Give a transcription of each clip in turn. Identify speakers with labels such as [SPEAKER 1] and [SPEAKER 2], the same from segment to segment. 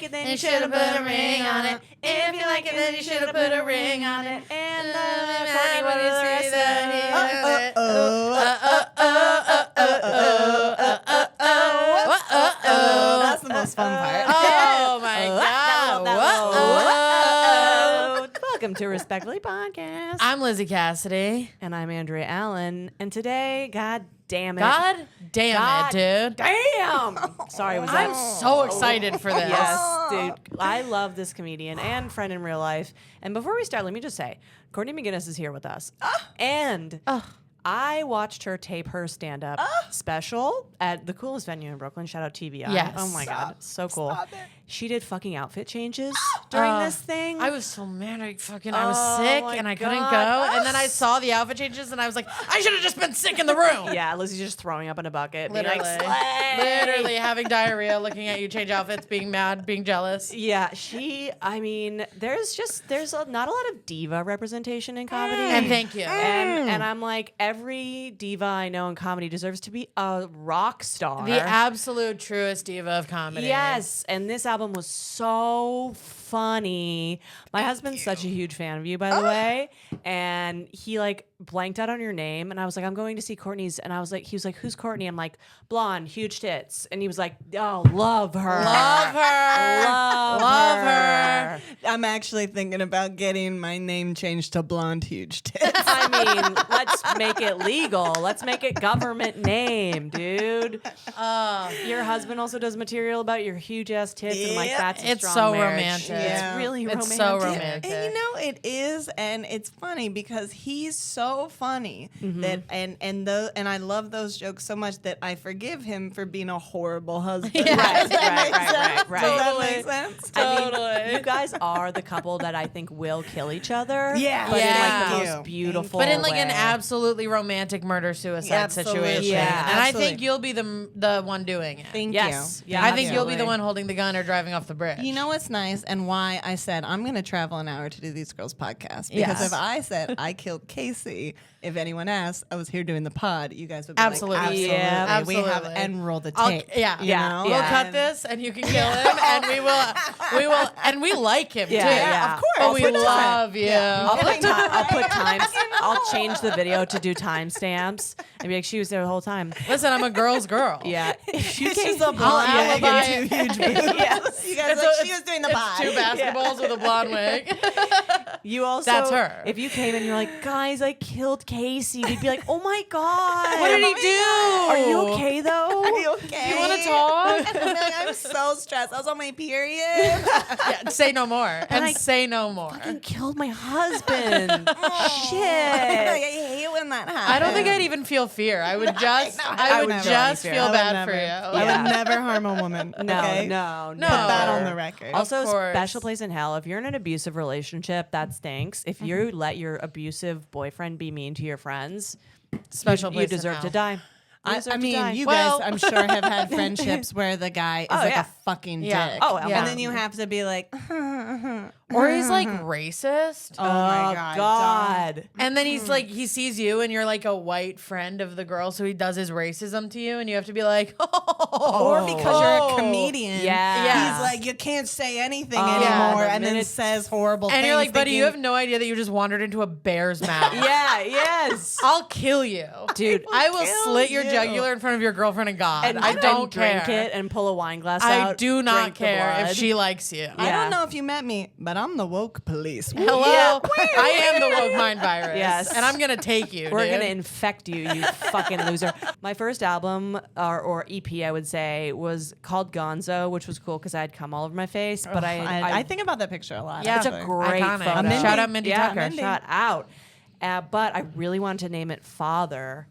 [SPEAKER 1] like it, then you should have put a ring on it. If you like it, then you should have put a ring on it. And Courtney, what is the rest of it?
[SPEAKER 2] That's the most fun part.
[SPEAKER 1] Oh my God.
[SPEAKER 3] Welcome to Respectfully Podcast.
[SPEAKER 1] I'm Lizzie Cassidy.
[SPEAKER 3] And I'm Andrea Allen. And today, God damn it.
[SPEAKER 1] God damn it, dude.
[SPEAKER 3] Damn! Sorry, was
[SPEAKER 1] I'm
[SPEAKER 3] that?
[SPEAKER 1] so excited for this.
[SPEAKER 3] Yes, dude. I love this comedian and friend in real life. And before we start, let me just say, Courtney Maginnis is here with us. And I watched her tape her stand-up special at the coolest venue in Brooklyn. Shout out TVI.
[SPEAKER 1] Yes.
[SPEAKER 3] Oh my God. So cool.
[SPEAKER 2] Stop it.
[SPEAKER 3] She did fucking outfit changes during this thing.
[SPEAKER 1] I was so mad. I was sick
[SPEAKER 3] my
[SPEAKER 1] and I couldn't
[SPEAKER 3] God.
[SPEAKER 1] go. And then I saw the outfit changes and I was like, I should have just been sick in the room.
[SPEAKER 3] Yeah, Lizzie's just throwing up in a bucket. being
[SPEAKER 1] Literally.
[SPEAKER 3] like, "Slay!"
[SPEAKER 1] Literally having diarrhea, looking at you change outfits, being mad, being jealous.
[SPEAKER 3] Yeah, I mean, there's not a lot of diva representation in comedy.
[SPEAKER 1] And thank you.
[SPEAKER 3] And I'm like, every diva I know in comedy deserves to be a rock star.
[SPEAKER 1] The absolute truest diva of comedy.
[SPEAKER 3] Yes, and this album was so funny. My husband's such a huge fan of you, by the way, and he like blanked out on your name, and I was like, I'm going to see Courtney's, and he was like, who's Courtney? I'm like, blonde, huge tits, and he was like, oh, love her,
[SPEAKER 1] Love her.
[SPEAKER 3] love her.
[SPEAKER 2] I'm actually thinking about getting my name changed to Blonde Huge Tits.
[SPEAKER 3] I mean, let's make it legal. Let's make it government name, dude. Your husband also does material about your huge ass tits, and I'm like, that's a
[SPEAKER 1] It's
[SPEAKER 3] strong
[SPEAKER 1] so
[SPEAKER 3] marriage.
[SPEAKER 1] romantic.
[SPEAKER 3] It's
[SPEAKER 2] Yeah.
[SPEAKER 3] really romantic.
[SPEAKER 1] It's so romantic.
[SPEAKER 2] And you know it is, and it's funny because he's so funny that and I love those jokes so much that I forgive him for being a horrible husband.
[SPEAKER 3] Right.
[SPEAKER 2] Does that
[SPEAKER 1] Totally.
[SPEAKER 2] make sense?
[SPEAKER 3] I mean,
[SPEAKER 1] Totally.
[SPEAKER 3] you guys are the couple that I think will kill each other.
[SPEAKER 2] Yeah.
[SPEAKER 3] But in like
[SPEAKER 1] Yeah.
[SPEAKER 3] the
[SPEAKER 2] Thank
[SPEAKER 3] most
[SPEAKER 2] you.
[SPEAKER 3] beautiful
[SPEAKER 1] But in like an
[SPEAKER 3] way.
[SPEAKER 1] absolutely romantic murder-suicide
[SPEAKER 2] Absolutely.
[SPEAKER 1] situation.
[SPEAKER 3] Yeah,
[SPEAKER 1] and I
[SPEAKER 2] absolutely.
[SPEAKER 1] think you'll be the one doing it.
[SPEAKER 2] Thank
[SPEAKER 3] Yes.
[SPEAKER 2] you.
[SPEAKER 3] Yeah,
[SPEAKER 1] I think you'll be the
[SPEAKER 3] absolutely.
[SPEAKER 1] one holding the gun or driving off the bridge.
[SPEAKER 2] You know what's nice and why I said I'm going to travel an hour to do these girls' podcast? Because
[SPEAKER 1] Yes.
[SPEAKER 2] if I said I killed Casey, if anyone asked, I was here doing the pod, you guys would be
[SPEAKER 1] Absolutely.
[SPEAKER 2] like, absolutely.
[SPEAKER 3] Yeah,
[SPEAKER 2] We have
[SPEAKER 1] absolutely.
[SPEAKER 2] and roll the
[SPEAKER 1] I'll-
[SPEAKER 2] tape.
[SPEAKER 1] yeah.
[SPEAKER 2] you
[SPEAKER 3] Yeah.
[SPEAKER 2] know?
[SPEAKER 1] We'll
[SPEAKER 3] Yeah.
[SPEAKER 1] cut this and you can kill him and we will, and we like him
[SPEAKER 3] Yeah,
[SPEAKER 1] too.
[SPEAKER 3] yeah.
[SPEAKER 2] of course.
[SPEAKER 1] But we
[SPEAKER 2] 100%.
[SPEAKER 1] love you.
[SPEAKER 3] I'll put times. I'll change the video to do timestamps and be like, she was there the whole time.
[SPEAKER 1] Listen, I'm a girl's girl.
[SPEAKER 3] Yeah. If you
[SPEAKER 2] It's
[SPEAKER 3] came,
[SPEAKER 2] just a blonde wig
[SPEAKER 1] alibi
[SPEAKER 2] and two huge boobs.
[SPEAKER 3] Yes.
[SPEAKER 2] You guys like, she was doing the pod.
[SPEAKER 1] Two basketballs with a blonde wig.
[SPEAKER 3] you also
[SPEAKER 1] That's her.
[SPEAKER 3] If you came and you're like, guys, I killed Casey, we'd be like, oh my God.
[SPEAKER 1] What did he do?
[SPEAKER 3] Are you okay though?
[SPEAKER 2] Are you okay?
[SPEAKER 1] You want to talk?
[SPEAKER 2] I'm like, I'm so stressed. I was on my period.
[SPEAKER 1] Yeah, say no more. And
[SPEAKER 3] I
[SPEAKER 1] say no more.
[SPEAKER 3] I killed my husband.
[SPEAKER 2] I
[SPEAKER 3] Shit.
[SPEAKER 2] hate when that happens.
[SPEAKER 1] I don't think I'd even feel fear. I would just, I would
[SPEAKER 2] never
[SPEAKER 1] just
[SPEAKER 2] feel
[SPEAKER 1] feel
[SPEAKER 2] fear.
[SPEAKER 1] bad
[SPEAKER 2] I would
[SPEAKER 1] for you.
[SPEAKER 2] never. I
[SPEAKER 3] Yeah.
[SPEAKER 2] would never harm a woman.
[SPEAKER 3] No,
[SPEAKER 2] okay?
[SPEAKER 3] no,
[SPEAKER 1] No.
[SPEAKER 2] Put that on the record.
[SPEAKER 3] Also,
[SPEAKER 1] Of course.
[SPEAKER 3] special place in hell. If you're in an abusive relationship, that stinks. If you let your abusive boyfriend be mean to your friends,
[SPEAKER 1] Special
[SPEAKER 3] you
[SPEAKER 1] place in
[SPEAKER 3] deserve
[SPEAKER 1] hell.
[SPEAKER 3] to die. You
[SPEAKER 2] I
[SPEAKER 3] deserve to
[SPEAKER 2] mean,
[SPEAKER 3] die.
[SPEAKER 2] you
[SPEAKER 1] Well-
[SPEAKER 2] guys, I'm sure, have had friendships where the guy is like
[SPEAKER 3] yeah.
[SPEAKER 2] a fucking
[SPEAKER 1] Yeah.
[SPEAKER 2] dick.
[SPEAKER 3] Oh,
[SPEAKER 1] yeah.
[SPEAKER 2] And then you have to be like,
[SPEAKER 1] Or he's like racist.
[SPEAKER 2] oh my
[SPEAKER 3] God.
[SPEAKER 1] And then he's like, he sees you and you're like a white friend of the girl, so he does his racism to you, and you have to be like,
[SPEAKER 2] Or because you're a comedian.
[SPEAKER 3] Yeah.
[SPEAKER 2] He's like, you can't say anything
[SPEAKER 3] yeah,
[SPEAKER 2] anymore.
[SPEAKER 3] the
[SPEAKER 2] And then
[SPEAKER 3] minute-
[SPEAKER 2] says horrible things.
[SPEAKER 1] and you're like, buddy, you have
[SPEAKER 2] thinking-
[SPEAKER 1] no idea that you just wandered into a bear's mouth.
[SPEAKER 3] Yeah, yes.
[SPEAKER 1] I'll kill you.
[SPEAKER 3] Dude,
[SPEAKER 1] I will
[SPEAKER 2] kill
[SPEAKER 1] slit your
[SPEAKER 2] you.
[SPEAKER 1] jugular in front of your girlfriend and God.
[SPEAKER 3] and
[SPEAKER 1] I don't
[SPEAKER 3] drink
[SPEAKER 1] care.
[SPEAKER 3] it and pull a wine glass
[SPEAKER 1] I
[SPEAKER 3] out.
[SPEAKER 1] do not
[SPEAKER 3] drink the
[SPEAKER 1] care if
[SPEAKER 3] blood.
[SPEAKER 1] she likes you.
[SPEAKER 2] I
[SPEAKER 3] Yeah.
[SPEAKER 2] don't know if you met me, but I'm the woke police.
[SPEAKER 1] Hello,
[SPEAKER 3] Yeah.
[SPEAKER 1] I am the woke mind virus.
[SPEAKER 3] Yes.
[SPEAKER 1] And I'm gonna take you.
[SPEAKER 3] We're
[SPEAKER 1] dude.
[SPEAKER 3] gonna infect you, you fucking loser. My first album, or EP, I would say, was called Gonzo, which was cool because I had cum all over my face. But
[SPEAKER 2] I think about that picture a lot.
[SPEAKER 1] Yeah.
[SPEAKER 3] it's a
[SPEAKER 2] actually.
[SPEAKER 3] great
[SPEAKER 1] Iconic.
[SPEAKER 3] photo.
[SPEAKER 2] Mindy.
[SPEAKER 1] Shout out Mindy
[SPEAKER 3] yeah,
[SPEAKER 1] Tucker.
[SPEAKER 2] Mindy.
[SPEAKER 3] Shout out. But I really wanted to name it Father.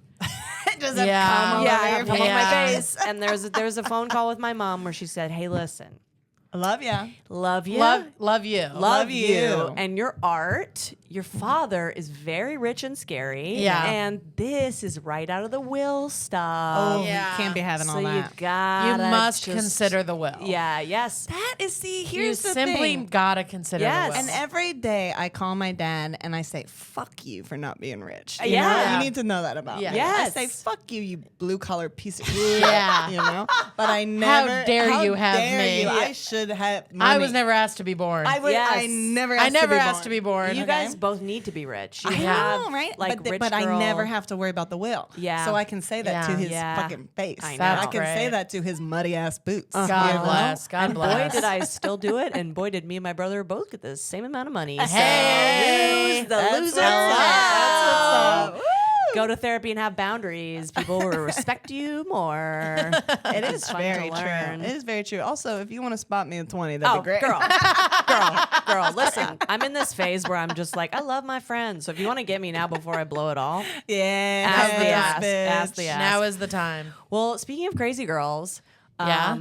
[SPEAKER 2] Does that
[SPEAKER 1] Yeah.
[SPEAKER 2] come all
[SPEAKER 3] Yeah,
[SPEAKER 2] over
[SPEAKER 3] I
[SPEAKER 2] your
[SPEAKER 3] have cum on my
[SPEAKER 1] Yeah.
[SPEAKER 3] face. And there's a phone call with my mom where she said, "Hey, listen,
[SPEAKER 2] I love ya.
[SPEAKER 3] love you,
[SPEAKER 1] Love you.
[SPEAKER 3] love
[SPEAKER 2] you.
[SPEAKER 3] you, and your art. Your father is very rich and scary.
[SPEAKER 1] Yeah.
[SPEAKER 3] and this is right out of the will stuff.
[SPEAKER 2] Oh,
[SPEAKER 1] Yeah.
[SPEAKER 2] you can't be having
[SPEAKER 3] so
[SPEAKER 2] all
[SPEAKER 3] you
[SPEAKER 2] that.
[SPEAKER 1] You
[SPEAKER 3] gotta
[SPEAKER 1] must
[SPEAKER 3] just-
[SPEAKER 1] consider the will.
[SPEAKER 3] Yeah. Yes.
[SPEAKER 2] That is, see,
[SPEAKER 1] You
[SPEAKER 2] here's the
[SPEAKER 1] simply
[SPEAKER 2] thing.
[SPEAKER 1] gotta consider
[SPEAKER 3] Yes.
[SPEAKER 1] the will.
[SPEAKER 2] And every day I call my dad and I say, fuck you for not being rich. You
[SPEAKER 3] Yeah.
[SPEAKER 2] know? You need to know that about
[SPEAKER 1] Yeah.
[SPEAKER 2] me.
[SPEAKER 3] Yes.
[SPEAKER 2] I say, fuck you, you blue collar piece of shit.
[SPEAKER 1] Yeah.
[SPEAKER 2] You know? But I never.
[SPEAKER 1] dare you have
[SPEAKER 2] dare
[SPEAKER 1] me.
[SPEAKER 2] you?
[SPEAKER 1] Yeah.
[SPEAKER 2] I should should have money.
[SPEAKER 1] I was never asked to be born.
[SPEAKER 2] I
[SPEAKER 3] Yes.
[SPEAKER 2] never
[SPEAKER 1] I
[SPEAKER 2] asked
[SPEAKER 1] never
[SPEAKER 2] to be
[SPEAKER 1] asked
[SPEAKER 2] born.
[SPEAKER 1] to be born.
[SPEAKER 3] You
[SPEAKER 2] Okay.
[SPEAKER 3] guys both need to be rich. You
[SPEAKER 2] I
[SPEAKER 3] have,
[SPEAKER 2] know, right?
[SPEAKER 3] Like,
[SPEAKER 2] but
[SPEAKER 3] rich
[SPEAKER 2] but I
[SPEAKER 3] girl.
[SPEAKER 2] never have to worry about the will.
[SPEAKER 3] Yeah.
[SPEAKER 2] So I can say that to
[SPEAKER 1] Yeah.
[SPEAKER 2] his
[SPEAKER 3] Yeah.
[SPEAKER 2] fucking face.
[SPEAKER 3] I
[SPEAKER 2] I
[SPEAKER 3] know.
[SPEAKER 2] can say
[SPEAKER 1] Great.
[SPEAKER 2] that to his muddy ass boots.
[SPEAKER 1] God
[SPEAKER 2] you know?
[SPEAKER 1] bless. God
[SPEAKER 3] And boy,
[SPEAKER 1] bless.
[SPEAKER 3] did I still do it, and boy, did me and my brother both get the same amount of money. So
[SPEAKER 1] Hey,
[SPEAKER 3] who's the
[SPEAKER 2] That's
[SPEAKER 3] loser?
[SPEAKER 2] what's up. That's what's up.
[SPEAKER 3] Go to therapy and have boundaries. People will respect you more.
[SPEAKER 2] It is
[SPEAKER 3] fun to
[SPEAKER 2] very true.
[SPEAKER 3] learn.
[SPEAKER 2] It is very true. Also, if you want to spot me at 20, that'd be great.
[SPEAKER 3] girl, listen, I'm in this phase where I'm just like, I love my friends. So if you want to get me now before I blow it all,
[SPEAKER 2] Yeah.
[SPEAKER 3] ask the
[SPEAKER 2] yes,
[SPEAKER 3] ass.
[SPEAKER 2] bitch.
[SPEAKER 3] Ask the ass.
[SPEAKER 1] Now is the time.
[SPEAKER 3] Well, speaking of crazy girls,
[SPEAKER 1] Yeah?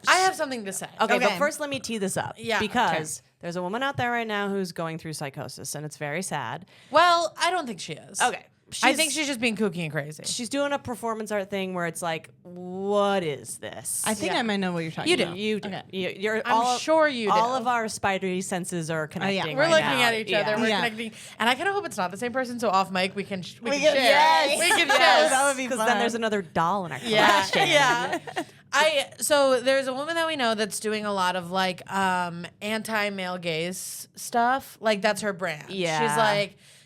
[SPEAKER 1] I have something to say.
[SPEAKER 3] okay, but
[SPEAKER 2] Okay.
[SPEAKER 3] first let me tee this up.
[SPEAKER 1] Yeah,
[SPEAKER 3] Because there's a woman out there right now who's going through psychosis, and it's very sad.
[SPEAKER 1] Well, I don't think she is.
[SPEAKER 3] Okay.
[SPEAKER 1] I think she's just being kooky and crazy.
[SPEAKER 3] She's doing a performance art thing where it's like, what is this?
[SPEAKER 2] I think
[SPEAKER 1] Yeah.
[SPEAKER 2] I might know what you're talking
[SPEAKER 1] You do.
[SPEAKER 2] about.
[SPEAKER 3] You do.
[SPEAKER 2] Okay.
[SPEAKER 3] You're
[SPEAKER 1] I'm
[SPEAKER 3] all,
[SPEAKER 1] sure you do.
[SPEAKER 3] All of our spidery senses are connecting.
[SPEAKER 1] We're
[SPEAKER 3] right
[SPEAKER 1] looking
[SPEAKER 3] now.
[SPEAKER 1] at each other. We're
[SPEAKER 2] Yeah.
[SPEAKER 1] connecting, and I kind of hope it's not the same person. So off mic, we can
[SPEAKER 2] We
[SPEAKER 1] share.
[SPEAKER 2] can- yes.
[SPEAKER 1] We can
[SPEAKER 2] Yes.
[SPEAKER 1] share.
[SPEAKER 2] That would be
[SPEAKER 3] Because
[SPEAKER 2] fun.
[SPEAKER 3] then there's another doll in our
[SPEAKER 1] Yeah,
[SPEAKER 3] collection.
[SPEAKER 1] yeah. So there's a woman that we know that's doing a lot of like anti-male gaze stuff. Like that's her brand.
[SPEAKER 3] Yeah.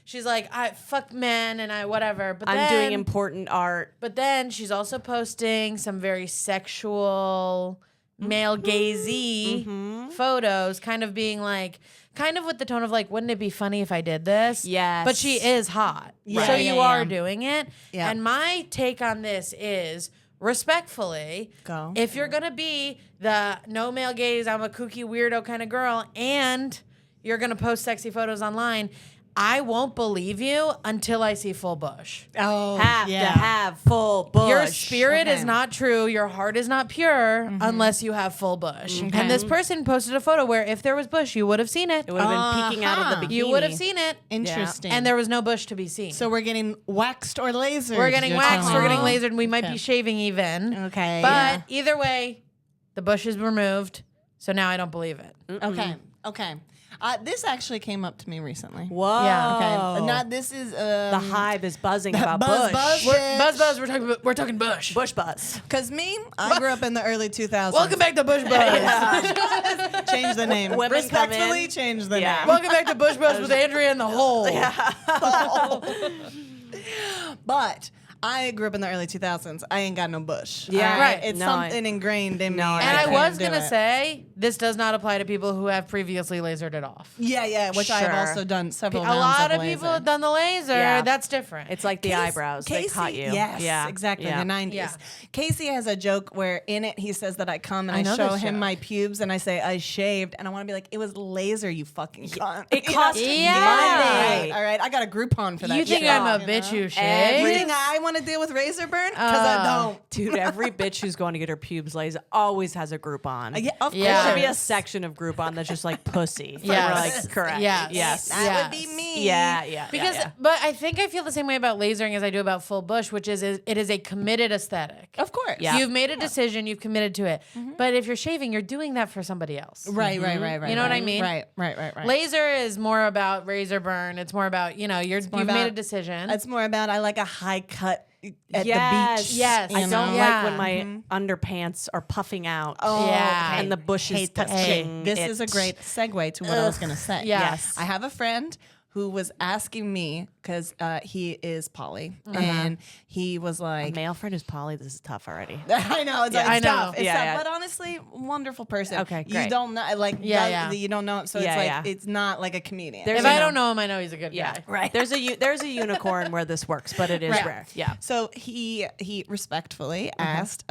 [SPEAKER 1] She's like I fuck men and I whatever. But
[SPEAKER 3] I'm
[SPEAKER 1] then,
[SPEAKER 3] doing important art.
[SPEAKER 1] But then she's also posting some very sexual, male gazy photos, kind of being like, kind of with the tone of like, wouldn't it be funny if I did this?
[SPEAKER 3] Yes.
[SPEAKER 1] But she is hot.
[SPEAKER 2] Yeah,
[SPEAKER 1] So
[SPEAKER 2] yeah,
[SPEAKER 1] you
[SPEAKER 2] yeah.
[SPEAKER 1] are doing it.
[SPEAKER 2] Yeah.
[SPEAKER 1] And my take on this is respectfully,
[SPEAKER 2] Go.
[SPEAKER 1] if you're going to be the no male gaze, I'm a kooky weirdo kind of girl, and you're going to post sexy photos online, I won't believe you until I see full bush.
[SPEAKER 2] Oh,
[SPEAKER 3] Have
[SPEAKER 2] yeah.
[SPEAKER 3] to have full bush.
[SPEAKER 1] Your spirit is
[SPEAKER 2] Okay.
[SPEAKER 1] not true. Your heart is not pure unless you have full bush. And this person posted a photo where if there was bush, you would have seen it.
[SPEAKER 3] It would have been peeking out of the
[SPEAKER 2] Uh-huh.
[SPEAKER 3] bikini.
[SPEAKER 1] You would have seen it.
[SPEAKER 2] Interesting.
[SPEAKER 1] And there was no bush to be seen.
[SPEAKER 2] So we're getting waxed or lasered.
[SPEAKER 1] we're getting
[SPEAKER 2] you're
[SPEAKER 1] waxed,
[SPEAKER 2] telling
[SPEAKER 1] we're
[SPEAKER 2] me.
[SPEAKER 1] getting lasered, and we might
[SPEAKER 2] Okay.
[SPEAKER 1] be shaving even.
[SPEAKER 2] Okay.
[SPEAKER 1] But either way, the bush is removed. So now I don't believe it.
[SPEAKER 2] Okay. Okay. This actually came up to me recently.
[SPEAKER 3] Whoa.
[SPEAKER 1] Yeah,
[SPEAKER 2] Okay. Not this is
[SPEAKER 3] The hive is buzzing about
[SPEAKER 2] buzz,
[SPEAKER 3] bush.
[SPEAKER 2] buzz.
[SPEAKER 1] Buzz, we're talking bush.
[SPEAKER 3] Bush buzz.
[SPEAKER 2] Because me, I grew up in the early 2000s.
[SPEAKER 1] Welcome back to Bush Buzz.
[SPEAKER 2] Change the name.
[SPEAKER 3] Women come in.
[SPEAKER 2] Respectfully change the
[SPEAKER 3] Yeah.
[SPEAKER 2] name.
[SPEAKER 1] Welcome back to Bush Buzz with Andrea in the hole.
[SPEAKER 2] But I grew up in the early 2000s. I ain't got no bush.
[SPEAKER 3] Yeah.
[SPEAKER 2] All
[SPEAKER 1] Right.
[SPEAKER 2] It's
[SPEAKER 3] No,
[SPEAKER 2] something ingrained in me.
[SPEAKER 3] No,
[SPEAKER 1] And I
[SPEAKER 2] can't
[SPEAKER 1] was
[SPEAKER 2] do
[SPEAKER 1] going to
[SPEAKER 2] it.
[SPEAKER 1] say, this does not apply to people who have previously lasered it off.
[SPEAKER 2] Yeah, which I have
[SPEAKER 3] Sure.
[SPEAKER 2] also done several
[SPEAKER 1] A
[SPEAKER 2] rounds
[SPEAKER 1] lot of
[SPEAKER 2] laser.
[SPEAKER 1] people have done the laser.
[SPEAKER 3] Yeah.
[SPEAKER 1] That's different.
[SPEAKER 3] It's like the eyebrows. They caught you.
[SPEAKER 2] Yes,
[SPEAKER 3] Yeah.
[SPEAKER 2] exactly.
[SPEAKER 3] Yeah.
[SPEAKER 2] The 90s.
[SPEAKER 1] Yeah.
[SPEAKER 2] Casey has a joke where in it he says that I come and
[SPEAKER 1] I
[SPEAKER 2] I,
[SPEAKER 1] know
[SPEAKER 2] show
[SPEAKER 1] this
[SPEAKER 2] him
[SPEAKER 1] joke.
[SPEAKER 2] my pubes and I say I shaved and I want to be like, it was laser, you fucking cunt.
[SPEAKER 3] It
[SPEAKER 2] You know?
[SPEAKER 3] cost
[SPEAKER 1] Yeah.
[SPEAKER 3] money.
[SPEAKER 2] All right. I got a Groupon for that.
[SPEAKER 1] you think
[SPEAKER 2] shit,
[SPEAKER 1] I'm a
[SPEAKER 2] you
[SPEAKER 1] bitch
[SPEAKER 2] know?
[SPEAKER 1] who
[SPEAKER 2] You
[SPEAKER 1] shaves?
[SPEAKER 2] think I want to deal with razor burn? Because I don't.
[SPEAKER 3] Dude, every bitch who's going to get her pubes lasered always has a Groupon.
[SPEAKER 2] Yeah, of
[SPEAKER 1] Yeah.
[SPEAKER 3] There should
[SPEAKER 2] course.
[SPEAKER 3] be a section of Groupon that's just like pussy.
[SPEAKER 1] Yes.
[SPEAKER 3] We're like, correct.
[SPEAKER 1] Yes.
[SPEAKER 3] Yes.
[SPEAKER 2] That
[SPEAKER 1] Yes.
[SPEAKER 2] would be me.
[SPEAKER 3] Yeah.
[SPEAKER 1] Because,
[SPEAKER 3] yeah.
[SPEAKER 1] but I think I feel the same way about lasering as I do about full bush, which is it is a committed aesthetic.
[SPEAKER 2] Of course.
[SPEAKER 3] Yeah.
[SPEAKER 1] You've made a decision, you've committed to it. But if you're shaving, you're doing that for somebody else.
[SPEAKER 2] Right.
[SPEAKER 1] You know what I mean?
[SPEAKER 2] Right.
[SPEAKER 1] Laser is more about razor burn. It's more about, you've
[SPEAKER 2] more
[SPEAKER 1] made a
[SPEAKER 2] about-
[SPEAKER 1] decision.
[SPEAKER 2] It's more about I like a high cut at
[SPEAKER 3] Yes.
[SPEAKER 2] the beach.
[SPEAKER 1] Yes.
[SPEAKER 3] I
[SPEAKER 2] you
[SPEAKER 3] don't
[SPEAKER 2] know?
[SPEAKER 1] Yeah.
[SPEAKER 3] like when my underpants are puffing out.
[SPEAKER 2] Oh,
[SPEAKER 1] Yeah.
[SPEAKER 3] And the bush is
[SPEAKER 2] Hate that
[SPEAKER 3] touching
[SPEAKER 2] shit. This
[SPEAKER 3] it.
[SPEAKER 2] is a great segue to what I was going to say.
[SPEAKER 1] Yes.
[SPEAKER 2] I have a friend who was asking me because he is poly, and he was like,
[SPEAKER 3] Male friend who's poly. This is tough already.
[SPEAKER 2] I know it's,
[SPEAKER 1] Yeah,
[SPEAKER 2] it's
[SPEAKER 1] I know.
[SPEAKER 2] tough. It's
[SPEAKER 3] Yeah,
[SPEAKER 2] tough,
[SPEAKER 3] yeah.
[SPEAKER 2] but honestly, wonderful person.
[SPEAKER 3] Okay,
[SPEAKER 2] You
[SPEAKER 3] great.
[SPEAKER 2] don't know, like,
[SPEAKER 1] Yeah.
[SPEAKER 2] you don't know, so
[SPEAKER 3] Yeah,
[SPEAKER 2] it's like
[SPEAKER 3] yeah.
[SPEAKER 2] it's not like a comedian.
[SPEAKER 3] There's
[SPEAKER 1] if
[SPEAKER 3] a-
[SPEAKER 1] I don't know him, I know he's a good
[SPEAKER 3] Yeah,
[SPEAKER 1] guy.
[SPEAKER 2] Right.
[SPEAKER 3] There's a unicorn where this works, but it is
[SPEAKER 1] Right.
[SPEAKER 3] rare. Yeah.
[SPEAKER 2] So he respectfully asked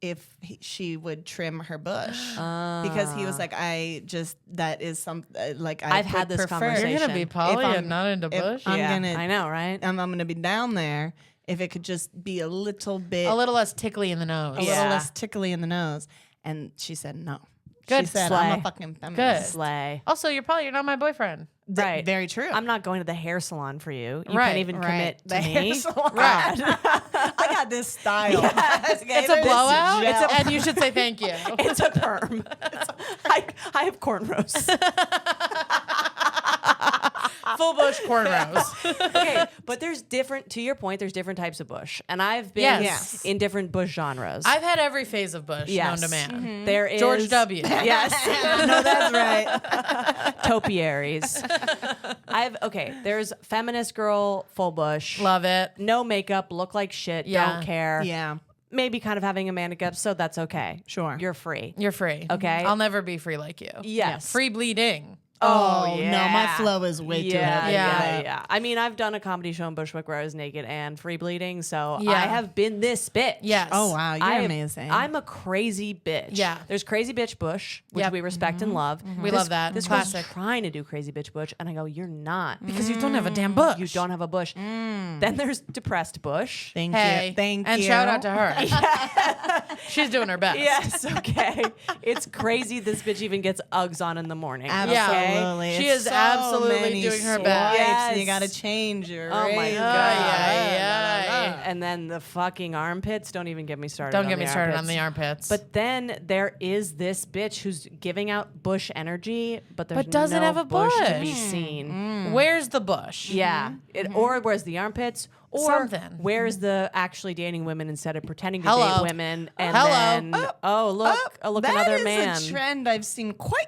[SPEAKER 2] if she would trim her bush because he was like, that is some like
[SPEAKER 3] I've
[SPEAKER 2] would
[SPEAKER 3] had this
[SPEAKER 2] prefer.
[SPEAKER 3] conversation.
[SPEAKER 1] You're going to be poly
[SPEAKER 2] I'm-
[SPEAKER 1] and not into
[SPEAKER 2] if
[SPEAKER 1] bush?
[SPEAKER 2] I'm
[SPEAKER 3] Yeah,
[SPEAKER 2] gonna,
[SPEAKER 3] I know, right?
[SPEAKER 2] I'm gonna be down there. If it could just be a little bit,
[SPEAKER 1] A little less tickly in the nose.
[SPEAKER 2] a
[SPEAKER 3] Yeah.
[SPEAKER 2] little less tickly in the nose, and she said no.
[SPEAKER 1] Good.
[SPEAKER 2] She said, "I'm
[SPEAKER 3] Slay.
[SPEAKER 2] a fucking feminist."
[SPEAKER 1] Good.
[SPEAKER 3] Slay.
[SPEAKER 1] Also, you're not my boyfriend.
[SPEAKER 3] Right.
[SPEAKER 2] Very true.
[SPEAKER 3] I'm not going to the hair salon for you. You
[SPEAKER 1] Right,
[SPEAKER 3] can't even commit to
[SPEAKER 2] The hair
[SPEAKER 3] me.
[SPEAKER 2] salon.
[SPEAKER 1] Right.
[SPEAKER 2] I got this style. Okay,
[SPEAKER 1] It's a
[SPEAKER 2] there's
[SPEAKER 1] blowout,
[SPEAKER 2] gel.
[SPEAKER 1] and you should say thank you.
[SPEAKER 3] It's a perm. I have cornrows.
[SPEAKER 1] full bush cornrows.
[SPEAKER 3] Okay, but to your point, there's different types of bush. And I've been
[SPEAKER 1] Yes.
[SPEAKER 3] in different bush genres.
[SPEAKER 1] I've had every phase of bush known to man.
[SPEAKER 3] There is
[SPEAKER 1] George W.
[SPEAKER 3] Yes.
[SPEAKER 2] No, that's right.
[SPEAKER 3] Topiaries. There's feminist girl, full bush.
[SPEAKER 1] Love it.
[SPEAKER 3] No makeup, look like shit,
[SPEAKER 1] Yeah.
[SPEAKER 3] don't care.
[SPEAKER 2] Yeah.
[SPEAKER 3] Maybe kind of having a manic episode, that's okay.
[SPEAKER 2] Sure.
[SPEAKER 3] You're free.
[SPEAKER 1] You're free.
[SPEAKER 3] Okay.
[SPEAKER 1] I'll never be free like you.
[SPEAKER 3] Yes.
[SPEAKER 1] Free bleeding.
[SPEAKER 2] Oh,
[SPEAKER 3] yeah.
[SPEAKER 2] no, my flow is way too heavy.
[SPEAKER 1] Yeah.
[SPEAKER 3] I mean, I've done a comedy show in Bushwick where I was naked and free bleeding, so
[SPEAKER 1] Yeah.
[SPEAKER 3] I have been this bitch.
[SPEAKER 1] Yes.
[SPEAKER 2] Oh, wow. You're
[SPEAKER 3] I'm
[SPEAKER 2] amazing.
[SPEAKER 3] I'm a crazy bitch.
[SPEAKER 1] Yeah.
[SPEAKER 3] There's crazy bitch Bush, which
[SPEAKER 1] Yep.
[SPEAKER 3] we respect and love.
[SPEAKER 1] We love that.
[SPEAKER 3] This
[SPEAKER 1] Classic.
[SPEAKER 3] girl's trying to do crazy bitch Bush, and I go, you're not.
[SPEAKER 1] Because you don't have a damn bush.
[SPEAKER 3] You don't have a bush. Then there's depressed Bush.
[SPEAKER 2] Thank
[SPEAKER 1] Hey,
[SPEAKER 2] you. Thank
[SPEAKER 1] and
[SPEAKER 2] you.
[SPEAKER 1] shout out to her. She's doing her best.
[SPEAKER 3] Yes, okay. It's crazy this bitch even gets Uggs on in the morning.
[SPEAKER 2] Absolutely.
[SPEAKER 1] She
[SPEAKER 2] It's
[SPEAKER 1] is absolutely
[SPEAKER 2] many
[SPEAKER 1] doing her
[SPEAKER 2] swipes,
[SPEAKER 1] best.
[SPEAKER 2] And you
[SPEAKER 3] Yes.
[SPEAKER 2] got to change your
[SPEAKER 3] Oh my
[SPEAKER 2] razor.
[SPEAKER 3] God. And then the fucking armpits. Don't even get me started.
[SPEAKER 1] Don't
[SPEAKER 3] on
[SPEAKER 1] get me
[SPEAKER 3] the
[SPEAKER 1] started on
[SPEAKER 3] armpits.
[SPEAKER 1] the armpits.
[SPEAKER 3] But then there is this bitch who's giving out bush energy, but there's
[SPEAKER 1] But doesn't
[SPEAKER 3] no
[SPEAKER 1] have a
[SPEAKER 3] bush to be
[SPEAKER 1] bush.
[SPEAKER 3] seen.
[SPEAKER 1] Where's the bush?
[SPEAKER 3] Yeah, or where's the armpits? Or
[SPEAKER 1] Something.
[SPEAKER 3] where's the actually dating women instead of pretending to
[SPEAKER 1] Hello.
[SPEAKER 3] date women? And
[SPEAKER 1] Hello.
[SPEAKER 3] then look another man.
[SPEAKER 2] That is a trend I've seen quite a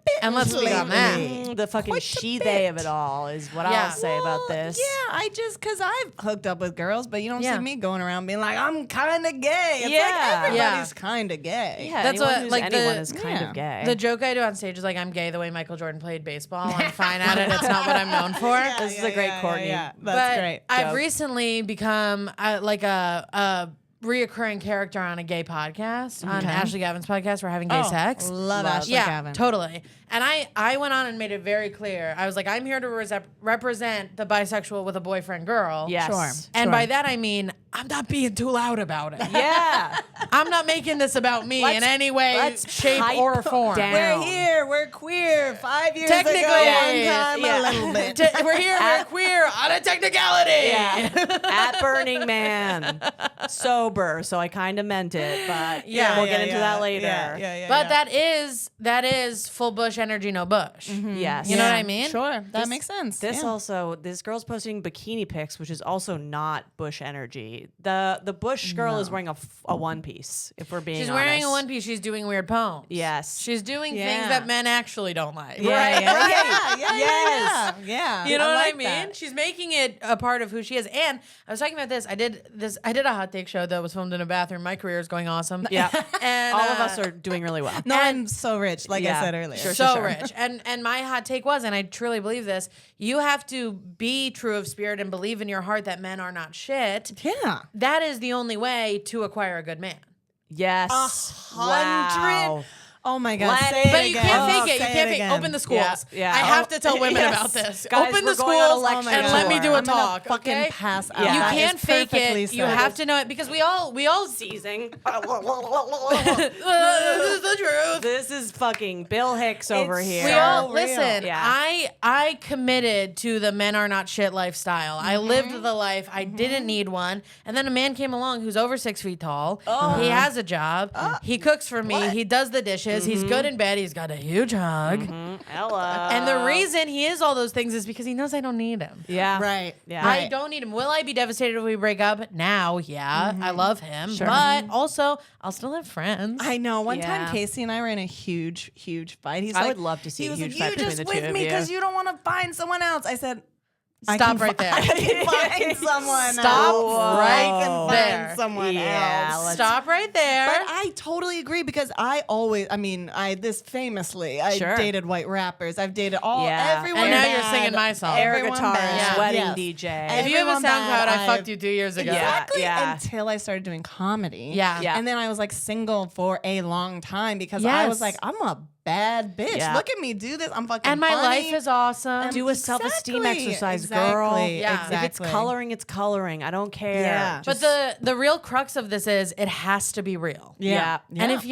[SPEAKER 2] bit.
[SPEAKER 1] And let's speak on that.
[SPEAKER 2] lately.
[SPEAKER 3] The fucking
[SPEAKER 2] Quite a
[SPEAKER 3] she-they of
[SPEAKER 2] bit.
[SPEAKER 3] it all is what
[SPEAKER 1] Yeah.
[SPEAKER 3] I'll say about this.
[SPEAKER 2] Yeah, because I've hooked up with girls, but you don't
[SPEAKER 1] Yeah.
[SPEAKER 2] see me going around being like, I'm kind of gay. It's
[SPEAKER 3] Yeah.
[SPEAKER 2] like everybody's
[SPEAKER 1] Yeah.
[SPEAKER 2] kind of gay.
[SPEAKER 3] Yeah,
[SPEAKER 1] That's
[SPEAKER 3] anyone
[SPEAKER 1] what,
[SPEAKER 3] who's
[SPEAKER 1] like,
[SPEAKER 3] anyone
[SPEAKER 1] the-
[SPEAKER 3] is kind of gay.
[SPEAKER 1] The joke I do on stage is like, I'm gay the way Michael Jordan played baseball. I'm fine at it. It's not what I'm known for.
[SPEAKER 3] This is a great Courtney.
[SPEAKER 2] Yeah,
[SPEAKER 1] But
[SPEAKER 2] that's great.
[SPEAKER 1] I've
[SPEAKER 3] joke.
[SPEAKER 1] recently become like a reoccurring character on a gay podcast, on Ashley Gavin's podcast. We're having gay sex.
[SPEAKER 2] Love Ashley
[SPEAKER 1] Yeah,
[SPEAKER 2] Gavin.
[SPEAKER 1] totally. And I went on and made it very clear. I was like, I'm here to represent the bisexual with a boyfriend girl.
[SPEAKER 3] Yes.
[SPEAKER 2] Sure.
[SPEAKER 1] And
[SPEAKER 2] Sure.
[SPEAKER 1] by that I mean I'm not being too loud about it.
[SPEAKER 3] Yeah.
[SPEAKER 1] I'm not making this about me in any way,
[SPEAKER 3] let's
[SPEAKER 1] shape,
[SPEAKER 3] pipe
[SPEAKER 1] or form.
[SPEAKER 3] down.
[SPEAKER 2] We're here. We're queer. 5 years
[SPEAKER 1] Technically,
[SPEAKER 2] ago, one time,
[SPEAKER 3] yeah.
[SPEAKER 2] a little bit.
[SPEAKER 1] We're here. We're queer on a technicality.
[SPEAKER 3] Yeah. At Burning Man. Sober, so I kind of meant it, but
[SPEAKER 1] Yeah.
[SPEAKER 3] we'll get into that later.
[SPEAKER 2] Yeah.
[SPEAKER 1] But that is full bush energy, no bush.
[SPEAKER 3] Yes.
[SPEAKER 1] You know what I mean?
[SPEAKER 2] Sure. That makes sense.
[SPEAKER 3] This
[SPEAKER 2] Yeah.
[SPEAKER 3] also, this girl's posting bikini pics, which is also not bush energy. The bush girl is wearing a one piece. If we're being
[SPEAKER 1] She's
[SPEAKER 3] honest.
[SPEAKER 1] wearing a one piece. She's doing weird poems.
[SPEAKER 3] Yes.
[SPEAKER 1] She's doing
[SPEAKER 2] Yeah.
[SPEAKER 1] things that men actually don't like.
[SPEAKER 3] Right.
[SPEAKER 2] Yeah.
[SPEAKER 1] You know what I
[SPEAKER 2] like
[SPEAKER 1] mean?
[SPEAKER 2] that.
[SPEAKER 1] She's making it a part of who she is. And I was talking about this. I did a hot take show that was filmed in a bathroom. My career is going awesome.
[SPEAKER 3] Yeah.
[SPEAKER 1] And
[SPEAKER 3] All of us are doing really well.
[SPEAKER 2] No, I'm so rich, like
[SPEAKER 3] Yeah.
[SPEAKER 2] I said earlier.
[SPEAKER 3] Sure.
[SPEAKER 1] so rich. And my hot take was, and I truly believe this, you have to be true of spirit and believe in your heart that men are not shit.
[SPEAKER 2] Yeah.
[SPEAKER 1] That is the only way to acquire a good man.
[SPEAKER 3] Yes.
[SPEAKER 2] 100.
[SPEAKER 3] Wow.
[SPEAKER 2] Oh my God.
[SPEAKER 3] Let
[SPEAKER 2] say
[SPEAKER 3] it
[SPEAKER 2] it
[SPEAKER 1] But you
[SPEAKER 2] again.
[SPEAKER 1] can't
[SPEAKER 2] Oh,
[SPEAKER 1] fake it. You
[SPEAKER 2] say
[SPEAKER 1] can't fake
[SPEAKER 2] again.
[SPEAKER 1] it. Open the schools.
[SPEAKER 3] Yeah.
[SPEAKER 1] I have to tell women
[SPEAKER 3] Yes.
[SPEAKER 1] about this.
[SPEAKER 3] Guys,
[SPEAKER 1] Open
[SPEAKER 3] we're
[SPEAKER 1] the
[SPEAKER 3] going on a
[SPEAKER 1] schools
[SPEAKER 3] lecture
[SPEAKER 1] and let me do
[SPEAKER 3] tour.
[SPEAKER 1] a
[SPEAKER 2] I'm gonna
[SPEAKER 1] talk.
[SPEAKER 2] fucking
[SPEAKER 1] okay?
[SPEAKER 2] pass out.
[SPEAKER 3] Yeah.
[SPEAKER 1] You
[SPEAKER 2] That
[SPEAKER 1] can't
[SPEAKER 2] is
[SPEAKER 1] fake
[SPEAKER 2] perfectly
[SPEAKER 1] it. You
[SPEAKER 2] said.
[SPEAKER 1] have to know it because we all
[SPEAKER 3] Seizing.
[SPEAKER 1] this is the truth.
[SPEAKER 3] This is fucking Bill Hicks over
[SPEAKER 2] It's
[SPEAKER 3] here.
[SPEAKER 1] We
[SPEAKER 2] so
[SPEAKER 1] all
[SPEAKER 2] real.
[SPEAKER 1] listen.
[SPEAKER 3] Yeah.
[SPEAKER 1] I committed to the men are not shit lifestyle. I lived the life. I didn't need one. And then a man came along who's over 6 feet tall. He has a job. He cooks for me. He does the dishes. He's good in bed. He's got a huge hug.
[SPEAKER 3] Hello.
[SPEAKER 1] And the reason he is all those things is because he knows I don't need him.
[SPEAKER 3] Yeah.
[SPEAKER 2] Right.
[SPEAKER 3] Yeah.
[SPEAKER 1] I don't need him. Will I be devastated if we break up? Now, yeah. I love him. But also, I'll still have friends.
[SPEAKER 2] I know. One
[SPEAKER 3] Yeah.
[SPEAKER 2] time, Casey and I were in a huge fight. He's
[SPEAKER 3] I
[SPEAKER 2] like,
[SPEAKER 3] would love to see
[SPEAKER 2] he
[SPEAKER 3] a
[SPEAKER 2] was
[SPEAKER 3] huge
[SPEAKER 2] like,
[SPEAKER 3] fight
[SPEAKER 2] you
[SPEAKER 3] between
[SPEAKER 2] just
[SPEAKER 3] the
[SPEAKER 2] with
[SPEAKER 3] two of
[SPEAKER 2] me
[SPEAKER 3] you."
[SPEAKER 2] because you don't want to find someone else. I said, I
[SPEAKER 1] Stop
[SPEAKER 2] can
[SPEAKER 1] right there.
[SPEAKER 2] I can find someone
[SPEAKER 1] Stop
[SPEAKER 2] else.
[SPEAKER 1] right
[SPEAKER 2] I can
[SPEAKER 1] there.
[SPEAKER 2] find someone
[SPEAKER 3] Yeah,
[SPEAKER 2] else.
[SPEAKER 3] let's-
[SPEAKER 1] Stop right there.
[SPEAKER 2] But I totally agree because I
[SPEAKER 3] Sure.
[SPEAKER 2] dated white rappers. I've dated
[SPEAKER 3] Yeah.
[SPEAKER 2] everyone.
[SPEAKER 1] And now you're
[SPEAKER 2] bad,
[SPEAKER 1] singing my song.
[SPEAKER 3] Air
[SPEAKER 2] everyone
[SPEAKER 3] guitarist,
[SPEAKER 2] bad.
[SPEAKER 3] wedding
[SPEAKER 2] Yes.
[SPEAKER 3] DJ.
[SPEAKER 1] If you have a
[SPEAKER 2] Everyone bad,
[SPEAKER 1] SoundCloud, I
[SPEAKER 2] I've-
[SPEAKER 1] fucked you 2 years ago.
[SPEAKER 3] Yeah.
[SPEAKER 2] Exactly. Until I started doing comedy.
[SPEAKER 1] Yeah.
[SPEAKER 3] Yeah.
[SPEAKER 2] And then I was like single for a long time because I was
[SPEAKER 1] Yes.
[SPEAKER 2] like, I'm a bad bitch.
[SPEAKER 3] Yeah.
[SPEAKER 2] Look at me do this. I'm fucking
[SPEAKER 1] And my
[SPEAKER 2] funny.
[SPEAKER 1] life is awesome.
[SPEAKER 3] Do a self-esteem
[SPEAKER 2] Exactly.
[SPEAKER 3] exercise,
[SPEAKER 2] Exactly.
[SPEAKER 3] girl.
[SPEAKER 1] Yeah.
[SPEAKER 3] If it's coloring, it's coloring. I don't care.
[SPEAKER 2] Yeah.
[SPEAKER 1] But the real crux of this is it has to be real.
[SPEAKER 2] Yeah.
[SPEAKER 1] And if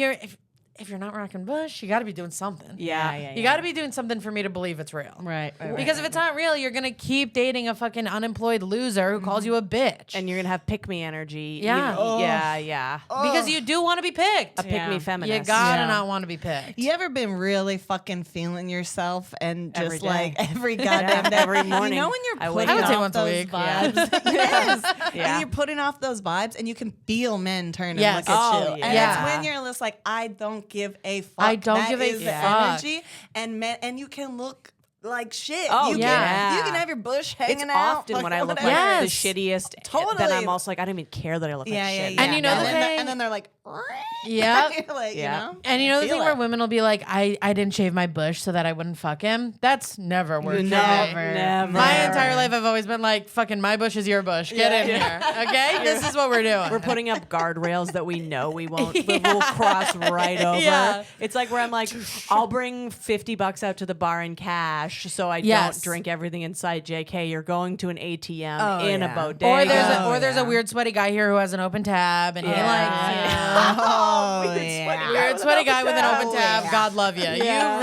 [SPEAKER 1] if you're not rocking bush, you got to be doing something.
[SPEAKER 3] Yeah.
[SPEAKER 1] You got to be doing something for me to believe it's real.
[SPEAKER 2] Right.
[SPEAKER 1] Because if it's not real, you're going to keep dating a fucking unemployed loser who calls you a bitch.
[SPEAKER 3] And you're gonna have pick me energy.
[SPEAKER 1] Yeah.
[SPEAKER 3] Yeah.
[SPEAKER 1] Because you do want to be picked.
[SPEAKER 3] A pick me feminist.
[SPEAKER 1] You gotta not want to be picked.
[SPEAKER 2] You ever been really fucking feeling yourself and
[SPEAKER 3] Every
[SPEAKER 2] just
[SPEAKER 3] day.
[SPEAKER 2] like every goddamn day?
[SPEAKER 3] every morning.
[SPEAKER 2] You know when you're
[SPEAKER 3] I
[SPEAKER 2] putting
[SPEAKER 3] wake
[SPEAKER 1] I would say
[SPEAKER 2] off
[SPEAKER 1] once a
[SPEAKER 2] those
[SPEAKER 1] week.
[SPEAKER 2] vibes? Yes.
[SPEAKER 3] Yeah.
[SPEAKER 2] And you're putting off those vibes and you can feel men turn and
[SPEAKER 1] Yes.
[SPEAKER 2] look at
[SPEAKER 3] Oh,
[SPEAKER 2] you. And
[SPEAKER 1] yeah.
[SPEAKER 2] it's when you're just like, I don't give a fuck.
[SPEAKER 1] I don't
[SPEAKER 2] That
[SPEAKER 1] give a
[SPEAKER 2] is the
[SPEAKER 1] fuck.
[SPEAKER 2] energy. And you can look like shit.
[SPEAKER 3] Oh,
[SPEAKER 2] you
[SPEAKER 3] yeah.
[SPEAKER 2] You can have your bush hanging
[SPEAKER 3] It's
[SPEAKER 2] out.
[SPEAKER 3] often when I look
[SPEAKER 2] whatever.
[SPEAKER 3] like
[SPEAKER 1] Yes.
[SPEAKER 3] the shittiest.
[SPEAKER 2] Totally.
[SPEAKER 3] Then I'm also like, I don't even care that I look like shit.
[SPEAKER 1] And you know the thing-
[SPEAKER 2] and then they're like,
[SPEAKER 1] Yep.
[SPEAKER 2] you're like,
[SPEAKER 3] Yeah.
[SPEAKER 2] you know?
[SPEAKER 1] And you know the
[SPEAKER 2] Feel
[SPEAKER 1] thing where
[SPEAKER 2] it.
[SPEAKER 1] women will be like, I didn't shave my bush so that I wouldn't fuck him? That's never worked for me.
[SPEAKER 3] Never.
[SPEAKER 1] My entire life I've always been like, fucking my bush is your bush. Get in here. Okay? This is what we're doing.
[SPEAKER 3] We're putting up guardrails that we know we won't. We'll cross right over.
[SPEAKER 1] Yeah.
[SPEAKER 3] It's like where I'm like, I'll bring $50 out to the bar in cash, so I
[SPEAKER 1] Yes.
[SPEAKER 3] don't drink everything inside. JK, you're going to an ATM
[SPEAKER 2] Oh,
[SPEAKER 3] in
[SPEAKER 2] yeah.
[SPEAKER 3] a bodega.
[SPEAKER 1] Or there's a weird sweaty guy here who has an open tab and he likes you.
[SPEAKER 2] Oh, yeah.
[SPEAKER 1] Weird sweaty guy with an open
[SPEAKER 2] Oh,
[SPEAKER 1] tab.
[SPEAKER 2] yeah.
[SPEAKER 1] God love you.
[SPEAKER 3] Yeah.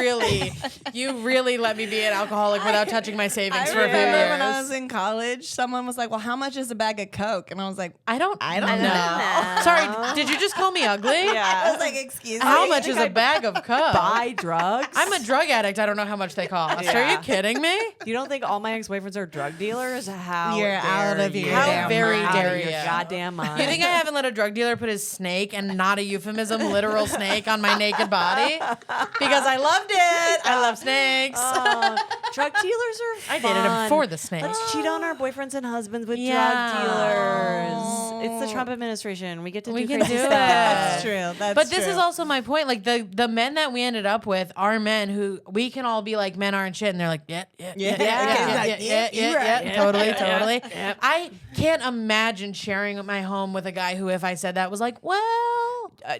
[SPEAKER 1] You really let me be an alcoholic without touching my savings
[SPEAKER 2] I
[SPEAKER 1] for a few
[SPEAKER 2] remember
[SPEAKER 1] years.
[SPEAKER 2] when I was in college, someone was like, well, how much is a bag of Coke? And I was like,
[SPEAKER 1] I don't
[SPEAKER 2] know.
[SPEAKER 3] know.
[SPEAKER 1] Sorry, did you just call me ugly?
[SPEAKER 2] I was like, excuse
[SPEAKER 1] How
[SPEAKER 2] me.
[SPEAKER 1] much is a bag of Coke?
[SPEAKER 3] Buy drugs.
[SPEAKER 1] I'm a drug addict. I don't know how much they cost. Are
[SPEAKER 3] Yeah.
[SPEAKER 1] you kidding me?
[SPEAKER 3] You don't think all my ex-boyfriends are drug dealers? How
[SPEAKER 2] You're
[SPEAKER 3] dare
[SPEAKER 2] out of your
[SPEAKER 3] you.
[SPEAKER 1] How
[SPEAKER 2] damn
[SPEAKER 1] very
[SPEAKER 2] mind.
[SPEAKER 3] Out of
[SPEAKER 1] dare
[SPEAKER 3] your
[SPEAKER 1] you.
[SPEAKER 3] goddamn mind.
[SPEAKER 1] You think I haven't let a drug dealer put his snake, and not a euphemism, literal snake on my naked body? Because I loved it. I love snakes.
[SPEAKER 3] Drug dealers are fun.
[SPEAKER 1] I dated him before the snakes.
[SPEAKER 3] Let's cheat on our boyfriends and husbands with
[SPEAKER 1] Yeah.
[SPEAKER 3] drug dealers. It's the Trump administration. We get to
[SPEAKER 1] We
[SPEAKER 3] do
[SPEAKER 1] can
[SPEAKER 3] crazy
[SPEAKER 1] do
[SPEAKER 3] stuff.
[SPEAKER 1] it.
[SPEAKER 2] That's true. That's
[SPEAKER 1] But this
[SPEAKER 2] true.
[SPEAKER 1] is also my point. Like the men that we ended up with are men who we can all be like, men aren't shit, and they're like, yeah, totally.
[SPEAKER 3] Yep.
[SPEAKER 1] I can't imagine sharing my home with a guy who, if I said that, was like, well,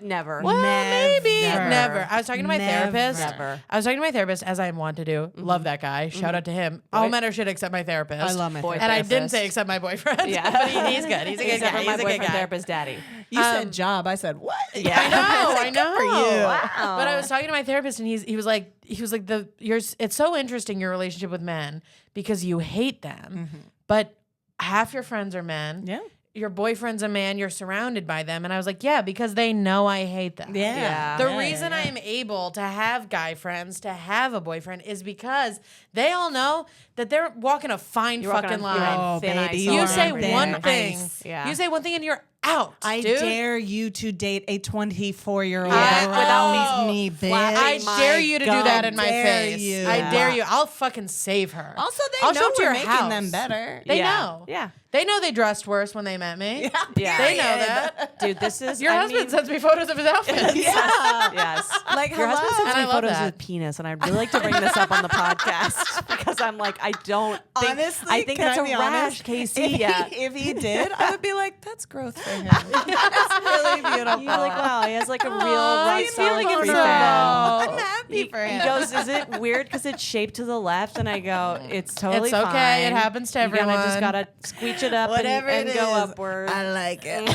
[SPEAKER 3] Never.
[SPEAKER 1] maybe
[SPEAKER 2] Never.
[SPEAKER 1] never. I was talking to my therapist.
[SPEAKER 3] Never.
[SPEAKER 1] I was talking to my therapist, as I want to do. Love that guy. Shout out to him. All men are shit except my therapist.
[SPEAKER 2] I love my
[SPEAKER 3] Boy
[SPEAKER 2] therapist.
[SPEAKER 1] And I didn't
[SPEAKER 3] therapist.
[SPEAKER 1] say except my boyfriend.
[SPEAKER 3] Yeah.
[SPEAKER 1] But he's good. He's a good
[SPEAKER 3] Except
[SPEAKER 1] guy.
[SPEAKER 3] for my
[SPEAKER 1] He's a good
[SPEAKER 3] boyfriend
[SPEAKER 1] guy.
[SPEAKER 3] therapist daddy.
[SPEAKER 2] You said job. I said, what?
[SPEAKER 3] Yeah.
[SPEAKER 1] I know.
[SPEAKER 2] for you.
[SPEAKER 3] Wow.
[SPEAKER 1] But I was talking to my therapist, and he was like it's so interesting, your relationship with men, because you hate them, but half your friends are men.
[SPEAKER 2] Yeah.
[SPEAKER 1] Your boyfriend's a man. You're surrounded by them, and I was like, yeah, because they know I hate them.
[SPEAKER 3] Yeah.
[SPEAKER 1] The
[SPEAKER 2] Yeah,
[SPEAKER 1] reason
[SPEAKER 2] yeah.
[SPEAKER 1] I'm able to have guy friends, to have a boyfriend, is because they all know that they're walking a fine
[SPEAKER 3] You're walking
[SPEAKER 1] fucking
[SPEAKER 3] on- you're
[SPEAKER 1] line.
[SPEAKER 3] on
[SPEAKER 2] Oh,
[SPEAKER 3] thin
[SPEAKER 2] baby,
[SPEAKER 3] ice
[SPEAKER 2] you
[SPEAKER 3] all
[SPEAKER 1] You
[SPEAKER 2] are
[SPEAKER 1] say
[SPEAKER 3] over
[SPEAKER 2] thin
[SPEAKER 1] one
[SPEAKER 3] there.
[SPEAKER 1] thing.
[SPEAKER 2] ice.
[SPEAKER 3] Yeah.
[SPEAKER 1] You say one thing, and you're out.
[SPEAKER 2] I
[SPEAKER 1] dude.
[SPEAKER 2] dare you to date a 24-year-old
[SPEAKER 1] I-
[SPEAKER 2] around me, bitch.
[SPEAKER 1] I
[SPEAKER 3] my
[SPEAKER 1] dare you to do
[SPEAKER 3] God.
[SPEAKER 1] that in my
[SPEAKER 2] Dare
[SPEAKER 1] face.
[SPEAKER 2] you.
[SPEAKER 1] I dare you. I'll fucking save her.
[SPEAKER 2] Also, they
[SPEAKER 1] I'll
[SPEAKER 2] know
[SPEAKER 1] show up to
[SPEAKER 2] we're
[SPEAKER 1] your
[SPEAKER 2] making
[SPEAKER 1] house.
[SPEAKER 2] them better.
[SPEAKER 1] They
[SPEAKER 3] Yeah.
[SPEAKER 1] know.
[SPEAKER 3] Yeah.
[SPEAKER 1] They know they dressed worse when they met me.
[SPEAKER 3] Yeah.
[SPEAKER 1] They know that.
[SPEAKER 3] Dude, this is
[SPEAKER 1] Your husband sends me photos of his outfits.
[SPEAKER 2] Yeah.
[SPEAKER 3] Yes.
[SPEAKER 2] Like,
[SPEAKER 3] Your husband
[SPEAKER 2] hello?
[SPEAKER 3] sends
[SPEAKER 1] And I
[SPEAKER 3] me
[SPEAKER 1] love
[SPEAKER 3] photos
[SPEAKER 1] that.
[SPEAKER 3] with penis, and I'd really like to bring this up on the podcast because I'm like, I don't think.
[SPEAKER 2] Honestly,
[SPEAKER 3] I think
[SPEAKER 2] can
[SPEAKER 3] that's
[SPEAKER 2] I
[SPEAKER 3] a
[SPEAKER 2] be
[SPEAKER 3] rash,
[SPEAKER 2] honest?
[SPEAKER 3] Casey. Yeah.
[SPEAKER 2] If he did, I would be like, that's growth for him. That's really beautiful.
[SPEAKER 3] You're like, wow, he has like a real
[SPEAKER 1] Aw,
[SPEAKER 3] right
[SPEAKER 1] he's
[SPEAKER 3] solid
[SPEAKER 1] feeling
[SPEAKER 3] free
[SPEAKER 1] himself.
[SPEAKER 3] fan.
[SPEAKER 2] I'm happy for
[SPEAKER 3] He
[SPEAKER 2] him.
[SPEAKER 3] goes, is it weird because it's shaped to the left? And I go, it's totally
[SPEAKER 1] It's okay.
[SPEAKER 3] fine.
[SPEAKER 1] It happens to
[SPEAKER 3] You kinda just
[SPEAKER 1] everyone.
[SPEAKER 3] gotta squeeze it up
[SPEAKER 2] Whatever
[SPEAKER 3] and
[SPEAKER 2] it
[SPEAKER 3] go
[SPEAKER 2] is,
[SPEAKER 3] upward.
[SPEAKER 2] I like it.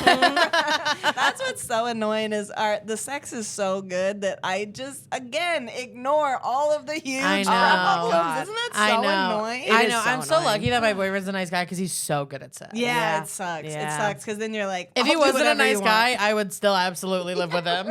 [SPEAKER 2] That's what's so annoying is the sex is so good that I just again ignore all of the huge
[SPEAKER 1] I know.
[SPEAKER 2] problems.
[SPEAKER 3] God.
[SPEAKER 2] Isn't that
[SPEAKER 1] I
[SPEAKER 2] so
[SPEAKER 1] know.
[SPEAKER 2] annoying?
[SPEAKER 1] I
[SPEAKER 3] It
[SPEAKER 1] know.
[SPEAKER 3] is so
[SPEAKER 1] I'm so
[SPEAKER 3] annoying.
[SPEAKER 1] lucky that my boyfriend's a nice guy because he's so good at sex.
[SPEAKER 2] Yeah, it sucks.
[SPEAKER 3] Yeah.
[SPEAKER 2] It sucks because then you're like,
[SPEAKER 1] If
[SPEAKER 2] I'll
[SPEAKER 1] he
[SPEAKER 2] do
[SPEAKER 1] wasn't a
[SPEAKER 2] whatever you
[SPEAKER 1] nice
[SPEAKER 2] want.
[SPEAKER 1] guy, I would still absolutely live with him.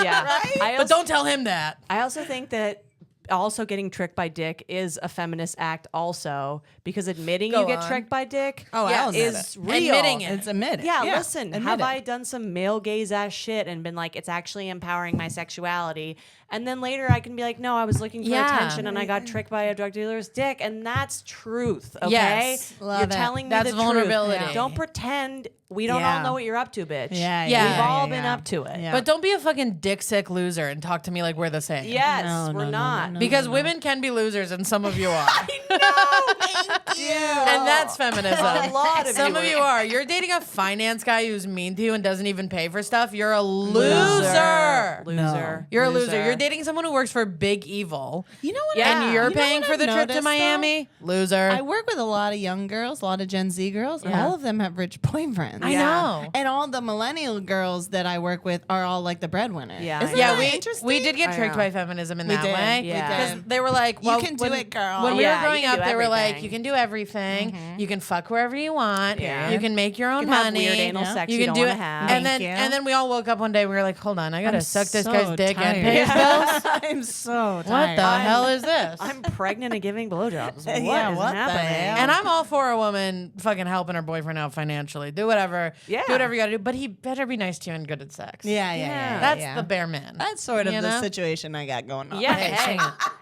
[SPEAKER 3] Yeah.
[SPEAKER 2] Right?
[SPEAKER 1] But don't tell him that.
[SPEAKER 3] I also think that also getting tricked by dick is a feminist act also because admitting
[SPEAKER 2] Go
[SPEAKER 3] you get
[SPEAKER 2] on.
[SPEAKER 3] tricked by dick
[SPEAKER 2] Oh, I'll admit
[SPEAKER 3] is
[SPEAKER 2] it.
[SPEAKER 3] real.
[SPEAKER 1] Admitting it.
[SPEAKER 2] It's admit it.
[SPEAKER 3] Yeah, listen,
[SPEAKER 2] admit
[SPEAKER 3] have
[SPEAKER 2] it.
[SPEAKER 3] I done some male gaze ass shit and been like, it's actually empowering my sexuality? And then later I can be like, no, I was looking for
[SPEAKER 1] Yeah.
[SPEAKER 3] attention and I got tricked by a drug dealer's dick. And that's truth, okay?
[SPEAKER 1] Yes.
[SPEAKER 2] Love
[SPEAKER 3] You're
[SPEAKER 2] it.
[SPEAKER 3] telling me
[SPEAKER 1] That's
[SPEAKER 3] the
[SPEAKER 1] vulnerability.
[SPEAKER 3] truth. Don't pretend we don't
[SPEAKER 2] Yeah.
[SPEAKER 3] all know what you're up to, bitch.
[SPEAKER 2] Yeah,
[SPEAKER 1] Yeah.
[SPEAKER 3] We've
[SPEAKER 1] yeah,
[SPEAKER 3] all been up to it.
[SPEAKER 2] Yeah.
[SPEAKER 1] But don't be a fucking dick sick loser and talk to me like we're the same.
[SPEAKER 3] Yes,
[SPEAKER 2] No,
[SPEAKER 3] we're
[SPEAKER 2] no, no,
[SPEAKER 3] not.
[SPEAKER 2] no,
[SPEAKER 1] Because women can be losers, and some of you are.
[SPEAKER 2] Thank you.
[SPEAKER 1] And that's feminism.
[SPEAKER 3] A lot of
[SPEAKER 1] Some
[SPEAKER 3] you
[SPEAKER 1] of
[SPEAKER 3] are.
[SPEAKER 1] you are. You're dating a finance guy who's mean to you and doesn't even pay for stuff. You're a loser.
[SPEAKER 3] Loser.
[SPEAKER 1] You're a loser. You're dating someone who works for Big Evil.
[SPEAKER 2] You know what?
[SPEAKER 3] Yeah.
[SPEAKER 1] And you're
[SPEAKER 2] You know
[SPEAKER 1] paying
[SPEAKER 2] what
[SPEAKER 1] for
[SPEAKER 2] I've
[SPEAKER 1] the trip to
[SPEAKER 2] noticed,
[SPEAKER 1] Miami. Loser.
[SPEAKER 2] I work with a lot of young girls, a lot of Gen Z girls.
[SPEAKER 3] Yeah.
[SPEAKER 2] All of them have rich boyfriends. husbands.
[SPEAKER 1] I know.
[SPEAKER 2] And all the millennial girls that I work with are all like the breadwinner.
[SPEAKER 3] Yeah,
[SPEAKER 2] Isn't
[SPEAKER 1] Yeah,
[SPEAKER 2] that
[SPEAKER 1] we
[SPEAKER 2] interesting?
[SPEAKER 1] did get
[SPEAKER 3] I
[SPEAKER 1] tricked
[SPEAKER 3] know.
[SPEAKER 1] by feminism in
[SPEAKER 2] We
[SPEAKER 1] that
[SPEAKER 2] did.
[SPEAKER 1] way.
[SPEAKER 2] We
[SPEAKER 3] Yeah.
[SPEAKER 2] did.
[SPEAKER 1] They were like,
[SPEAKER 2] You
[SPEAKER 1] well,
[SPEAKER 2] can do it, girl.
[SPEAKER 1] When we
[SPEAKER 3] Yeah,
[SPEAKER 1] were growing
[SPEAKER 3] you can
[SPEAKER 1] up,
[SPEAKER 3] do
[SPEAKER 1] they were like,
[SPEAKER 3] everything.
[SPEAKER 1] you can do everything. You can fuck wherever you want.
[SPEAKER 3] Yeah.
[SPEAKER 1] You can make your own
[SPEAKER 3] You can have
[SPEAKER 1] money.
[SPEAKER 3] weird anal sex you
[SPEAKER 1] can
[SPEAKER 3] don't
[SPEAKER 1] do
[SPEAKER 3] wanna
[SPEAKER 1] it.
[SPEAKER 3] have.
[SPEAKER 1] And
[SPEAKER 2] Thank
[SPEAKER 1] then
[SPEAKER 2] you.
[SPEAKER 1] and then we all woke up one day. We were like, hold on, I gotta
[SPEAKER 2] I'm
[SPEAKER 1] suck this
[SPEAKER 2] so
[SPEAKER 1] guy's dick and
[SPEAKER 2] tired.
[SPEAKER 1] pay his bills.
[SPEAKER 2] I'm so
[SPEAKER 1] What
[SPEAKER 2] tired.
[SPEAKER 1] the hell is this?
[SPEAKER 3] I'm pregnant and giving blowjobs. What
[SPEAKER 2] Yeah,
[SPEAKER 3] is
[SPEAKER 2] what the
[SPEAKER 3] happening?
[SPEAKER 2] hell?
[SPEAKER 1] And I'm all for a woman fucking helping her boyfriend out financially. Do whatever.
[SPEAKER 3] Yeah.
[SPEAKER 1] Do whatever you gotta do. But he better be nice to you and good at sex.
[SPEAKER 2] Yeah.
[SPEAKER 1] That's
[SPEAKER 2] yeah.
[SPEAKER 1] the bare min.
[SPEAKER 2] That's sort of
[SPEAKER 1] You
[SPEAKER 2] the
[SPEAKER 1] know?
[SPEAKER 2] situation I got going on.
[SPEAKER 3] Yeah,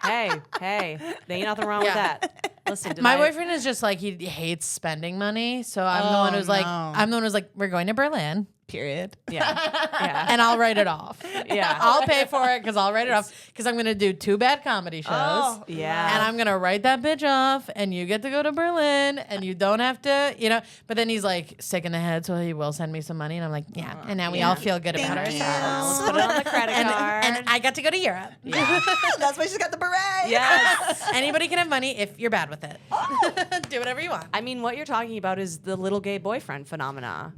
[SPEAKER 1] Hey,
[SPEAKER 3] hey, there ain't nothing wrong with
[SPEAKER 1] Yeah.
[SPEAKER 3] that. Listen,
[SPEAKER 1] My boyfriend is just like he hates spending money, so I'm the one who's like,
[SPEAKER 2] no.
[SPEAKER 1] I'm the one who's like, we're going to Berlin,
[SPEAKER 2] Period.
[SPEAKER 3] yeah,
[SPEAKER 1] and I'll write it off.
[SPEAKER 3] yeah,
[SPEAKER 1] I'll pay for it because I'll write it off because I'm gonna do 2 bad comedy shows.
[SPEAKER 3] yeah.
[SPEAKER 1] And I'm gonna write that bitch off, and you get to go to Berlin, and you don't have to, you know. But then he's like sick in the head, so he will send me some money, and I'm like, yeah. And now we all feel good about
[SPEAKER 2] Thank
[SPEAKER 1] ourselves.
[SPEAKER 3] Let's put it on the credit
[SPEAKER 1] And,
[SPEAKER 3] card.
[SPEAKER 1] and I got to go to Europe.
[SPEAKER 2] That's why she's got the beret.
[SPEAKER 3] yes.
[SPEAKER 1] Anybody can have money if you're bad with it. Do whatever you want.
[SPEAKER 3] I mean, what you're talking about is the little gay boyfriend phenomena,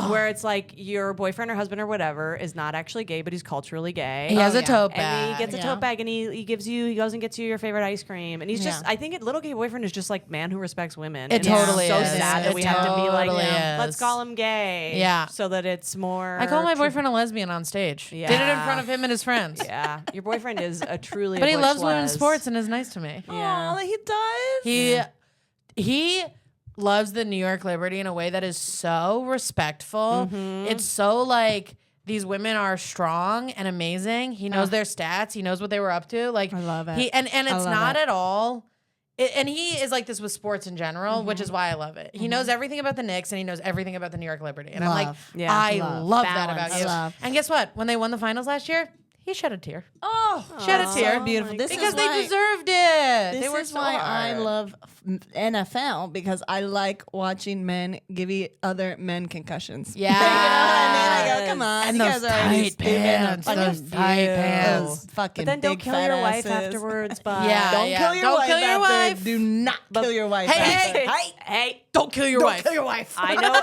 [SPEAKER 3] where it's like your boyfriend or husband or whatever is not actually gay, but he's culturally gay.
[SPEAKER 1] He has a
[SPEAKER 2] yeah.
[SPEAKER 1] tote
[SPEAKER 3] And
[SPEAKER 1] bag.
[SPEAKER 3] he gets a
[SPEAKER 2] Yeah.
[SPEAKER 3] tote bag, and he goes and gets you your favorite ice cream, and he's just.
[SPEAKER 2] Yeah.
[SPEAKER 3] I think little gay boyfriend is just like man who respects women.
[SPEAKER 1] It
[SPEAKER 3] and
[SPEAKER 1] totally
[SPEAKER 3] it's so
[SPEAKER 1] is.
[SPEAKER 3] sad that
[SPEAKER 1] It
[SPEAKER 3] we have to be like,
[SPEAKER 1] totally
[SPEAKER 3] let's
[SPEAKER 1] is.
[SPEAKER 3] call him gay.
[SPEAKER 1] Yeah.
[SPEAKER 3] so that it's more.
[SPEAKER 1] I call my
[SPEAKER 3] true-
[SPEAKER 1] boyfriend a lesbian on stage.
[SPEAKER 3] Yeah.
[SPEAKER 1] Did it in front of him and his friends.
[SPEAKER 3] Yeah, your boyfriend is a truly.
[SPEAKER 1] But
[SPEAKER 3] a
[SPEAKER 1] he
[SPEAKER 3] butch
[SPEAKER 1] loves women's
[SPEAKER 3] les.
[SPEAKER 1] sports and is nice to me.
[SPEAKER 3] Yeah.
[SPEAKER 2] Oh, he does.
[SPEAKER 1] He loves the New York Liberty in a way that is so respectful. It's so like these women are strong and amazing. He knows their stats. He knows what they were up to. Like
[SPEAKER 2] I love it.
[SPEAKER 1] And it's
[SPEAKER 2] love
[SPEAKER 1] not
[SPEAKER 2] it.
[SPEAKER 1] at all. And he is like this with sports in general, which is why I love it. He knows everything about the Knicks and he knows everything about the New York Liberty. And I'm like,
[SPEAKER 2] Love.
[SPEAKER 3] Yeah.
[SPEAKER 1] I
[SPEAKER 2] Love.
[SPEAKER 1] love that
[SPEAKER 3] Balance.
[SPEAKER 1] about you.
[SPEAKER 2] Love.
[SPEAKER 1] And guess what? When they won the finals last year, he shed a tear.
[SPEAKER 2] Oh,
[SPEAKER 1] Shed a tear.
[SPEAKER 2] so beautiful. This
[SPEAKER 1] Because
[SPEAKER 2] is
[SPEAKER 1] they
[SPEAKER 2] why,
[SPEAKER 1] deserved it.
[SPEAKER 2] This
[SPEAKER 1] They worked
[SPEAKER 2] is
[SPEAKER 1] so
[SPEAKER 2] why I
[SPEAKER 1] hard.
[SPEAKER 2] love NFL because I like watching men give other men concussions.
[SPEAKER 1] Yeah.
[SPEAKER 2] You know what I mean? I go, come on,
[SPEAKER 1] And
[SPEAKER 2] you
[SPEAKER 1] those
[SPEAKER 2] guys are already
[SPEAKER 1] tight
[SPEAKER 2] stupid.
[SPEAKER 1] pants,
[SPEAKER 2] Fucking
[SPEAKER 1] those tight
[SPEAKER 2] you.
[SPEAKER 1] pants.
[SPEAKER 2] Those fucking
[SPEAKER 3] But then don't
[SPEAKER 2] big
[SPEAKER 3] kill
[SPEAKER 2] fat
[SPEAKER 3] your wife
[SPEAKER 2] asses.
[SPEAKER 3] afterwards. But
[SPEAKER 1] Yeah.
[SPEAKER 2] Don't kill your
[SPEAKER 1] Don't
[SPEAKER 2] wife.
[SPEAKER 1] kill your
[SPEAKER 2] after.
[SPEAKER 1] wife.
[SPEAKER 2] Do not kill your wife.
[SPEAKER 1] Hey,
[SPEAKER 2] after.
[SPEAKER 1] hey,
[SPEAKER 3] hey,
[SPEAKER 1] Don't kill your wife.
[SPEAKER 2] Kill your wife.
[SPEAKER 3] I know.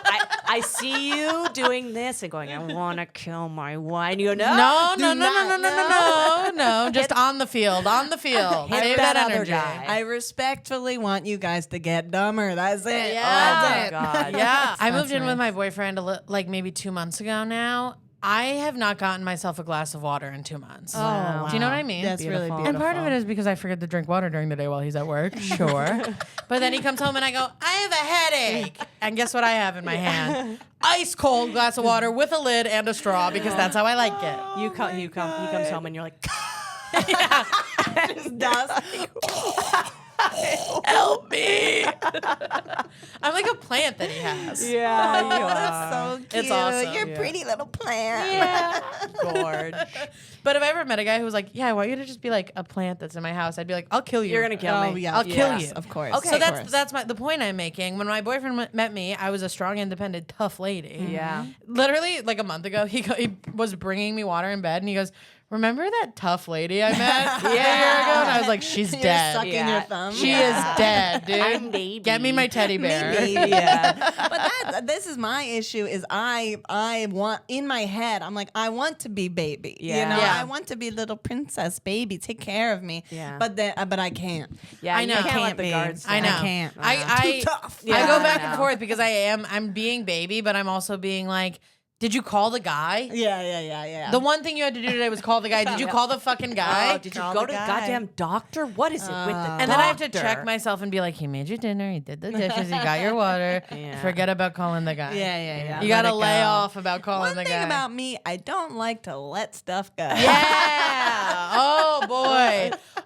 [SPEAKER 3] I see you doing this and going, I want to kill my wife. And you go, no.
[SPEAKER 1] No. Just on the field. On the field.
[SPEAKER 3] Hit
[SPEAKER 1] Save
[SPEAKER 3] that
[SPEAKER 1] that
[SPEAKER 3] other
[SPEAKER 1] energy.
[SPEAKER 3] guy.
[SPEAKER 2] I respectfully want you guys to get dumber. That's it.
[SPEAKER 1] Yeah.
[SPEAKER 2] That's it.
[SPEAKER 3] Oh, God.
[SPEAKER 1] Yeah. I moved in
[SPEAKER 2] right.
[SPEAKER 1] with my boyfriend like maybe 2 months ago now. I have not gotten myself a glass of water in 2 months.
[SPEAKER 2] wow.
[SPEAKER 1] Do you know what I mean?
[SPEAKER 2] That's really
[SPEAKER 3] Beautiful.
[SPEAKER 2] beautiful.
[SPEAKER 1] And part of it is because I forget to drink water during the day while he's at work. Sure. But then he comes home and I go, I have a headache. And guess what I have in my hand? Ice cold glass of water with a lid and a straw because that's how I like it.
[SPEAKER 3] He comes home and you're like,
[SPEAKER 2] Dust.
[SPEAKER 1] Help me. I'm like a plant that he has.
[SPEAKER 3] yeah, you
[SPEAKER 2] Oh,
[SPEAKER 3] are.
[SPEAKER 2] that's so cute.
[SPEAKER 1] It's awesome.
[SPEAKER 2] You're a
[SPEAKER 3] Yeah.
[SPEAKER 2] pretty little plant.
[SPEAKER 1] Yeah.
[SPEAKER 3] Gorge.
[SPEAKER 1] But if I ever met a guy who was like, yeah, I want you to just be like a plant that's in my house, I'd be like, I'll kill you.
[SPEAKER 3] You're gonna kill
[SPEAKER 2] Oh
[SPEAKER 3] me.
[SPEAKER 2] yeah,
[SPEAKER 1] I'll
[SPEAKER 2] of
[SPEAKER 1] kill
[SPEAKER 2] course,
[SPEAKER 1] you.
[SPEAKER 2] Of course.
[SPEAKER 1] Okay. So
[SPEAKER 2] of course.
[SPEAKER 1] that's the point I'm making. When my boyfriend met me, I was a strong, independent, tough lady.
[SPEAKER 3] Yeah.
[SPEAKER 1] Literally, like a month ago, he was bringing me water in bed, and he goes, "Remember that tough lady I met a year ago?" And I was like, "She's
[SPEAKER 2] You're
[SPEAKER 1] dead.
[SPEAKER 2] sucking
[SPEAKER 3] Yeah.
[SPEAKER 2] your thumb.
[SPEAKER 1] She
[SPEAKER 3] Yeah.
[SPEAKER 1] is dead, dude.
[SPEAKER 3] I'm baby.
[SPEAKER 1] Get me my teddy bear."
[SPEAKER 2] Maybe.
[SPEAKER 3] Yeah.
[SPEAKER 2] But this is my issue is I want in my head I'm like I want to be baby. You
[SPEAKER 3] Yeah.
[SPEAKER 2] know,
[SPEAKER 1] Yeah.
[SPEAKER 2] I want to be little princess baby. Take care of me.
[SPEAKER 3] Yeah.
[SPEAKER 2] But I can't.
[SPEAKER 3] Yeah,
[SPEAKER 1] I
[SPEAKER 3] you
[SPEAKER 1] know.
[SPEAKER 3] can't let
[SPEAKER 2] Can't
[SPEAKER 3] the
[SPEAKER 2] be.
[SPEAKER 3] guards
[SPEAKER 1] I
[SPEAKER 3] down.
[SPEAKER 1] know.
[SPEAKER 2] I can't.
[SPEAKER 1] I
[SPEAKER 2] Too tough.
[SPEAKER 1] I
[SPEAKER 3] Yeah,
[SPEAKER 1] go
[SPEAKER 3] I
[SPEAKER 1] back and
[SPEAKER 3] know.
[SPEAKER 1] forth because I'm being baby, but I'm also being like, did you call the guy?
[SPEAKER 2] Yeah.
[SPEAKER 1] The one thing you had to do today was call the guy. Did you call the fucking guy?
[SPEAKER 3] Oh, did you
[SPEAKER 2] Call
[SPEAKER 3] go
[SPEAKER 2] the
[SPEAKER 3] to the
[SPEAKER 2] guy.
[SPEAKER 3] goddamn doctor? What is it with the doctor?
[SPEAKER 1] And then I have to check myself and be like, he made you dinner, he did the dishes, he got your water.
[SPEAKER 3] Yeah.
[SPEAKER 1] Forget about calling the guy.
[SPEAKER 2] Yeah.
[SPEAKER 1] You
[SPEAKER 2] Let
[SPEAKER 1] gotta
[SPEAKER 2] it
[SPEAKER 1] lay
[SPEAKER 2] go.
[SPEAKER 1] off about calling
[SPEAKER 2] One
[SPEAKER 1] the
[SPEAKER 2] thing
[SPEAKER 1] guy.
[SPEAKER 2] about me, I don't like to let stuff go.
[SPEAKER 1] Yeah.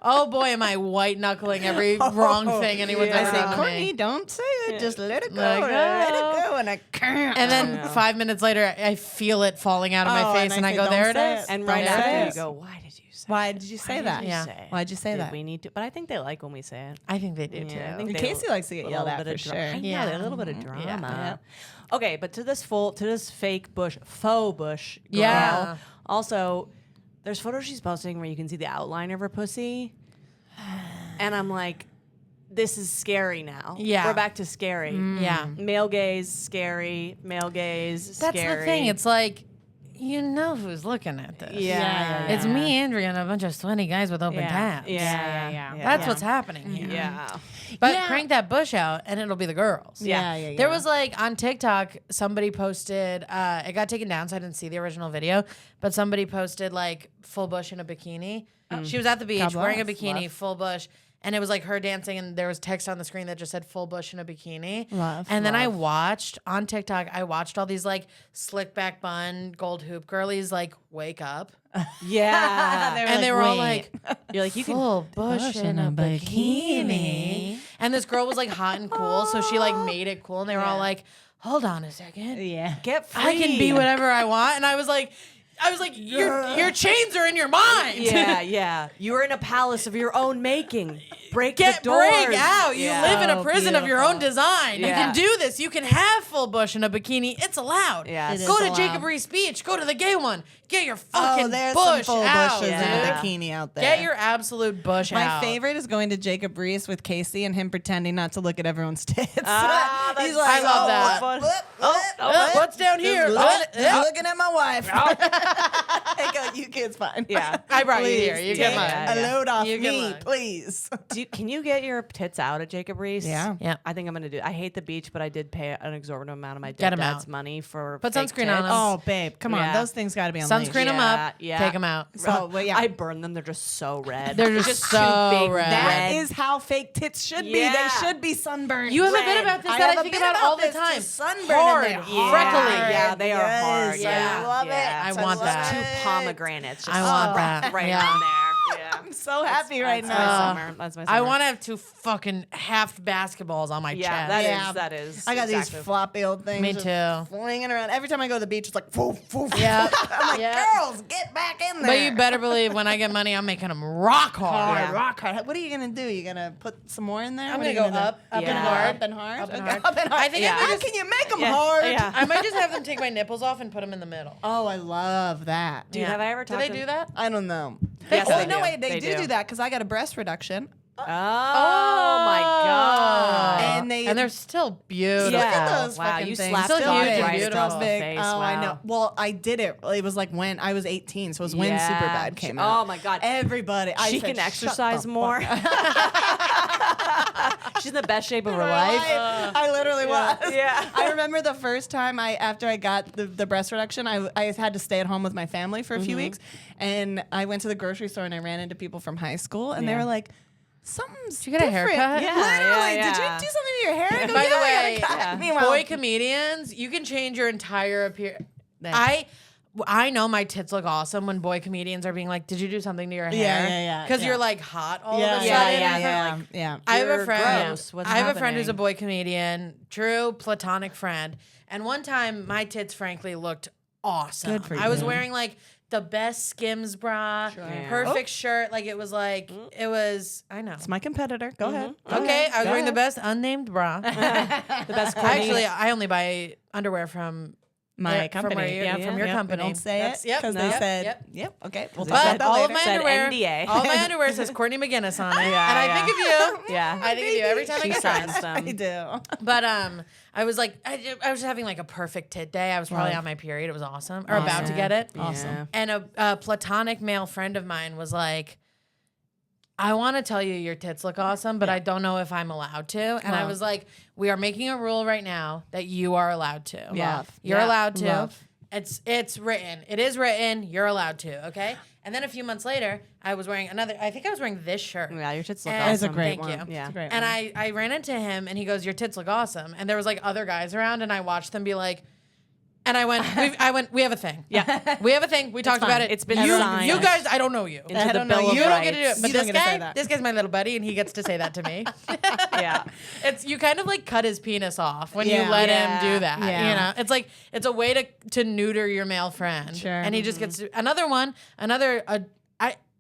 [SPEAKER 1] Oh boy, am I white knuckling every wrong thing anyone's
[SPEAKER 3] Yeah.
[SPEAKER 2] I
[SPEAKER 1] ever
[SPEAKER 2] say,
[SPEAKER 1] done to
[SPEAKER 2] Courtney,
[SPEAKER 1] me.
[SPEAKER 2] don't say it. Just let it go.
[SPEAKER 1] Let it
[SPEAKER 2] Let it
[SPEAKER 1] go.
[SPEAKER 2] go. And I can't.
[SPEAKER 1] And then
[SPEAKER 3] Yeah.
[SPEAKER 1] 5 minutes later, I feel it falling out of my
[SPEAKER 2] Oh,
[SPEAKER 1] face,
[SPEAKER 2] and
[SPEAKER 1] and
[SPEAKER 2] I
[SPEAKER 1] I
[SPEAKER 2] say,
[SPEAKER 1] go,
[SPEAKER 2] "Don't
[SPEAKER 1] "There it
[SPEAKER 2] say
[SPEAKER 1] is."
[SPEAKER 2] it.
[SPEAKER 3] And
[SPEAKER 2] Don't
[SPEAKER 3] right
[SPEAKER 2] say
[SPEAKER 3] after
[SPEAKER 2] it.
[SPEAKER 3] you go, why did you say
[SPEAKER 2] Why did you say
[SPEAKER 3] Why
[SPEAKER 2] that?
[SPEAKER 3] did you
[SPEAKER 1] Yeah.
[SPEAKER 3] say it?
[SPEAKER 2] Why'd you say
[SPEAKER 3] Did
[SPEAKER 2] that?
[SPEAKER 3] we need to? But I think they like when we say it.
[SPEAKER 1] I think they do too.
[SPEAKER 3] Yeah, I think they
[SPEAKER 2] Casey likes to get
[SPEAKER 3] a
[SPEAKER 2] yelled
[SPEAKER 3] little
[SPEAKER 2] at
[SPEAKER 3] bit
[SPEAKER 2] for
[SPEAKER 3] of dra-
[SPEAKER 2] sure.
[SPEAKER 3] I know,
[SPEAKER 1] Yeah.
[SPEAKER 3] a little bit of drama.
[SPEAKER 1] Yeah.
[SPEAKER 3] Okay, but to this fake faux bush girl.
[SPEAKER 1] Yeah.
[SPEAKER 3] Also, there's photos she's posting where you can see the outline of her pussy, and I'm like, this is scary now.
[SPEAKER 1] Yeah.
[SPEAKER 3] We're back to scary.
[SPEAKER 1] Yeah.
[SPEAKER 3] Male gaze, scary. Male gaze,
[SPEAKER 1] That's
[SPEAKER 3] scary.
[SPEAKER 1] the thing. It's like, you know who's looking at this.
[SPEAKER 3] Yeah.
[SPEAKER 1] It's me, Andrea, and a bunch of sweaty guys with open tabs.
[SPEAKER 3] Yeah.
[SPEAKER 1] That's what's happening here.
[SPEAKER 3] Yeah.
[SPEAKER 1] But crank that bush out, and it'll be the girls.
[SPEAKER 3] Yeah.
[SPEAKER 1] There was like on TikTok, somebody posted, it got taken down, so I didn't see the original video, but somebody posted like full bush in a bikini. She was at the beach wearing a bikini, full bush. And it was like her dancing, and there was text on the screen that just said full bush in a bikini. And then I watched on TikTok, all these like slick back bun, gold hoop girlies like wake up.
[SPEAKER 3] Yeah.
[SPEAKER 1] And they were all like,
[SPEAKER 3] You're like, you can.
[SPEAKER 1] full bush in a bikini. And this girl was like hot and cool, so she like made it cool. And they were all like, hold on a second.
[SPEAKER 2] Yeah.
[SPEAKER 3] Get free.
[SPEAKER 1] I can be whatever I want. And I was like, your chains are in your mind.
[SPEAKER 3] Yeah. You are in a palace of your own making. Break the doors.
[SPEAKER 1] Break out. You
[SPEAKER 3] Yeah.
[SPEAKER 1] live in a prison of your own
[SPEAKER 2] beautiful.
[SPEAKER 1] design. You
[SPEAKER 3] Yeah.
[SPEAKER 1] can do this. You can have full bush in a bikini. It's allowed.
[SPEAKER 3] Yeah.
[SPEAKER 2] It
[SPEAKER 1] Go
[SPEAKER 2] is
[SPEAKER 1] to
[SPEAKER 2] allowed.
[SPEAKER 1] Jacob Reese Beach. Go to the gay one. Get your fucking
[SPEAKER 2] there's
[SPEAKER 1] bush
[SPEAKER 2] some full
[SPEAKER 1] out.
[SPEAKER 2] bushes in
[SPEAKER 3] Yeah.
[SPEAKER 2] a bikini out there.
[SPEAKER 1] Get your absolute bush
[SPEAKER 2] My
[SPEAKER 1] out.
[SPEAKER 2] favorite is going to Jacob Reese with Casey and him pretending not to look at everyone's tits.
[SPEAKER 3] Ah, that's-
[SPEAKER 2] He's like,
[SPEAKER 1] I love that. What's down here?
[SPEAKER 2] Looking at my wife. Hey, go, you kids fine.
[SPEAKER 3] Yeah.
[SPEAKER 1] I brought you
[SPEAKER 2] Please
[SPEAKER 1] here. You
[SPEAKER 2] take
[SPEAKER 1] get mine.
[SPEAKER 3] Yeah.
[SPEAKER 2] a load off
[SPEAKER 1] You can
[SPEAKER 2] me,
[SPEAKER 1] look.
[SPEAKER 2] please.
[SPEAKER 3] Can you get your tits out at Jacob Reese?
[SPEAKER 2] Yeah.
[SPEAKER 1] Yeah.
[SPEAKER 3] I think I'm gonna do. I hate the beach, but I did pay an exorbitant amount of my
[SPEAKER 1] Get 'em
[SPEAKER 3] dad's
[SPEAKER 1] out.
[SPEAKER 3] money for
[SPEAKER 1] Put
[SPEAKER 3] fake
[SPEAKER 1] sunscreen on
[SPEAKER 3] tits.
[SPEAKER 1] 'em.
[SPEAKER 2] Oh, babe, come on.
[SPEAKER 3] Yeah.
[SPEAKER 2] Those things got to be on
[SPEAKER 1] Sunscreen them up.
[SPEAKER 3] Yeah.
[SPEAKER 1] Take them out.
[SPEAKER 2] So, well, yeah.
[SPEAKER 3] I burn them. They're just so red.
[SPEAKER 1] They're just
[SPEAKER 3] two
[SPEAKER 1] so
[SPEAKER 3] big
[SPEAKER 1] red.
[SPEAKER 2] That is how fake tits should be.
[SPEAKER 3] Yeah.
[SPEAKER 2] They should be sunburned.
[SPEAKER 1] You have a
[SPEAKER 2] red.
[SPEAKER 1] bit about this that
[SPEAKER 2] have
[SPEAKER 1] I
[SPEAKER 2] a
[SPEAKER 1] think
[SPEAKER 2] bit
[SPEAKER 1] about all the
[SPEAKER 2] this,
[SPEAKER 1] time.
[SPEAKER 2] just sunburn
[SPEAKER 1] Hard,
[SPEAKER 2] and they're
[SPEAKER 1] freckly.
[SPEAKER 2] hard.
[SPEAKER 3] Yeah, they are
[SPEAKER 2] Yes,
[SPEAKER 3] hard.
[SPEAKER 1] Yeah.
[SPEAKER 2] I love
[SPEAKER 3] Yeah.
[SPEAKER 2] it.
[SPEAKER 1] I want
[SPEAKER 2] love
[SPEAKER 1] that.
[SPEAKER 3] Two
[SPEAKER 2] it.
[SPEAKER 3] pomegranates. Just
[SPEAKER 1] I want that.
[SPEAKER 3] right
[SPEAKER 1] Yeah.
[SPEAKER 3] on there. Yeah.
[SPEAKER 2] I'm so happy right
[SPEAKER 3] That's
[SPEAKER 2] now.
[SPEAKER 3] my summer. That's my summer.
[SPEAKER 1] I want to have two fucking half basketballs on my
[SPEAKER 3] Yeah,
[SPEAKER 1] chest.
[SPEAKER 3] that is.
[SPEAKER 2] I got
[SPEAKER 3] exactly.
[SPEAKER 2] these floppy old things.
[SPEAKER 1] Me
[SPEAKER 2] just
[SPEAKER 1] too.
[SPEAKER 2] Flinging around. Every time I go to the beach, it's like, foof, foof.
[SPEAKER 1] Yeah.
[SPEAKER 2] I'm like,
[SPEAKER 1] Yeah.
[SPEAKER 2] girls, get back in there.
[SPEAKER 1] But you better believe when I get money, I'm making them rock hard.
[SPEAKER 2] hard, rock hard. What are you gonna do? You gonna put some more in there?
[SPEAKER 1] I'm
[SPEAKER 2] What
[SPEAKER 1] gonna
[SPEAKER 2] are
[SPEAKER 1] go
[SPEAKER 2] you gonna do?
[SPEAKER 1] up and
[SPEAKER 3] Yeah.
[SPEAKER 1] hard.
[SPEAKER 2] Up and hard.
[SPEAKER 1] Up and
[SPEAKER 2] Okay,
[SPEAKER 1] hard.
[SPEAKER 2] Up and hard.
[SPEAKER 1] I think
[SPEAKER 3] Yeah.
[SPEAKER 1] I
[SPEAKER 2] How
[SPEAKER 1] might just,
[SPEAKER 2] can you make them
[SPEAKER 3] Yeah.
[SPEAKER 2] hard?
[SPEAKER 3] Yeah.
[SPEAKER 1] I might just have them take my nipples off and put them in the middle.
[SPEAKER 2] Oh, I love that.
[SPEAKER 3] Dude, have I ever
[SPEAKER 1] Do
[SPEAKER 3] talked
[SPEAKER 1] they
[SPEAKER 3] to
[SPEAKER 1] do that?
[SPEAKER 2] I don't know.
[SPEAKER 3] Yes,
[SPEAKER 2] oh
[SPEAKER 3] they
[SPEAKER 2] no,
[SPEAKER 3] do.
[SPEAKER 2] wait,
[SPEAKER 3] They
[SPEAKER 2] they do
[SPEAKER 3] do.
[SPEAKER 2] that because I got a breast reduction.
[SPEAKER 3] Oh my god.
[SPEAKER 2] And
[SPEAKER 1] they're still beautiful.
[SPEAKER 2] Look at
[SPEAKER 3] Yeah.
[SPEAKER 2] those
[SPEAKER 3] Wow,
[SPEAKER 2] fucking
[SPEAKER 3] you
[SPEAKER 2] things.
[SPEAKER 3] slapped
[SPEAKER 1] Still
[SPEAKER 3] it
[SPEAKER 1] huge
[SPEAKER 3] right
[SPEAKER 1] and
[SPEAKER 3] across
[SPEAKER 1] beautiful.
[SPEAKER 3] the
[SPEAKER 2] Big.
[SPEAKER 3] face.
[SPEAKER 2] Oh,
[SPEAKER 3] Wow.
[SPEAKER 2] I know. Well, I did it. It was like when I was 18, so it was when
[SPEAKER 3] Yeah.
[SPEAKER 2] Superbad came out.
[SPEAKER 3] Oh my god.
[SPEAKER 2] Everybody. I
[SPEAKER 3] She
[SPEAKER 2] said,
[SPEAKER 3] can
[SPEAKER 2] "Shut
[SPEAKER 3] exercise
[SPEAKER 2] the
[SPEAKER 3] more.
[SPEAKER 2] fuck
[SPEAKER 3] She's in the best shape of her
[SPEAKER 2] up."
[SPEAKER 3] life.
[SPEAKER 2] I literally was.
[SPEAKER 3] Yeah.
[SPEAKER 2] I remember the first time after I got the breast reduction, I had to stay at home with my family for a few weeks, and I went to the grocery store and I ran into people from high school, and they
[SPEAKER 3] Yeah.
[SPEAKER 2] were like, "Something's
[SPEAKER 1] Did you get a
[SPEAKER 2] different."
[SPEAKER 1] haircut?
[SPEAKER 3] Yeah,
[SPEAKER 2] Literally,
[SPEAKER 3] yeah,
[SPEAKER 2] did you
[SPEAKER 3] yeah.
[SPEAKER 2] do something to your hair? I go,
[SPEAKER 1] By the
[SPEAKER 2] "Yeah, I got a
[SPEAKER 1] way,
[SPEAKER 2] cut."
[SPEAKER 3] yeah.
[SPEAKER 2] Meanwhile,
[SPEAKER 1] boy comedians, you can change your entire appearance.
[SPEAKER 2] Thanks.
[SPEAKER 1] I know my tits look awesome when boy comedians are being like, "Did you do something to your hair?"
[SPEAKER 2] yeah,
[SPEAKER 1] Because
[SPEAKER 2] yeah.
[SPEAKER 1] you're like hot all
[SPEAKER 2] yeah,
[SPEAKER 1] of a
[SPEAKER 2] yeah,
[SPEAKER 1] sudden.
[SPEAKER 2] yeah,
[SPEAKER 1] And
[SPEAKER 2] yeah,
[SPEAKER 1] like,
[SPEAKER 2] yeah.
[SPEAKER 1] I have a
[SPEAKER 3] You're
[SPEAKER 1] friend.
[SPEAKER 3] gross. What's
[SPEAKER 1] I have a friend who's a
[SPEAKER 2] happening?
[SPEAKER 1] boy comedian, true platonic friend. And one time, my tits frankly looked awesome.
[SPEAKER 2] Good for
[SPEAKER 1] I was
[SPEAKER 2] you.
[SPEAKER 1] wearing like the best Skims bra,
[SPEAKER 3] Yeah.
[SPEAKER 1] perfect shirt. Like it was like it was. I know.
[SPEAKER 2] It's my competitor. Go ahead.
[SPEAKER 1] Okay, I was
[SPEAKER 2] Go
[SPEAKER 1] wearing the
[SPEAKER 2] ahead.
[SPEAKER 1] best unnamed bra.
[SPEAKER 3] The best Courtney.
[SPEAKER 1] Actually, I only buy underwear from
[SPEAKER 2] My
[SPEAKER 1] Yeah, from
[SPEAKER 2] company.
[SPEAKER 1] where you- from your
[SPEAKER 2] yep,
[SPEAKER 1] company.
[SPEAKER 2] Don't say
[SPEAKER 1] That's-
[SPEAKER 2] it
[SPEAKER 1] yep,
[SPEAKER 2] because
[SPEAKER 1] no,
[SPEAKER 2] they
[SPEAKER 1] yep,
[SPEAKER 2] said,
[SPEAKER 1] yep.
[SPEAKER 2] yep, okay. We'll talk
[SPEAKER 1] But
[SPEAKER 2] about that
[SPEAKER 1] all
[SPEAKER 2] later.
[SPEAKER 1] of my
[SPEAKER 3] Said
[SPEAKER 1] underwear,
[SPEAKER 3] NDA.
[SPEAKER 1] all my underwear says Courtney Maginnis on it,
[SPEAKER 3] Yeah,
[SPEAKER 1] and I
[SPEAKER 3] yeah.
[SPEAKER 1] think of you.
[SPEAKER 3] Yeah.
[SPEAKER 1] I think of you every time
[SPEAKER 3] She
[SPEAKER 1] I get
[SPEAKER 3] signs
[SPEAKER 1] dressed.
[SPEAKER 3] them.
[SPEAKER 2] I do.
[SPEAKER 1] But I was like, I was having like a perfect tit day. I was probably
[SPEAKER 2] Love.
[SPEAKER 1] on my period. It was awesome, or about to
[SPEAKER 3] Yeah.
[SPEAKER 1] get it.
[SPEAKER 3] Awesome.
[SPEAKER 1] And a platonic male friend of mine was like, I want to tell you your tits look awesome, but I don't know if I'm allowed to. And I
[SPEAKER 2] Love.
[SPEAKER 1] was like, we are making a rule right now that you are allowed to.
[SPEAKER 3] Yeah.
[SPEAKER 2] Love.
[SPEAKER 1] You're
[SPEAKER 3] Yeah.
[SPEAKER 1] allowed to.
[SPEAKER 2] Love.
[SPEAKER 1] It's written. It is written. You're allowed to. Okay. And then a few months later, I was wearing I think I was wearing this shirt.
[SPEAKER 3] Yeah, your tits look
[SPEAKER 1] And-
[SPEAKER 3] awesome.
[SPEAKER 2] It's a great
[SPEAKER 1] Thank
[SPEAKER 2] one.
[SPEAKER 1] you.
[SPEAKER 3] Yeah.
[SPEAKER 2] It's a great
[SPEAKER 1] And
[SPEAKER 2] one.
[SPEAKER 1] I ran into him and he goes, your tits look awesome. And there was like other guys around and I watched them be like, and I went, we have a thing.
[SPEAKER 3] Yeah.
[SPEAKER 1] We have a thing. We talked
[SPEAKER 2] fine.
[SPEAKER 1] about it.
[SPEAKER 3] It's been
[SPEAKER 1] you,
[SPEAKER 3] signed.
[SPEAKER 1] you guys, I don't know you.
[SPEAKER 3] Into
[SPEAKER 2] I
[SPEAKER 3] the
[SPEAKER 2] don't know.
[SPEAKER 3] Bill of
[SPEAKER 1] You don't get to do it.
[SPEAKER 3] Rights.
[SPEAKER 1] But
[SPEAKER 2] You
[SPEAKER 1] this
[SPEAKER 2] don't get to say
[SPEAKER 1] guy,
[SPEAKER 2] that.
[SPEAKER 1] this guy's my little buddy and he gets to say that to me.
[SPEAKER 3] Yeah.
[SPEAKER 1] It's you kind of like cut his penis off when you
[SPEAKER 2] Yeah.
[SPEAKER 1] let
[SPEAKER 3] Yeah.
[SPEAKER 1] him do that.
[SPEAKER 2] Yeah.
[SPEAKER 1] You know, it's like it's a way to neuter your male friend.
[SPEAKER 2] Sure.
[SPEAKER 1] And he just gets to,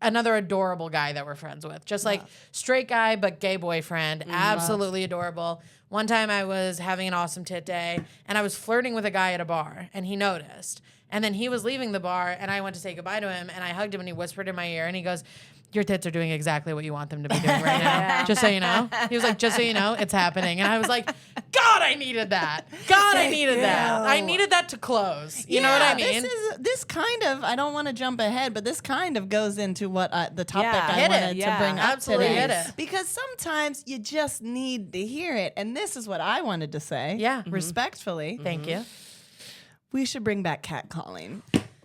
[SPEAKER 1] another adorable guy that we're friends with. Just like straight guy but gay boyfriend. Absolutely adorable. One time I was having an awesome tit day and I was flirting with a guy at a bar and he noticed. And then he was leaving the bar and I went to say goodbye to him and I hugged him and he whispered in my ear and he goes, your tits are doing exactly what you want them to be doing right now. Just so you know. He was like, just so you know, it's happening. And I was like, God, I needed that. God, I needed that. I needed that to close. You know what I mean?
[SPEAKER 2] This kind of, I don't want to jump ahead, but this kind of goes into what the topic I
[SPEAKER 1] Hit
[SPEAKER 2] wanted
[SPEAKER 1] it.
[SPEAKER 2] to bring up
[SPEAKER 1] Absolutely
[SPEAKER 2] today.
[SPEAKER 1] hit it.
[SPEAKER 2] Because sometimes you just need to hear it. And this is what I wanted to say.
[SPEAKER 1] Yeah.
[SPEAKER 2] Respectfully.
[SPEAKER 1] Thank you.
[SPEAKER 2] We should bring back catcalling.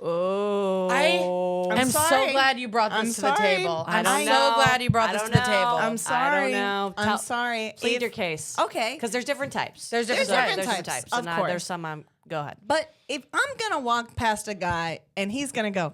[SPEAKER 3] Oh,
[SPEAKER 1] I'm so
[SPEAKER 2] sorry.
[SPEAKER 1] glad you brought this to the table.
[SPEAKER 3] I
[SPEAKER 1] I'm
[SPEAKER 3] don't
[SPEAKER 1] so
[SPEAKER 3] know.
[SPEAKER 1] glad you brought
[SPEAKER 3] I
[SPEAKER 1] this to
[SPEAKER 3] don't
[SPEAKER 1] the
[SPEAKER 3] know.
[SPEAKER 1] table.
[SPEAKER 2] I'm sorry.
[SPEAKER 3] know.
[SPEAKER 2] I'm sorry.
[SPEAKER 3] Plead
[SPEAKER 2] If-
[SPEAKER 3] your case.
[SPEAKER 2] Okay.
[SPEAKER 3] Because there's different types.
[SPEAKER 1] There's different
[SPEAKER 2] There's
[SPEAKER 1] types.
[SPEAKER 2] different types,
[SPEAKER 3] And
[SPEAKER 2] of course.
[SPEAKER 3] there's some. Go ahead.
[SPEAKER 2] But if I'm going to walk past a guy and he's going to go,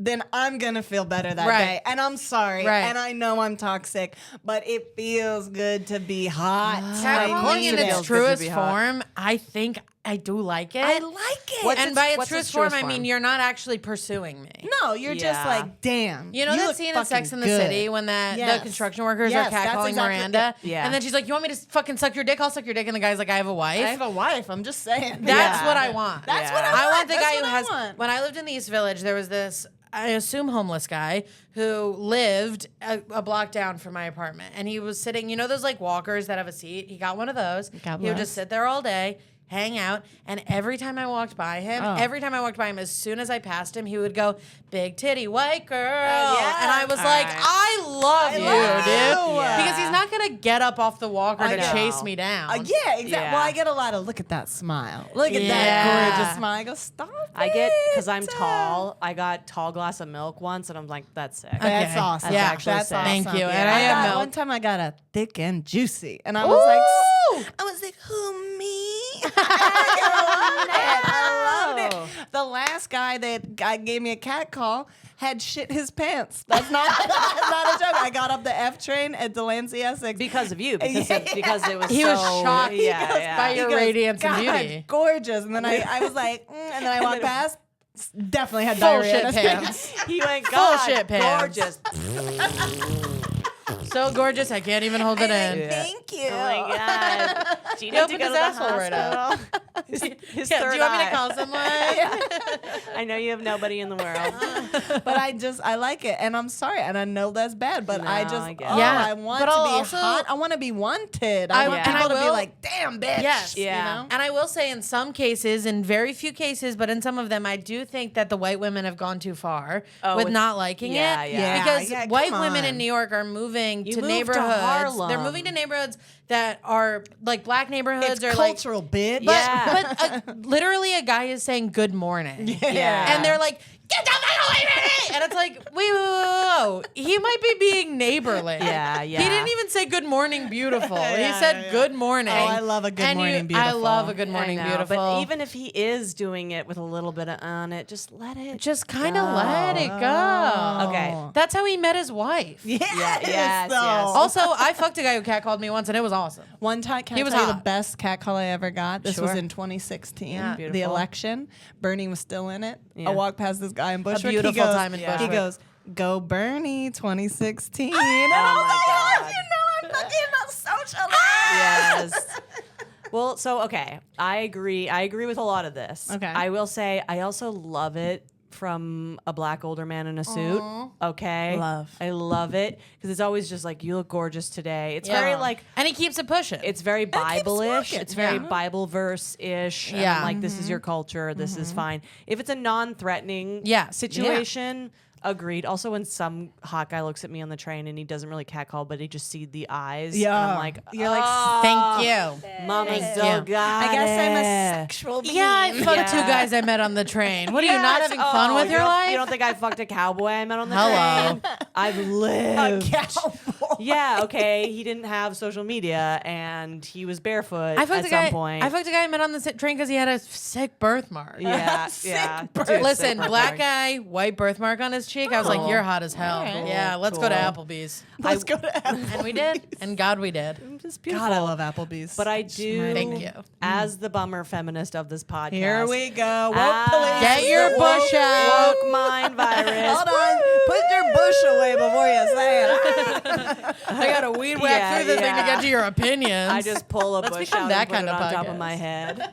[SPEAKER 2] then I'm going to feel better that
[SPEAKER 1] Right.
[SPEAKER 2] day. And I'm sorry.
[SPEAKER 1] Right.
[SPEAKER 2] And I know I'm toxic, but it feels good to be hot.
[SPEAKER 1] Catcalling in
[SPEAKER 3] It
[SPEAKER 1] its
[SPEAKER 3] feels good to
[SPEAKER 1] truest
[SPEAKER 3] be hot.
[SPEAKER 1] form, I think I do like it.
[SPEAKER 2] I like it.
[SPEAKER 3] What's
[SPEAKER 1] and
[SPEAKER 3] its-
[SPEAKER 1] by its
[SPEAKER 3] what's
[SPEAKER 1] truest
[SPEAKER 3] its
[SPEAKER 1] form,
[SPEAKER 3] truest
[SPEAKER 1] I mean
[SPEAKER 3] form?
[SPEAKER 1] you're not actually pursuing me.
[SPEAKER 2] No, you're just
[SPEAKER 3] Yeah.
[SPEAKER 2] like, damn.
[SPEAKER 1] You know that
[SPEAKER 2] look
[SPEAKER 1] scene in Sex
[SPEAKER 2] fucking
[SPEAKER 1] in the
[SPEAKER 2] good.
[SPEAKER 1] City when the
[SPEAKER 2] Yes.
[SPEAKER 1] construction workers
[SPEAKER 2] Yes,
[SPEAKER 1] are
[SPEAKER 2] that's
[SPEAKER 1] catcalling
[SPEAKER 2] exactly-
[SPEAKER 1] Miranda?
[SPEAKER 3] yeah.
[SPEAKER 1] And then she's like, you want me to fucking suck your dick? I'll suck your dick. And the guy's like, I have a wife.
[SPEAKER 2] I have a wife. I'm just saying.
[SPEAKER 1] That's
[SPEAKER 3] Yeah.
[SPEAKER 1] what I want.
[SPEAKER 2] That's
[SPEAKER 3] Yeah.
[SPEAKER 2] what I
[SPEAKER 1] I
[SPEAKER 2] want.
[SPEAKER 1] want the
[SPEAKER 2] That's
[SPEAKER 1] guy
[SPEAKER 2] what
[SPEAKER 1] who
[SPEAKER 2] I
[SPEAKER 1] has.
[SPEAKER 2] want.
[SPEAKER 1] When I lived in the East Village, there was this, I assume, homeless guy who lived a block down from my apartment, and he was sitting. You know those like walkers that have a seat? He got one of those.
[SPEAKER 2] God
[SPEAKER 1] He would
[SPEAKER 2] bless.
[SPEAKER 1] just sit there all day, hang out, and every time I walked by him, as soon as I passed him, he would go, "Big titty white girl,"
[SPEAKER 2] yeah.
[SPEAKER 1] and I was
[SPEAKER 3] All
[SPEAKER 1] like,
[SPEAKER 3] right.
[SPEAKER 1] "I love you,
[SPEAKER 2] love
[SPEAKER 1] dude,"
[SPEAKER 2] you.
[SPEAKER 3] Yeah.
[SPEAKER 1] because he's not gonna get up off the walker
[SPEAKER 2] I
[SPEAKER 1] to
[SPEAKER 2] know.
[SPEAKER 1] chase me down.
[SPEAKER 2] Yeah, exactly.
[SPEAKER 3] Yeah.
[SPEAKER 2] Well, I get a lot of look at that smile. Look at
[SPEAKER 1] Yeah.
[SPEAKER 2] that gorgeous smile. I go, stop
[SPEAKER 3] I get because I'm
[SPEAKER 2] it.
[SPEAKER 3] tall. I got tall glass of milk once, and I'm like, that's sick.
[SPEAKER 2] That's
[SPEAKER 1] Okay.
[SPEAKER 2] awesome.
[SPEAKER 1] Yeah.
[SPEAKER 3] actually
[SPEAKER 2] That's
[SPEAKER 3] sick.
[SPEAKER 2] awesome.
[SPEAKER 1] Thank you.
[SPEAKER 3] Yeah.
[SPEAKER 1] And I have milk.
[SPEAKER 2] One time I got a thick and juicy, and I was like,
[SPEAKER 1] Ooh!
[SPEAKER 2] I was like, who me? I loved it. The last guy that gave me a cat call had shit his pants. That's not that's not a joke. I got up the F train at Delancey, Essex.
[SPEAKER 3] Because of you, because it was
[SPEAKER 1] He
[SPEAKER 3] so,
[SPEAKER 1] was shocked
[SPEAKER 3] Yeah,
[SPEAKER 1] by
[SPEAKER 2] He
[SPEAKER 1] your
[SPEAKER 2] goes,
[SPEAKER 1] radiance and
[SPEAKER 2] "God,
[SPEAKER 1] beauty."
[SPEAKER 2] gorgeous. And then I was like, and then I walked past. Definitely had
[SPEAKER 1] Full
[SPEAKER 2] diarrhea.
[SPEAKER 1] shit
[SPEAKER 2] in his
[SPEAKER 1] pants.
[SPEAKER 3] He went,
[SPEAKER 1] Full
[SPEAKER 3] God,
[SPEAKER 1] shit pants.
[SPEAKER 3] gorgeous.
[SPEAKER 1] So gorgeous, I can't even hold it in.
[SPEAKER 3] Yeah.
[SPEAKER 2] Thank you.
[SPEAKER 3] Oh my God. Do you
[SPEAKER 1] He
[SPEAKER 3] need to
[SPEAKER 1] opened
[SPEAKER 3] go
[SPEAKER 1] his
[SPEAKER 3] to the
[SPEAKER 1] asshole right up.
[SPEAKER 3] hospital? His
[SPEAKER 1] Yeah,
[SPEAKER 3] third
[SPEAKER 1] do you want me
[SPEAKER 3] eye.
[SPEAKER 1] to call someone?
[SPEAKER 3] I know you have nobody in the world.
[SPEAKER 2] But I like it, and I'm sorry, and I know that's bad, but
[SPEAKER 3] No,
[SPEAKER 2] I just,
[SPEAKER 3] I get
[SPEAKER 2] oh,
[SPEAKER 3] it.
[SPEAKER 1] Yeah,
[SPEAKER 2] I want
[SPEAKER 1] but
[SPEAKER 2] to
[SPEAKER 1] I'll
[SPEAKER 2] be
[SPEAKER 1] also-
[SPEAKER 2] hot. I want to be wanted. I want
[SPEAKER 1] and
[SPEAKER 2] people
[SPEAKER 1] I
[SPEAKER 2] to be
[SPEAKER 1] will-
[SPEAKER 2] like, damn, bitch.
[SPEAKER 1] Yes.
[SPEAKER 3] Yeah.
[SPEAKER 2] You know?
[SPEAKER 1] And I will say, in some cases, in very few cases, but in some of them, I do think that the white women have gone too far with
[SPEAKER 3] with-
[SPEAKER 1] not liking
[SPEAKER 3] yeah,
[SPEAKER 1] it.
[SPEAKER 3] yeah.
[SPEAKER 1] Because
[SPEAKER 2] Yeah,
[SPEAKER 1] white
[SPEAKER 2] come
[SPEAKER 1] women
[SPEAKER 2] on.
[SPEAKER 1] in New York are moving
[SPEAKER 3] You
[SPEAKER 1] to
[SPEAKER 3] moved to
[SPEAKER 1] neighborhoods.
[SPEAKER 3] Harlem.
[SPEAKER 1] They're moving to neighborhoods that are like black neighborhoods
[SPEAKER 2] It's
[SPEAKER 1] or like.
[SPEAKER 2] cultural, bitch.
[SPEAKER 1] But,
[SPEAKER 3] Yeah.
[SPEAKER 1] but literally, a guy is saying "Good morning,"
[SPEAKER 3] Yeah.
[SPEAKER 1] and they're like, "Get the fuck away from me!" And it's like, whoa. He might be being neighborly.
[SPEAKER 3] Yeah,
[SPEAKER 1] He
[SPEAKER 3] yeah.
[SPEAKER 1] didn't even say "Good morning, beautiful." He
[SPEAKER 2] Yeah,
[SPEAKER 1] said
[SPEAKER 2] yeah.
[SPEAKER 1] "Good morning."
[SPEAKER 2] Oh, I love a good
[SPEAKER 1] And
[SPEAKER 2] morning,
[SPEAKER 1] I
[SPEAKER 2] beautiful.
[SPEAKER 1] love a good
[SPEAKER 3] I
[SPEAKER 1] morning,
[SPEAKER 3] know,
[SPEAKER 1] beautiful.
[SPEAKER 3] But even if he is doing it with a little bit on it, just let it.
[SPEAKER 1] just kind of
[SPEAKER 3] go.
[SPEAKER 1] let it go.
[SPEAKER 3] Okay.
[SPEAKER 1] That's how he met his wife.
[SPEAKER 2] Yes,
[SPEAKER 3] yes,
[SPEAKER 2] though.
[SPEAKER 3] yes.
[SPEAKER 1] Also, I fucked a guy who catcalled me once, and it was awesome.
[SPEAKER 2] One time, can
[SPEAKER 1] He
[SPEAKER 2] I
[SPEAKER 1] was
[SPEAKER 2] tell you the
[SPEAKER 1] hot.
[SPEAKER 2] best cat call I ever got? This was
[SPEAKER 1] Sure.
[SPEAKER 2] in 2016,
[SPEAKER 1] Yeah.
[SPEAKER 2] the
[SPEAKER 3] Beautiful.
[SPEAKER 2] election. Bernie was still in it.
[SPEAKER 3] Yeah.
[SPEAKER 2] I walked past this guy in Bushwick.
[SPEAKER 1] beautiful
[SPEAKER 2] he goes,
[SPEAKER 1] time in
[SPEAKER 2] He
[SPEAKER 1] Bushwick.
[SPEAKER 2] goes, "Go Bernie, 2016." And
[SPEAKER 3] Oh
[SPEAKER 2] I was
[SPEAKER 3] my
[SPEAKER 2] like,
[SPEAKER 3] God.
[SPEAKER 2] "Oh, you know, I'm fucking a socialist."
[SPEAKER 3] Yes. Well, so okay, I agree. I agree with a lot of this.
[SPEAKER 2] Okay.
[SPEAKER 3] I will say I also love it from a black older man in a suit. Okay.
[SPEAKER 2] Love.
[SPEAKER 3] I love it because it's always just like, you look gorgeous today. It's very like,
[SPEAKER 1] and he keeps it pushing.
[SPEAKER 3] it's very
[SPEAKER 2] keeps
[SPEAKER 3] Bible-ish.
[SPEAKER 2] working.
[SPEAKER 3] It's very
[SPEAKER 1] Yeah.
[SPEAKER 3] Bible verse-ish.
[SPEAKER 1] Yeah.
[SPEAKER 3] And like, this is your culture. This is fine. If it's a non-threatening
[SPEAKER 1] Yeah.
[SPEAKER 3] situation, agreed. Also, when some hot guy looks at me on the train and he doesn't really catcall, but he just see the eyes.
[SPEAKER 2] Yeah.
[SPEAKER 3] And I'm like,
[SPEAKER 2] You're like,
[SPEAKER 1] Thank you.
[SPEAKER 3] Mama
[SPEAKER 1] Thank
[SPEAKER 3] still
[SPEAKER 1] you.
[SPEAKER 3] got
[SPEAKER 2] I guess I'm a
[SPEAKER 3] it.
[SPEAKER 2] sexual being.
[SPEAKER 1] Yeah, I fucked
[SPEAKER 3] Yeah.
[SPEAKER 1] two guys I met on the train. What are you not
[SPEAKER 3] Yes.
[SPEAKER 1] having fun with
[SPEAKER 3] you
[SPEAKER 1] your
[SPEAKER 3] don't-
[SPEAKER 1] life?
[SPEAKER 3] You don't think I fucked a cowboy I met on the
[SPEAKER 1] Hello.
[SPEAKER 3] train? I've lived.
[SPEAKER 2] Cowboy.
[SPEAKER 3] Yeah, okay. He didn't have social media and he was barefoot
[SPEAKER 1] I fucked
[SPEAKER 3] at
[SPEAKER 1] a guy.
[SPEAKER 3] some point.
[SPEAKER 1] I fucked a guy I met on the train because he had a sick birthmark.
[SPEAKER 3] Yeah,
[SPEAKER 2] Sick
[SPEAKER 3] yeah.
[SPEAKER 2] birth-
[SPEAKER 3] Dude,
[SPEAKER 1] Listen,
[SPEAKER 3] sick
[SPEAKER 1] black
[SPEAKER 3] birthmark.
[SPEAKER 1] guy, white birthmark on his cheek. I was like,
[SPEAKER 3] Cool.
[SPEAKER 1] "You're hot as hell."
[SPEAKER 2] Alright.
[SPEAKER 1] Yeah, let's go to
[SPEAKER 3] Cool.
[SPEAKER 1] Applebee's,
[SPEAKER 2] Let's go to Applebee's.
[SPEAKER 1] and we did, and God, we did.
[SPEAKER 3] It's beautiful.
[SPEAKER 2] God, I love Applebee's.
[SPEAKER 3] But I do.
[SPEAKER 1] Thank you.
[SPEAKER 3] As the bummer feminist of this podcast.
[SPEAKER 2] Here we go. Woke
[SPEAKER 3] as
[SPEAKER 2] police.
[SPEAKER 1] Get your
[SPEAKER 3] the
[SPEAKER 1] bush
[SPEAKER 3] woke-
[SPEAKER 1] out.
[SPEAKER 3] Woke mind virus.
[SPEAKER 2] Hold on. Put your bush away before you say it.
[SPEAKER 1] I got to weed whack
[SPEAKER 3] Yeah,
[SPEAKER 1] through this thing to
[SPEAKER 3] yeah.
[SPEAKER 1] get to your opinions.
[SPEAKER 3] I just pull a
[SPEAKER 1] Let's
[SPEAKER 3] bush
[SPEAKER 1] become
[SPEAKER 3] out
[SPEAKER 1] that
[SPEAKER 3] and put
[SPEAKER 1] kind
[SPEAKER 3] it
[SPEAKER 1] of
[SPEAKER 3] on top of
[SPEAKER 1] podcast.
[SPEAKER 3] my head.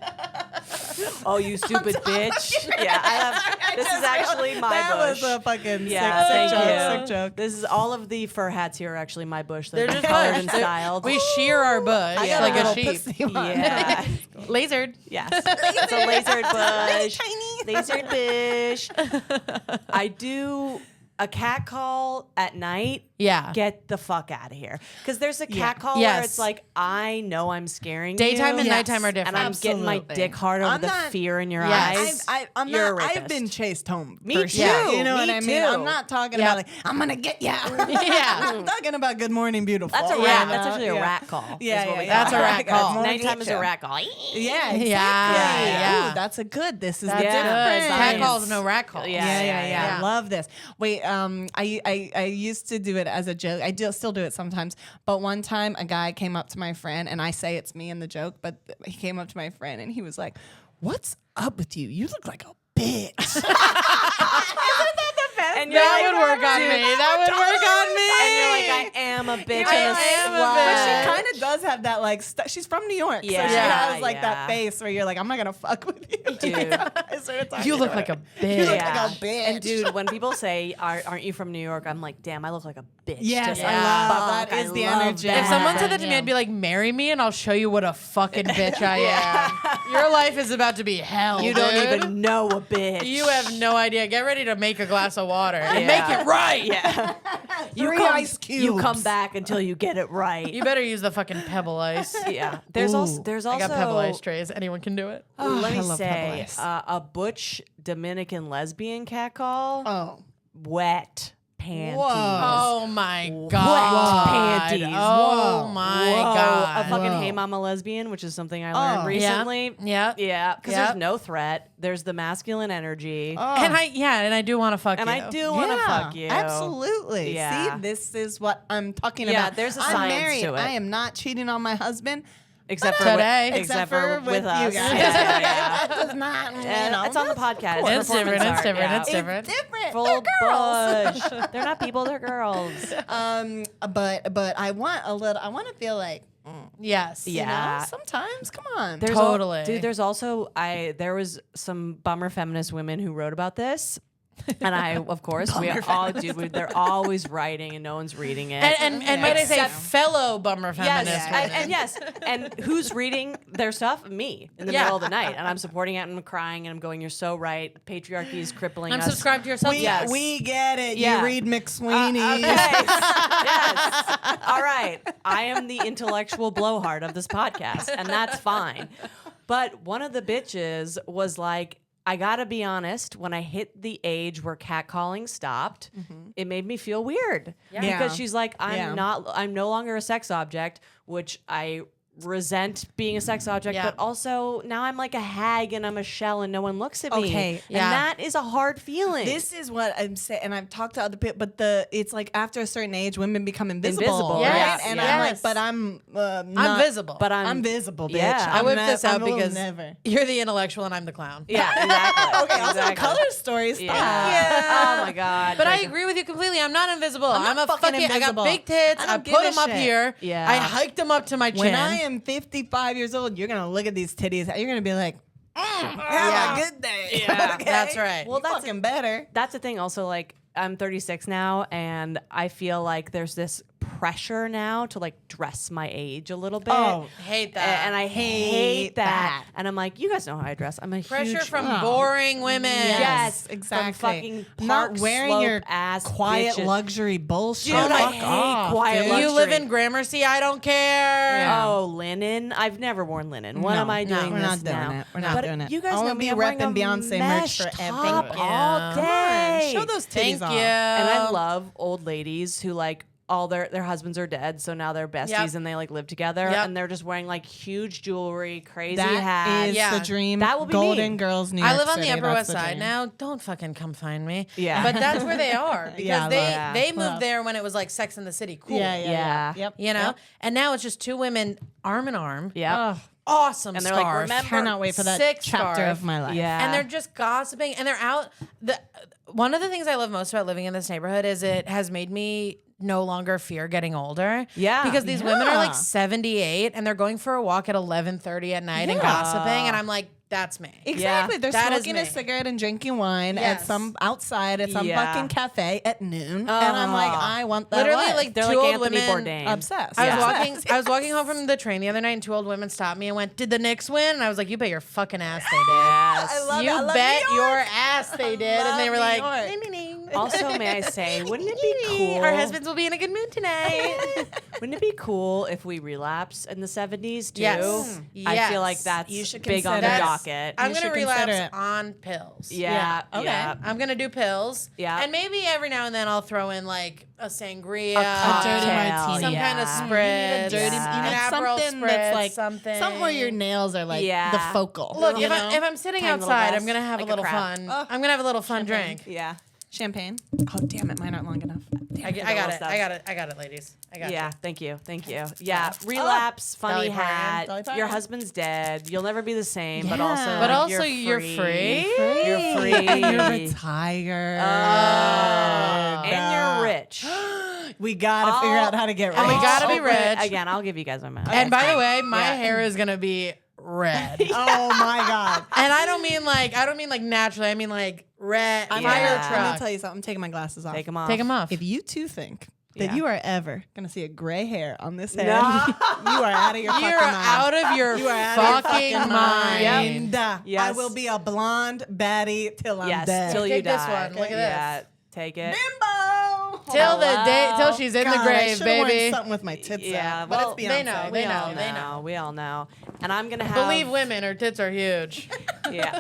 [SPEAKER 3] Oh, you stupid bitch. Yeah, I have. This is actually my bush.
[SPEAKER 2] That was a fucking
[SPEAKER 3] Thank
[SPEAKER 2] sick joke.
[SPEAKER 3] This is all of the fur hats here are actually my bush.
[SPEAKER 1] They're
[SPEAKER 3] They're
[SPEAKER 1] just
[SPEAKER 3] colored
[SPEAKER 1] bush.
[SPEAKER 3] and styled.
[SPEAKER 1] We shear our bush
[SPEAKER 2] I got
[SPEAKER 1] like a
[SPEAKER 2] little
[SPEAKER 1] sheep.
[SPEAKER 2] pussy one.
[SPEAKER 3] Yeah.
[SPEAKER 1] Lasered.
[SPEAKER 3] Yes. It's a lasered bush.
[SPEAKER 2] Tiny.
[SPEAKER 3] Lasered bush. I do a cat call at night.
[SPEAKER 1] Yeah.
[SPEAKER 3] Get the fuck out of here. Because there's a cat call
[SPEAKER 1] Yes.
[SPEAKER 3] where it's like, I know I'm scaring
[SPEAKER 1] Daytime
[SPEAKER 3] you.
[SPEAKER 1] and
[SPEAKER 2] Yes.
[SPEAKER 1] nighttime are different.
[SPEAKER 3] And I'm getting my
[SPEAKER 2] Absolutely.
[SPEAKER 3] dick hard over
[SPEAKER 2] I'm
[SPEAKER 3] the
[SPEAKER 2] not-
[SPEAKER 3] fear in your
[SPEAKER 1] Yes.
[SPEAKER 3] eyes.
[SPEAKER 2] I'm
[SPEAKER 3] You're a
[SPEAKER 2] not. I've
[SPEAKER 3] rapist.
[SPEAKER 2] been chased home.
[SPEAKER 3] Me
[SPEAKER 2] for
[SPEAKER 3] too.
[SPEAKER 2] sure. You know
[SPEAKER 3] Me
[SPEAKER 2] what I mean?
[SPEAKER 3] too.
[SPEAKER 2] I'm not talking
[SPEAKER 1] Yeah.
[SPEAKER 2] about like I'm gonna get ya.
[SPEAKER 1] Yeah.
[SPEAKER 2] I'm talking about Good Morning Beautiful.
[SPEAKER 3] That's a
[SPEAKER 1] Yeah.
[SPEAKER 3] rat. That's actually a
[SPEAKER 2] Yeah.
[SPEAKER 3] rat call.
[SPEAKER 2] Yeah,
[SPEAKER 3] is what
[SPEAKER 2] yeah,
[SPEAKER 3] we
[SPEAKER 2] yeah.
[SPEAKER 1] That's a rat call.
[SPEAKER 2] Good morning,
[SPEAKER 3] Nighttime is a
[SPEAKER 2] ya.
[SPEAKER 3] rat call.
[SPEAKER 2] Yeah, exactly.
[SPEAKER 1] Yeah.
[SPEAKER 2] Ooh, that's a good. This is
[SPEAKER 1] That's
[SPEAKER 2] the
[SPEAKER 1] good.
[SPEAKER 2] difference.
[SPEAKER 1] Cat calls, no rat calls.
[SPEAKER 3] Yeah.
[SPEAKER 2] Yeah. Love this. Wait, I used to do it as a joke. Still do it sometimes. But one time, a guy came up to my friend, and I say it's me in the joke, but he came up to my friend, and he was like, "What's up with you? You look like a bitch."
[SPEAKER 3] And you're
[SPEAKER 1] That
[SPEAKER 3] like,
[SPEAKER 1] would work on me. That would work on me.
[SPEAKER 3] And you're like, I am a bitch
[SPEAKER 1] I
[SPEAKER 3] and a
[SPEAKER 1] am a
[SPEAKER 3] slut.
[SPEAKER 2] But
[SPEAKER 1] bitch.
[SPEAKER 2] she kind of does have that like. She's from New York, so she
[SPEAKER 3] Yeah,
[SPEAKER 2] has like
[SPEAKER 3] yeah.
[SPEAKER 2] that face where you're like, "I'm not gonna fuck with you,
[SPEAKER 3] Dude.
[SPEAKER 2] I started talking
[SPEAKER 1] You look
[SPEAKER 2] to
[SPEAKER 1] like
[SPEAKER 2] her.
[SPEAKER 1] a bitch.
[SPEAKER 2] You look
[SPEAKER 3] Yeah.
[SPEAKER 2] like a bitch.
[SPEAKER 3] And dude, when people say, "Aren't you from New York?" I'm like, "Damn, I look like a bitch."
[SPEAKER 2] Yes,
[SPEAKER 3] to
[SPEAKER 2] I
[SPEAKER 3] fuck.
[SPEAKER 2] love that.
[SPEAKER 3] I
[SPEAKER 2] Is the
[SPEAKER 3] love
[SPEAKER 2] energy.
[SPEAKER 3] that.
[SPEAKER 1] If someone said that to me,
[SPEAKER 2] Yeah.
[SPEAKER 1] I'd be like, marry me and I'll show you what a fucking bitch I am. Your life is about to be hell.
[SPEAKER 3] You don't
[SPEAKER 1] dude.
[SPEAKER 3] even know a bitch.
[SPEAKER 1] You have no idea. Get ready to make a glass of water and
[SPEAKER 3] Yeah.
[SPEAKER 1] make it right.
[SPEAKER 3] Yeah. You
[SPEAKER 2] Three
[SPEAKER 3] come,
[SPEAKER 2] ice
[SPEAKER 3] You come
[SPEAKER 2] cubes.
[SPEAKER 3] back until you get it right.
[SPEAKER 1] You better use the fucking pebble ice.
[SPEAKER 3] Yeah. There's also. There's
[SPEAKER 1] I
[SPEAKER 3] also.
[SPEAKER 1] got pebble ice trays. Anyone can do it.
[SPEAKER 3] Let
[SPEAKER 2] I
[SPEAKER 3] me
[SPEAKER 2] love pebble
[SPEAKER 3] say,
[SPEAKER 2] ice.
[SPEAKER 3] a butch Dominican lesbian catcall.
[SPEAKER 2] Oh.
[SPEAKER 3] Wet panties.
[SPEAKER 2] Whoa.
[SPEAKER 1] Oh my god.
[SPEAKER 3] panties.
[SPEAKER 1] Oh
[SPEAKER 2] Whoa.
[SPEAKER 1] my
[SPEAKER 3] Whoa,
[SPEAKER 1] god.
[SPEAKER 3] a fucking
[SPEAKER 2] Whoa.
[SPEAKER 3] hey mama lesbian, which is something I learned
[SPEAKER 2] Oh.
[SPEAKER 3] recently.
[SPEAKER 1] Yeah.
[SPEAKER 3] Yeah, because
[SPEAKER 1] Yep.
[SPEAKER 3] there's no threat. There's the masculine energy.
[SPEAKER 2] Oh.
[SPEAKER 1] And I do want to fuck
[SPEAKER 3] And
[SPEAKER 1] you.
[SPEAKER 3] I do want to fuck you.
[SPEAKER 2] Absolutely.
[SPEAKER 3] Yeah.
[SPEAKER 2] See, this is what I'm talking
[SPEAKER 3] Yeah,
[SPEAKER 2] about.
[SPEAKER 3] there's a
[SPEAKER 2] I'm
[SPEAKER 3] science
[SPEAKER 2] married.
[SPEAKER 3] to it.
[SPEAKER 2] I am not cheating on my husband.
[SPEAKER 3] Except for
[SPEAKER 1] Today.
[SPEAKER 3] except for with
[SPEAKER 2] you
[SPEAKER 3] us.
[SPEAKER 2] guys.
[SPEAKER 3] Yeah,
[SPEAKER 2] That does not,
[SPEAKER 3] yeah.
[SPEAKER 2] you know,
[SPEAKER 3] It's on the
[SPEAKER 2] that's
[SPEAKER 3] podcast.
[SPEAKER 2] cool.
[SPEAKER 1] It's different.
[SPEAKER 3] Performance
[SPEAKER 1] It's
[SPEAKER 3] art,
[SPEAKER 1] different.
[SPEAKER 3] yeah.
[SPEAKER 1] It's different.
[SPEAKER 2] It's different.
[SPEAKER 3] Full
[SPEAKER 2] They're girls.
[SPEAKER 3] bush. They're not people. They're girls.
[SPEAKER 2] But I want a little. I want to feel like.
[SPEAKER 1] Yes.
[SPEAKER 2] You
[SPEAKER 3] Yeah.
[SPEAKER 2] know, sometimes, come on.
[SPEAKER 3] There's
[SPEAKER 1] Totally.
[SPEAKER 3] dude. There's also there was some bummer feminist women who wrote about this, and I of course they're always writing and no one's reading it.
[SPEAKER 1] And might I say,
[SPEAKER 3] Except-
[SPEAKER 1] fellow bummer feminists.
[SPEAKER 3] Yes, and yes, and who's reading their stuff? Me in the
[SPEAKER 1] Yeah.
[SPEAKER 3] middle of the night, and I'm supporting it and I'm crying and I'm going, "You're so right. Patriarchy is crippling
[SPEAKER 1] I'm
[SPEAKER 3] us."
[SPEAKER 1] subscribed to yourself.
[SPEAKER 3] Yes.
[SPEAKER 2] We get it.
[SPEAKER 3] Yeah.
[SPEAKER 2] You read McSweeney.
[SPEAKER 3] Okay. Yes. All right. I am the intellectual blowhard of this podcast, and that's fine. But one of the bitches was like, I gotta be honest, when I hit the age where catcalling stopped, it made me feel weird.
[SPEAKER 1] Yeah.
[SPEAKER 3] Because she's like,
[SPEAKER 2] Yeah.
[SPEAKER 3] I'm no longer a sex object, which I resent being a sex object,
[SPEAKER 1] Yeah.
[SPEAKER 3] but also now I'm like a hag and I'm a shell and no one looks at me.
[SPEAKER 2] Okay.
[SPEAKER 3] And
[SPEAKER 1] Yeah.
[SPEAKER 3] that is a hard feeling.
[SPEAKER 2] This is what I'm saying, and I've talked to other people, but it's like after a certain age, women become invisible.
[SPEAKER 3] Invisible,
[SPEAKER 2] right?
[SPEAKER 1] yes,
[SPEAKER 2] And
[SPEAKER 1] yes.
[SPEAKER 2] I'm like, but I'm
[SPEAKER 1] I'm
[SPEAKER 2] not,
[SPEAKER 1] visible.
[SPEAKER 3] but
[SPEAKER 2] I'm visible, bitch.
[SPEAKER 3] Yeah.
[SPEAKER 1] I
[SPEAKER 2] I'm
[SPEAKER 1] whipped
[SPEAKER 2] not-
[SPEAKER 1] this out
[SPEAKER 2] I will
[SPEAKER 1] because
[SPEAKER 2] never.
[SPEAKER 1] you're the intellectual and I'm the clown.
[SPEAKER 3] Yeah, exactly.
[SPEAKER 2] Okay, also
[SPEAKER 3] exactly.
[SPEAKER 2] color stories. Stop.
[SPEAKER 3] Yeah. Oh my god.
[SPEAKER 1] But I agree with you completely. I'm not invisible. I'm
[SPEAKER 2] not
[SPEAKER 1] a
[SPEAKER 2] fucking
[SPEAKER 1] fucking. I got
[SPEAKER 2] invisible.
[SPEAKER 1] big tits.
[SPEAKER 2] I
[SPEAKER 1] I,
[SPEAKER 2] don't
[SPEAKER 1] put
[SPEAKER 2] give a
[SPEAKER 1] them up
[SPEAKER 2] shit.
[SPEAKER 1] here.
[SPEAKER 3] Yeah.
[SPEAKER 1] I hiked them up to my chin.
[SPEAKER 2] When I am 55 years old, you're gonna look at these titties. You're gonna be like, have a good day.
[SPEAKER 3] Yeah,
[SPEAKER 2] Okay?
[SPEAKER 1] that's right.
[SPEAKER 2] Well, that's fucking better.
[SPEAKER 3] That's the thing. Also, like, I'm 36 now, and I feel like there's this pressure now to like dress my age a little bit.
[SPEAKER 2] Oh,
[SPEAKER 1] hate that.
[SPEAKER 3] And I hate that. And I'm like, you guys know how I dress. I'm a
[SPEAKER 1] Pressure
[SPEAKER 3] huge
[SPEAKER 1] from boring women.
[SPEAKER 3] Yes,
[SPEAKER 2] exactly.
[SPEAKER 3] From fucking
[SPEAKER 2] Not
[SPEAKER 3] Park
[SPEAKER 2] wearing
[SPEAKER 3] Slope
[SPEAKER 2] your
[SPEAKER 3] ass
[SPEAKER 2] quiet
[SPEAKER 3] bitches.
[SPEAKER 2] luxury bullshit.
[SPEAKER 3] Dude, I
[SPEAKER 2] Fuck
[SPEAKER 3] hate
[SPEAKER 2] off,
[SPEAKER 3] quiet
[SPEAKER 2] dude.
[SPEAKER 3] luxury.
[SPEAKER 1] You live in Gramercy. I don't care.
[SPEAKER 2] Yeah.
[SPEAKER 3] Oh, linen. I've never worn linen. What
[SPEAKER 2] No,
[SPEAKER 3] am I
[SPEAKER 2] no,
[SPEAKER 3] doing
[SPEAKER 2] we're
[SPEAKER 3] this
[SPEAKER 2] not doing
[SPEAKER 3] now?
[SPEAKER 2] it. We're not
[SPEAKER 3] But
[SPEAKER 2] doing it.
[SPEAKER 3] You guys
[SPEAKER 2] I
[SPEAKER 3] know
[SPEAKER 2] wanna
[SPEAKER 3] me.
[SPEAKER 2] be
[SPEAKER 3] I'm wearing
[SPEAKER 2] repping
[SPEAKER 3] a
[SPEAKER 2] Beyonce merch
[SPEAKER 3] mesh
[SPEAKER 2] for
[SPEAKER 3] top
[SPEAKER 2] everything.
[SPEAKER 3] all
[SPEAKER 1] Yeah.
[SPEAKER 3] day.
[SPEAKER 2] Show those titties
[SPEAKER 1] Thank
[SPEAKER 2] off.
[SPEAKER 1] you.
[SPEAKER 3] And I love old ladies who like all their husbands are dead, so now they're besties
[SPEAKER 1] Yep.
[SPEAKER 3] and they like live together,
[SPEAKER 1] Yep.
[SPEAKER 3] and they're just wearing like huge jewelry, crazy
[SPEAKER 2] That
[SPEAKER 3] hats.
[SPEAKER 2] is
[SPEAKER 1] Yeah.
[SPEAKER 2] the dream.
[SPEAKER 3] That will be
[SPEAKER 2] Golden
[SPEAKER 3] me.
[SPEAKER 2] Girls, New York
[SPEAKER 1] I live on the
[SPEAKER 2] City.
[SPEAKER 1] Upper
[SPEAKER 2] That's
[SPEAKER 1] West
[SPEAKER 2] the
[SPEAKER 1] Side
[SPEAKER 2] dream.
[SPEAKER 1] now. Don't fucking come find me.
[SPEAKER 3] Yeah.
[SPEAKER 1] But that's where they are because
[SPEAKER 2] Yeah,
[SPEAKER 1] they
[SPEAKER 2] love.
[SPEAKER 1] moved there when it was like Sex in the City. Cool.
[SPEAKER 3] Yeah.
[SPEAKER 2] Yep.
[SPEAKER 1] You know?
[SPEAKER 2] Yep.
[SPEAKER 1] And now it's just two women arm in arm.
[SPEAKER 3] Yeah.
[SPEAKER 2] Oh,
[SPEAKER 1] Awesome
[SPEAKER 3] And they're like,
[SPEAKER 1] scarf.
[SPEAKER 3] remember-
[SPEAKER 2] cannot wait for that
[SPEAKER 1] Sick
[SPEAKER 2] chapter
[SPEAKER 1] scarf.
[SPEAKER 2] of my life.
[SPEAKER 3] Yeah.
[SPEAKER 1] And they're just gossiping and they're out. One of the things I love most about living in this neighborhood is it has made me no longer fear getting older.
[SPEAKER 3] Yeah.
[SPEAKER 1] Because these women are like
[SPEAKER 2] Yeah.
[SPEAKER 1] 78 and they're going for a walk at 11:30 at night and gossiping. And I'm like, that's me.
[SPEAKER 2] Exactly. They're
[SPEAKER 1] That is
[SPEAKER 2] smoking a
[SPEAKER 1] me.
[SPEAKER 2] cigarette and drinking wine
[SPEAKER 1] Yes.
[SPEAKER 2] at some outside at some
[SPEAKER 3] Yeah.
[SPEAKER 2] fucking cafe at noon. And I'm like, I want that
[SPEAKER 1] Literally,
[SPEAKER 2] life.
[SPEAKER 1] like,
[SPEAKER 3] They're
[SPEAKER 1] two
[SPEAKER 3] like
[SPEAKER 1] old
[SPEAKER 3] Anthony
[SPEAKER 1] women
[SPEAKER 3] Bourdain.
[SPEAKER 2] obsessed.
[SPEAKER 1] I
[SPEAKER 3] Yeah.
[SPEAKER 1] was walking home from the train the other night, and two old women stopped me and went, "Did the Knicks win?" And I was like, "You bet your fucking ass they did.
[SPEAKER 3] Yes.
[SPEAKER 2] I love it.
[SPEAKER 1] You
[SPEAKER 2] I love
[SPEAKER 1] bet
[SPEAKER 2] New York.
[SPEAKER 1] your ass they did." And they were
[SPEAKER 2] love
[SPEAKER 1] like,
[SPEAKER 2] New York.
[SPEAKER 1] "Ding, ding, ding."
[SPEAKER 3] Also, may I say, wouldn't it be cool?
[SPEAKER 1] Our husbands will be in a good mood tonight.
[SPEAKER 3] Wouldn't it be cool if we relapse in the 70s too?
[SPEAKER 1] Yes.
[SPEAKER 3] I feel
[SPEAKER 1] Yes.
[SPEAKER 3] like that's
[SPEAKER 2] You should
[SPEAKER 3] big on the
[SPEAKER 2] consider it.
[SPEAKER 3] docket.
[SPEAKER 1] I'm
[SPEAKER 2] You
[SPEAKER 1] gonna
[SPEAKER 2] should consider
[SPEAKER 1] relapse
[SPEAKER 2] it.
[SPEAKER 1] on pills.
[SPEAKER 3] Yeah.
[SPEAKER 2] Okay.
[SPEAKER 3] Yeah.
[SPEAKER 1] I'm gonna do pills.
[SPEAKER 3] Yeah.
[SPEAKER 1] And maybe every now and then I'll throw in like a sangria,
[SPEAKER 3] A
[SPEAKER 2] dirty
[SPEAKER 3] cocktail,
[SPEAKER 2] martini.
[SPEAKER 1] some
[SPEAKER 3] yeah.
[SPEAKER 1] kind of spread,
[SPEAKER 2] dirty,
[SPEAKER 3] Yeah.
[SPEAKER 2] you need
[SPEAKER 1] an Aperol
[SPEAKER 2] something
[SPEAKER 1] spritz,
[SPEAKER 2] that's like
[SPEAKER 1] something
[SPEAKER 2] where your nails are like
[SPEAKER 3] Yeah.
[SPEAKER 2] the focal.
[SPEAKER 1] Look,
[SPEAKER 2] you
[SPEAKER 1] if
[SPEAKER 2] know?
[SPEAKER 1] I'm sitting
[SPEAKER 3] Tiny little
[SPEAKER 1] outside,
[SPEAKER 3] glass,
[SPEAKER 1] I'm gonna have
[SPEAKER 3] like
[SPEAKER 1] a
[SPEAKER 3] a
[SPEAKER 1] little
[SPEAKER 3] crab.
[SPEAKER 1] fun. I'm gonna have a little fun drink.
[SPEAKER 3] Yeah.
[SPEAKER 2] champagne. Oh damn it, mine aren't long enough.
[SPEAKER 1] I got it. I got it, ladies. I got
[SPEAKER 3] Yeah,
[SPEAKER 1] you.
[SPEAKER 3] thank you. Thank you. Yeah, relapse, funny
[SPEAKER 1] Belly party.
[SPEAKER 3] hat.
[SPEAKER 2] Belly party.
[SPEAKER 3] Your husband's dead. You'll never be the same, but
[SPEAKER 2] Yeah.
[SPEAKER 3] also
[SPEAKER 1] But
[SPEAKER 3] like,
[SPEAKER 1] also you're free.
[SPEAKER 3] You're free.
[SPEAKER 2] And you're retired.
[SPEAKER 3] And you're rich.
[SPEAKER 2] We gotta figure out how to get rich.
[SPEAKER 1] And we gotta be
[SPEAKER 3] Over it.
[SPEAKER 1] rich.
[SPEAKER 3] Again, I'll give you guys my money.
[SPEAKER 1] And by the way, my hair is gonna be red.
[SPEAKER 2] Oh my god.
[SPEAKER 1] And I don't mean like naturally. I mean like red fire
[SPEAKER 2] I'm gonna
[SPEAKER 1] truck.
[SPEAKER 2] tell you something. I'm taking my glasses off.
[SPEAKER 3] Take them off.
[SPEAKER 1] Take them off.
[SPEAKER 2] If you two think that
[SPEAKER 3] Yeah.
[SPEAKER 2] you are ever gonna see a gray hair on this head,
[SPEAKER 3] No.
[SPEAKER 2] you are out of your fucking
[SPEAKER 1] You're
[SPEAKER 2] mind.
[SPEAKER 1] out of your
[SPEAKER 2] You are out of your
[SPEAKER 1] fucking
[SPEAKER 2] fucking
[SPEAKER 1] mind.
[SPEAKER 2] mind.
[SPEAKER 3] Yes.
[SPEAKER 2] I will be a blonde baddie till I'm
[SPEAKER 3] Yes,
[SPEAKER 2] dead.
[SPEAKER 3] till you
[SPEAKER 1] Take this
[SPEAKER 3] die.
[SPEAKER 1] one. Look at
[SPEAKER 3] Yeah,
[SPEAKER 1] this.
[SPEAKER 3] take it.
[SPEAKER 2] Bimbo.
[SPEAKER 1] Till the day, till
[SPEAKER 3] Hello.
[SPEAKER 1] she's in the
[SPEAKER 2] God, I
[SPEAKER 1] grave,
[SPEAKER 2] should've worn
[SPEAKER 1] baby.
[SPEAKER 2] something with my tits
[SPEAKER 3] Yeah,
[SPEAKER 2] out. But
[SPEAKER 3] well,
[SPEAKER 2] it's Beyonce.
[SPEAKER 1] they know,
[SPEAKER 3] We
[SPEAKER 1] they
[SPEAKER 3] all
[SPEAKER 1] know, they know.
[SPEAKER 3] We all know. And I'm gonna have
[SPEAKER 1] Believe women, her tits are huge.
[SPEAKER 3] Yeah.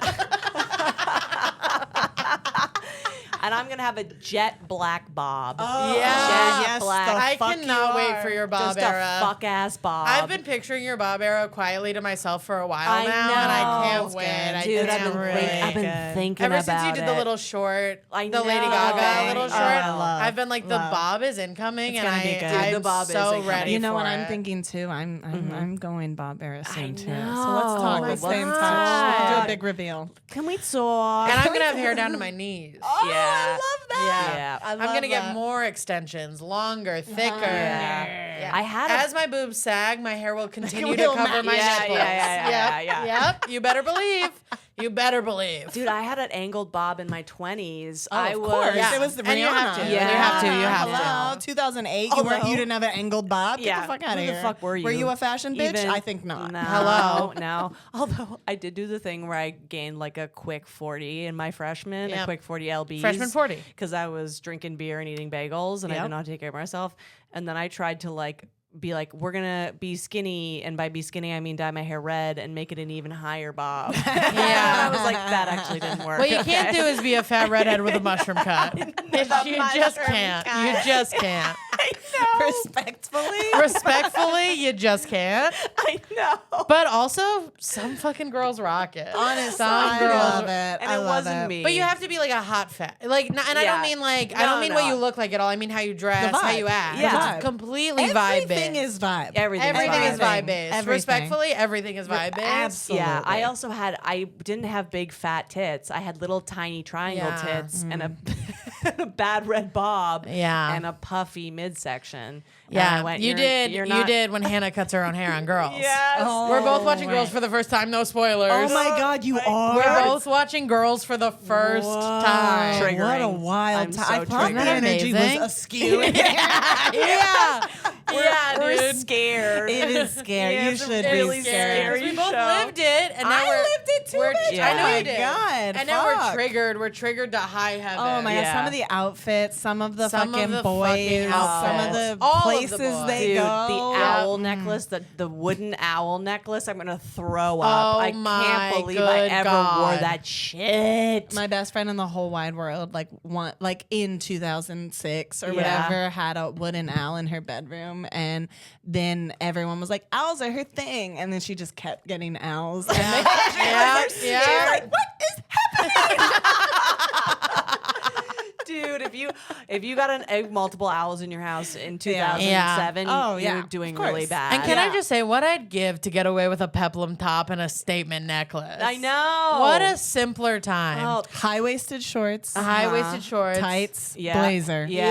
[SPEAKER 3] And I'm gonna have a jet black bob.
[SPEAKER 2] Oh,
[SPEAKER 1] Yeah.
[SPEAKER 3] Jet black.
[SPEAKER 1] I
[SPEAKER 2] fuck
[SPEAKER 1] cannot
[SPEAKER 2] you
[SPEAKER 1] wait
[SPEAKER 2] are.
[SPEAKER 1] for your bob
[SPEAKER 3] Just
[SPEAKER 1] era.
[SPEAKER 3] a fuck ass bob.
[SPEAKER 1] I've been picturing your bob era quietly to myself for a while
[SPEAKER 3] I
[SPEAKER 1] now,
[SPEAKER 3] know.
[SPEAKER 1] and I can't
[SPEAKER 2] It's
[SPEAKER 1] wait.
[SPEAKER 2] good.
[SPEAKER 1] I
[SPEAKER 3] Dude, I've
[SPEAKER 1] can't
[SPEAKER 3] been,
[SPEAKER 1] wait.
[SPEAKER 3] I've been thinking
[SPEAKER 1] Ever
[SPEAKER 3] about
[SPEAKER 1] since you did
[SPEAKER 3] it.
[SPEAKER 1] the little short,
[SPEAKER 3] I
[SPEAKER 1] the Lady
[SPEAKER 3] know.
[SPEAKER 1] Gaga little
[SPEAKER 2] Oh,
[SPEAKER 1] short,
[SPEAKER 2] I love,
[SPEAKER 1] I've been like, the
[SPEAKER 2] love.
[SPEAKER 1] bob is incoming,
[SPEAKER 2] It's
[SPEAKER 1] and
[SPEAKER 2] gonna be good.
[SPEAKER 1] I'm
[SPEAKER 3] The bob is
[SPEAKER 1] so
[SPEAKER 3] incoming.
[SPEAKER 1] ready
[SPEAKER 2] You know
[SPEAKER 1] for
[SPEAKER 2] what I'm
[SPEAKER 1] it.
[SPEAKER 2] thinking too? I'm going Bob era soon too. So
[SPEAKER 3] know.
[SPEAKER 2] let's talk.
[SPEAKER 3] Oh
[SPEAKER 2] Let's
[SPEAKER 3] my
[SPEAKER 2] stay in touch.
[SPEAKER 3] God.
[SPEAKER 2] We'll do a big reveal.
[SPEAKER 3] Can we talk?
[SPEAKER 1] And I'm gonna have hair down to my knees.
[SPEAKER 2] Oh,
[SPEAKER 3] Yeah.
[SPEAKER 2] I love that.
[SPEAKER 3] Yeah.
[SPEAKER 2] I
[SPEAKER 1] I'm
[SPEAKER 2] love
[SPEAKER 1] gonna get
[SPEAKER 2] that.
[SPEAKER 1] more extensions, longer, thicker.
[SPEAKER 3] Yeah. I had a-
[SPEAKER 1] As my boobs sag, my hair will continue to
[SPEAKER 2] will
[SPEAKER 1] cover
[SPEAKER 2] match.
[SPEAKER 1] my
[SPEAKER 3] Yeah,
[SPEAKER 1] nipples.
[SPEAKER 3] yeah.
[SPEAKER 1] Yep. You better believe. You better believe.
[SPEAKER 3] Dude, I had an angled bob in my 20s.
[SPEAKER 2] Oh,
[SPEAKER 3] I
[SPEAKER 2] of
[SPEAKER 3] was,
[SPEAKER 2] course.
[SPEAKER 1] Yeah.
[SPEAKER 2] It was the Rihanna.
[SPEAKER 1] And you have to.
[SPEAKER 3] Yeah.
[SPEAKER 1] And you have to. You have
[SPEAKER 2] Hello,
[SPEAKER 1] to.
[SPEAKER 2] 2008.
[SPEAKER 3] Although-
[SPEAKER 2] You didn't have an angled bob. Get
[SPEAKER 3] Yeah.
[SPEAKER 2] the fuck out of
[SPEAKER 3] Who
[SPEAKER 2] here.
[SPEAKER 3] the fuck were you?
[SPEAKER 2] Were you a fashion bitch?
[SPEAKER 3] Even-
[SPEAKER 2] I think not.
[SPEAKER 3] No,
[SPEAKER 1] Hello.
[SPEAKER 3] no. Although I did do the thing where I gained like a quick 40 in my freshman, a
[SPEAKER 1] Yep.
[SPEAKER 3] quick 40 lbs.
[SPEAKER 1] Freshman 40.
[SPEAKER 3] Because I was drinking beer and eating bagels and I
[SPEAKER 2] Yep.
[SPEAKER 3] didn't know how to take care of myself. And then I tried to like be like, we're gonna be skinny, and by be skinny I mean dye my hair red and make it an even higher bob.
[SPEAKER 1] Yeah.
[SPEAKER 3] I was like, that actually didn't work.
[SPEAKER 1] What you can't
[SPEAKER 3] okay?
[SPEAKER 1] do is be a fat redhead with a mushroom cut. You just can't. You just can't.
[SPEAKER 3] I know.
[SPEAKER 2] Respectfully.
[SPEAKER 1] Respectfully, you just can't.
[SPEAKER 3] I know.
[SPEAKER 1] But also, some fucking girls rock it.
[SPEAKER 2] Honestly,
[SPEAKER 1] some
[SPEAKER 2] I
[SPEAKER 1] girls.
[SPEAKER 2] love it.
[SPEAKER 3] And
[SPEAKER 2] I
[SPEAKER 3] it
[SPEAKER 2] love
[SPEAKER 3] wasn't
[SPEAKER 2] it.
[SPEAKER 3] me.
[SPEAKER 1] But you have to be like a hot fat, like, and I
[SPEAKER 3] Yeah.
[SPEAKER 1] don't mean like I
[SPEAKER 3] No,
[SPEAKER 1] don't mean what
[SPEAKER 3] no.
[SPEAKER 1] you look like at all. I mean how you dress,
[SPEAKER 2] The
[SPEAKER 1] how
[SPEAKER 2] vibe.
[SPEAKER 1] you act.
[SPEAKER 3] Yeah.
[SPEAKER 1] It's completely vibe
[SPEAKER 2] Everything
[SPEAKER 1] based.
[SPEAKER 2] is vibe.
[SPEAKER 3] Everything's
[SPEAKER 1] Everything is
[SPEAKER 3] vibe.
[SPEAKER 1] vibe based.
[SPEAKER 2] Everything.
[SPEAKER 1] Respectfully, everything is vibe based.
[SPEAKER 2] Absolutely.
[SPEAKER 3] Yeah, I also had, I didn't have big fat tits. I had little tiny triangle
[SPEAKER 1] Yeah.
[SPEAKER 3] tits and a, and a bad red bob
[SPEAKER 1] Yeah.
[SPEAKER 3] and a puffy midsection. And
[SPEAKER 1] Yeah,
[SPEAKER 3] I went,
[SPEAKER 1] you
[SPEAKER 3] "You're-
[SPEAKER 1] did.
[SPEAKER 3] you're
[SPEAKER 1] You
[SPEAKER 3] not-"
[SPEAKER 1] did when Hannah cuts her own hair on Girls.
[SPEAKER 3] Yes.
[SPEAKER 1] We're both watching
[SPEAKER 2] right.
[SPEAKER 1] Girls for the first time. No spoilers.
[SPEAKER 2] Oh my God, you are.
[SPEAKER 1] We're both watching Girls for the first time.
[SPEAKER 3] Triggering.
[SPEAKER 2] What a wild
[SPEAKER 3] I'm
[SPEAKER 2] time.
[SPEAKER 3] so
[SPEAKER 2] I thought the
[SPEAKER 3] triggered.
[SPEAKER 2] energy
[SPEAKER 1] Amazing.
[SPEAKER 2] was askew.
[SPEAKER 1] Yeah. Yeah,
[SPEAKER 3] We're
[SPEAKER 1] dude.
[SPEAKER 3] scared.
[SPEAKER 2] It is scary.
[SPEAKER 3] Yeah,
[SPEAKER 2] You
[SPEAKER 3] it's a
[SPEAKER 2] should
[SPEAKER 3] really
[SPEAKER 2] be
[SPEAKER 3] scary
[SPEAKER 2] scared.
[SPEAKER 1] Because we both
[SPEAKER 3] show.
[SPEAKER 1] lived it, and now
[SPEAKER 2] I
[SPEAKER 1] we're
[SPEAKER 2] lived it too, bitch.
[SPEAKER 3] Yeah.
[SPEAKER 1] I know
[SPEAKER 2] Oh my
[SPEAKER 1] you did.
[SPEAKER 2] God,
[SPEAKER 1] And now we're
[SPEAKER 2] fuck.
[SPEAKER 1] triggered. We're triggered to high heaven.
[SPEAKER 2] Oh my God!
[SPEAKER 3] Yeah.
[SPEAKER 2] Some of the outfits, some of the
[SPEAKER 1] Some of
[SPEAKER 2] fucking
[SPEAKER 1] the
[SPEAKER 2] boys,
[SPEAKER 1] fucking
[SPEAKER 2] some of the
[SPEAKER 1] outfits. All of the
[SPEAKER 2] places
[SPEAKER 1] boys.
[SPEAKER 2] they
[SPEAKER 3] Dude,
[SPEAKER 2] go.
[SPEAKER 3] the owl necklace, the wooden owl necklace, I'm gonna throw up.
[SPEAKER 1] Oh
[SPEAKER 3] I
[SPEAKER 1] my
[SPEAKER 3] can't believe I
[SPEAKER 1] good
[SPEAKER 3] ever wore
[SPEAKER 1] God.
[SPEAKER 3] that shit.
[SPEAKER 2] My best friend in the whole wide world, like in 2006 or
[SPEAKER 3] Yeah.
[SPEAKER 2] whatever, had a wooden owl in her bedroom, and then everyone was like, "Owls are her thing," and then she just kept getting owls. And then
[SPEAKER 1] Yeah,
[SPEAKER 2] she
[SPEAKER 1] yeah.
[SPEAKER 2] was like, "What is happening?"
[SPEAKER 3] Dude, Dude, if you got multiple owls in your house in 2007,
[SPEAKER 2] Oh,
[SPEAKER 3] you're
[SPEAKER 2] yeah,
[SPEAKER 3] doing
[SPEAKER 2] of course.
[SPEAKER 3] really bad.
[SPEAKER 1] And can I just say what I'd give to get away with a peplum top and a statement necklace?
[SPEAKER 3] I know.
[SPEAKER 1] What a simpler time.
[SPEAKER 3] Oh,
[SPEAKER 2] High-waisted shorts,
[SPEAKER 1] High-waisted shorts.
[SPEAKER 2] tights,
[SPEAKER 3] yeah.
[SPEAKER 2] blazer.
[SPEAKER 1] Yeah,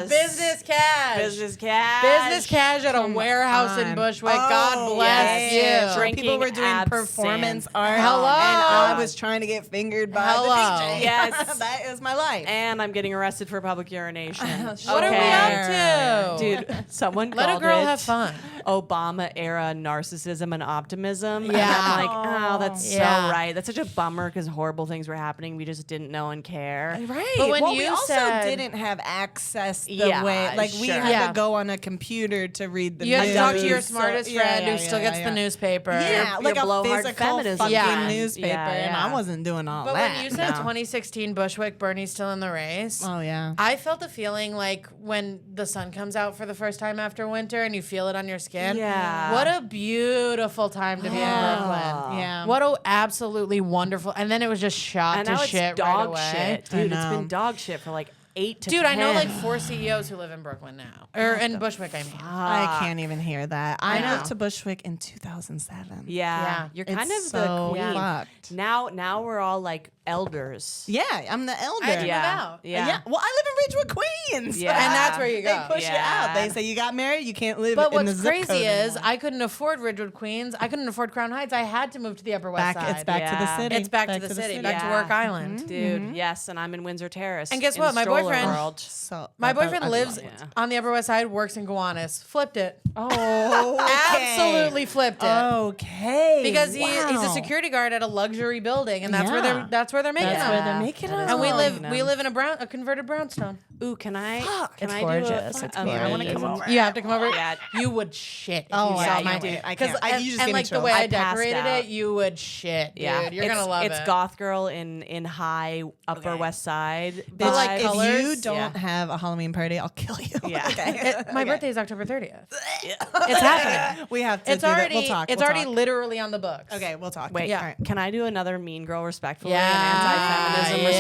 [SPEAKER 3] Yes.
[SPEAKER 1] business cash.
[SPEAKER 3] Business cash.
[SPEAKER 1] Business cash at a warehouse in
[SPEAKER 2] on.
[SPEAKER 1] Bushwick.
[SPEAKER 2] Oh,
[SPEAKER 1] God bless
[SPEAKER 3] yes.
[SPEAKER 1] you.
[SPEAKER 3] Drink-
[SPEAKER 2] People were doing
[SPEAKER 3] Drinking
[SPEAKER 2] performance
[SPEAKER 3] absinthe.
[SPEAKER 2] art.
[SPEAKER 1] Hello.
[SPEAKER 2] And I was trying to get fingered by
[SPEAKER 1] Hello.
[SPEAKER 2] the DJ.
[SPEAKER 3] Yes.
[SPEAKER 2] That is my life.
[SPEAKER 3] And I'm getting arrested for public urination.
[SPEAKER 1] What are we up to?
[SPEAKER 3] Dude, someone
[SPEAKER 1] Let a
[SPEAKER 3] called
[SPEAKER 1] girl
[SPEAKER 3] it
[SPEAKER 1] have fun.
[SPEAKER 3] Obama era narcissism and optimism. And
[SPEAKER 1] Yeah.
[SPEAKER 3] I'm like, oh, that's
[SPEAKER 1] Yeah.
[SPEAKER 3] so right. That's such a bummer because horrible things were happening. We just didn't know and care.
[SPEAKER 2] Right.
[SPEAKER 1] But when
[SPEAKER 2] well,
[SPEAKER 1] you
[SPEAKER 2] we also
[SPEAKER 1] said-
[SPEAKER 2] didn't have access the
[SPEAKER 3] Yeah,
[SPEAKER 2] way, like we
[SPEAKER 3] sure.
[SPEAKER 2] had
[SPEAKER 1] Yeah.
[SPEAKER 2] to go on a computer to read the
[SPEAKER 1] You have
[SPEAKER 2] news.
[SPEAKER 1] to talk to your
[SPEAKER 2] So-
[SPEAKER 1] smartest
[SPEAKER 2] yeah,
[SPEAKER 1] friend
[SPEAKER 2] yeah,
[SPEAKER 1] who still
[SPEAKER 2] yeah,
[SPEAKER 1] gets
[SPEAKER 2] yeah.
[SPEAKER 1] the newspaper.
[SPEAKER 2] Yeah,
[SPEAKER 3] Your
[SPEAKER 2] like a
[SPEAKER 3] blowhard
[SPEAKER 2] physical
[SPEAKER 3] feminism
[SPEAKER 2] fucking
[SPEAKER 1] Yeah.
[SPEAKER 2] newspaper,
[SPEAKER 3] Yeah,
[SPEAKER 2] and
[SPEAKER 3] yeah.
[SPEAKER 2] I wasn't doing all
[SPEAKER 1] But
[SPEAKER 2] that.
[SPEAKER 1] when you said
[SPEAKER 3] No.
[SPEAKER 1] 2016 Bushwick, Bernie's still in the race.
[SPEAKER 2] Oh yeah.
[SPEAKER 1] I felt a feeling like when the sun comes out for the first time after winter and you feel it on your skin.
[SPEAKER 3] Yeah.
[SPEAKER 1] What a beautiful time to be in Brooklyn.
[SPEAKER 2] Yeah.
[SPEAKER 1] What a absolutely wonderful. And then it was just shot
[SPEAKER 3] And
[SPEAKER 1] to
[SPEAKER 3] now it's
[SPEAKER 1] shit
[SPEAKER 3] dog
[SPEAKER 1] right away.
[SPEAKER 3] shit.
[SPEAKER 2] I
[SPEAKER 3] Dude, it's
[SPEAKER 2] know.
[SPEAKER 3] been dog shit for like 8 to
[SPEAKER 1] Dude,
[SPEAKER 3] 10.
[SPEAKER 1] I know like 4 CEOs who live in Brooklyn now. Or in Bushwick, I mean.
[SPEAKER 2] I can't even hear that. I
[SPEAKER 1] know.
[SPEAKER 2] moved to Bushwick in 2007.
[SPEAKER 3] Yeah.
[SPEAKER 1] Yeah.
[SPEAKER 3] You're
[SPEAKER 2] It's
[SPEAKER 3] kind of
[SPEAKER 2] so
[SPEAKER 3] the queen.
[SPEAKER 2] fucked.
[SPEAKER 3] Now we're all like elders.
[SPEAKER 2] Yeah, I'm the elder.
[SPEAKER 1] I had to
[SPEAKER 3] Yeah.
[SPEAKER 1] move out.
[SPEAKER 3] Yeah.
[SPEAKER 2] Well, I live in Ridgewood, Queens.
[SPEAKER 3] Yeah.
[SPEAKER 1] And that's where you go.
[SPEAKER 2] They push you
[SPEAKER 3] Yeah.
[SPEAKER 2] out. They say you got married, you can't live
[SPEAKER 1] But
[SPEAKER 2] in the
[SPEAKER 1] what's
[SPEAKER 2] zip
[SPEAKER 1] crazy
[SPEAKER 2] code
[SPEAKER 1] is
[SPEAKER 2] anymore.
[SPEAKER 1] I couldn't afford Ridgewood, Queens. I couldn't afford Crown Heights. I had to move to the Upper West Side.
[SPEAKER 2] It's back to the
[SPEAKER 3] Yeah.
[SPEAKER 2] city.
[SPEAKER 1] It's back to the city, back to
[SPEAKER 3] Yeah.
[SPEAKER 1] Work Island.
[SPEAKER 3] Dude, yes, and I'm in Windsor Terrace.
[SPEAKER 1] And guess
[SPEAKER 3] in
[SPEAKER 1] what? My
[SPEAKER 3] stroller
[SPEAKER 1] boyfriend-
[SPEAKER 3] World.
[SPEAKER 2] So
[SPEAKER 1] My
[SPEAKER 2] I
[SPEAKER 1] boyfriend lives
[SPEAKER 3] it. Yeah.
[SPEAKER 1] on the Upper West Side, works in Gowanus. Flipped it.
[SPEAKER 2] Oh,
[SPEAKER 1] Absolutely flipped it.
[SPEAKER 2] Okay.
[SPEAKER 1] Because he's a
[SPEAKER 2] Wow.
[SPEAKER 1] security guard at a luxury building, and that's where
[SPEAKER 2] Yeah.
[SPEAKER 1] they're making
[SPEAKER 2] That's
[SPEAKER 1] them.
[SPEAKER 2] where they're making
[SPEAKER 3] That
[SPEAKER 2] them.
[SPEAKER 3] is
[SPEAKER 1] And we
[SPEAKER 3] making
[SPEAKER 1] live
[SPEAKER 3] them.
[SPEAKER 1] in a converted brownstone.
[SPEAKER 3] Ooh, can I? Can
[SPEAKER 1] It's
[SPEAKER 3] I
[SPEAKER 1] gorgeous.
[SPEAKER 3] do a?
[SPEAKER 1] It's
[SPEAKER 3] okay, I want to
[SPEAKER 1] gorgeous.
[SPEAKER 3] come over.
[SPEAKER 1] You have to come over.
[SPEAKER 3] Yeah.
[SPEAKER 1] You would shit. If
[SPEAKER 2] Oh,
[SPEAKER 1] you
[SPEAKER 2] yeah,
[SPEAKER 1] saw
[SPEAKER 2] you
[SPEAKER 1] my
[SPEAKER 2] do. I
[SPEAKER 1] 'cause-
[SPEAKER 2] can't. You
[SPEAKER 1] and,
[SPEAKER 2] just
[SPEAKER 1] and
[SPEAKER 2] gave me
[SPEAKER 1] like the
[SPEAKER 2] chills.
[SPEAKER 1] way
[SPEAKER 3] I
[SPEAKER 1] I
[SPEAKER 3] passed
[SPEAKER 1] decorated
[SPEAKER 3] out.
[SPEAKER 1] it, you would shit, dude.
[SPEAKER 3] Yeah,
[SPEAKER 1] You're gonna love
[SPEAKER 3] it's
[SPEAKER 1] it.
[SPEAKER 3] goth girl in high Upper West Side.
[SPEAKER 1] But, like,
[SPEAKER 3] vibes.
[SPEAKER 2] If
[SPEAKER 1] colors,
[SPEAKER 2] you don't
[SPEAKER 3] yeah.
[SPEAKER 2] have a Halloween party, I'll kill you.
[SPEAKER 3] Yeah.
[SPEAKER 2] Okay.
[SPEAKER 1] My birthday is October 30th. It's happening.
[SPEAKER 2] We have to.
[SPEAKER 1] It's
[SPEAKER 2] do that.
[SPEAKER 1] already.
[SPEAKER 2] We'll talk.
[SPEAKER 1] It's
[SPEAKER 2] we'll
[SPEAKER 1] already
[SPEAKER 2] talk.
[SPEAKER 1] literally on the books.
[SPEAKER 2] Okay, we'll talk.
[SPEAKER 3] Wait,
[SPEAKER 1] Yeah.
[SPEAKER 2] All right.
[SPEAKER 3] can I do another mean girl respectfully
[SPEAKER 1] Yeah.
[SPEAKER 3] and anti-feminism respectfully?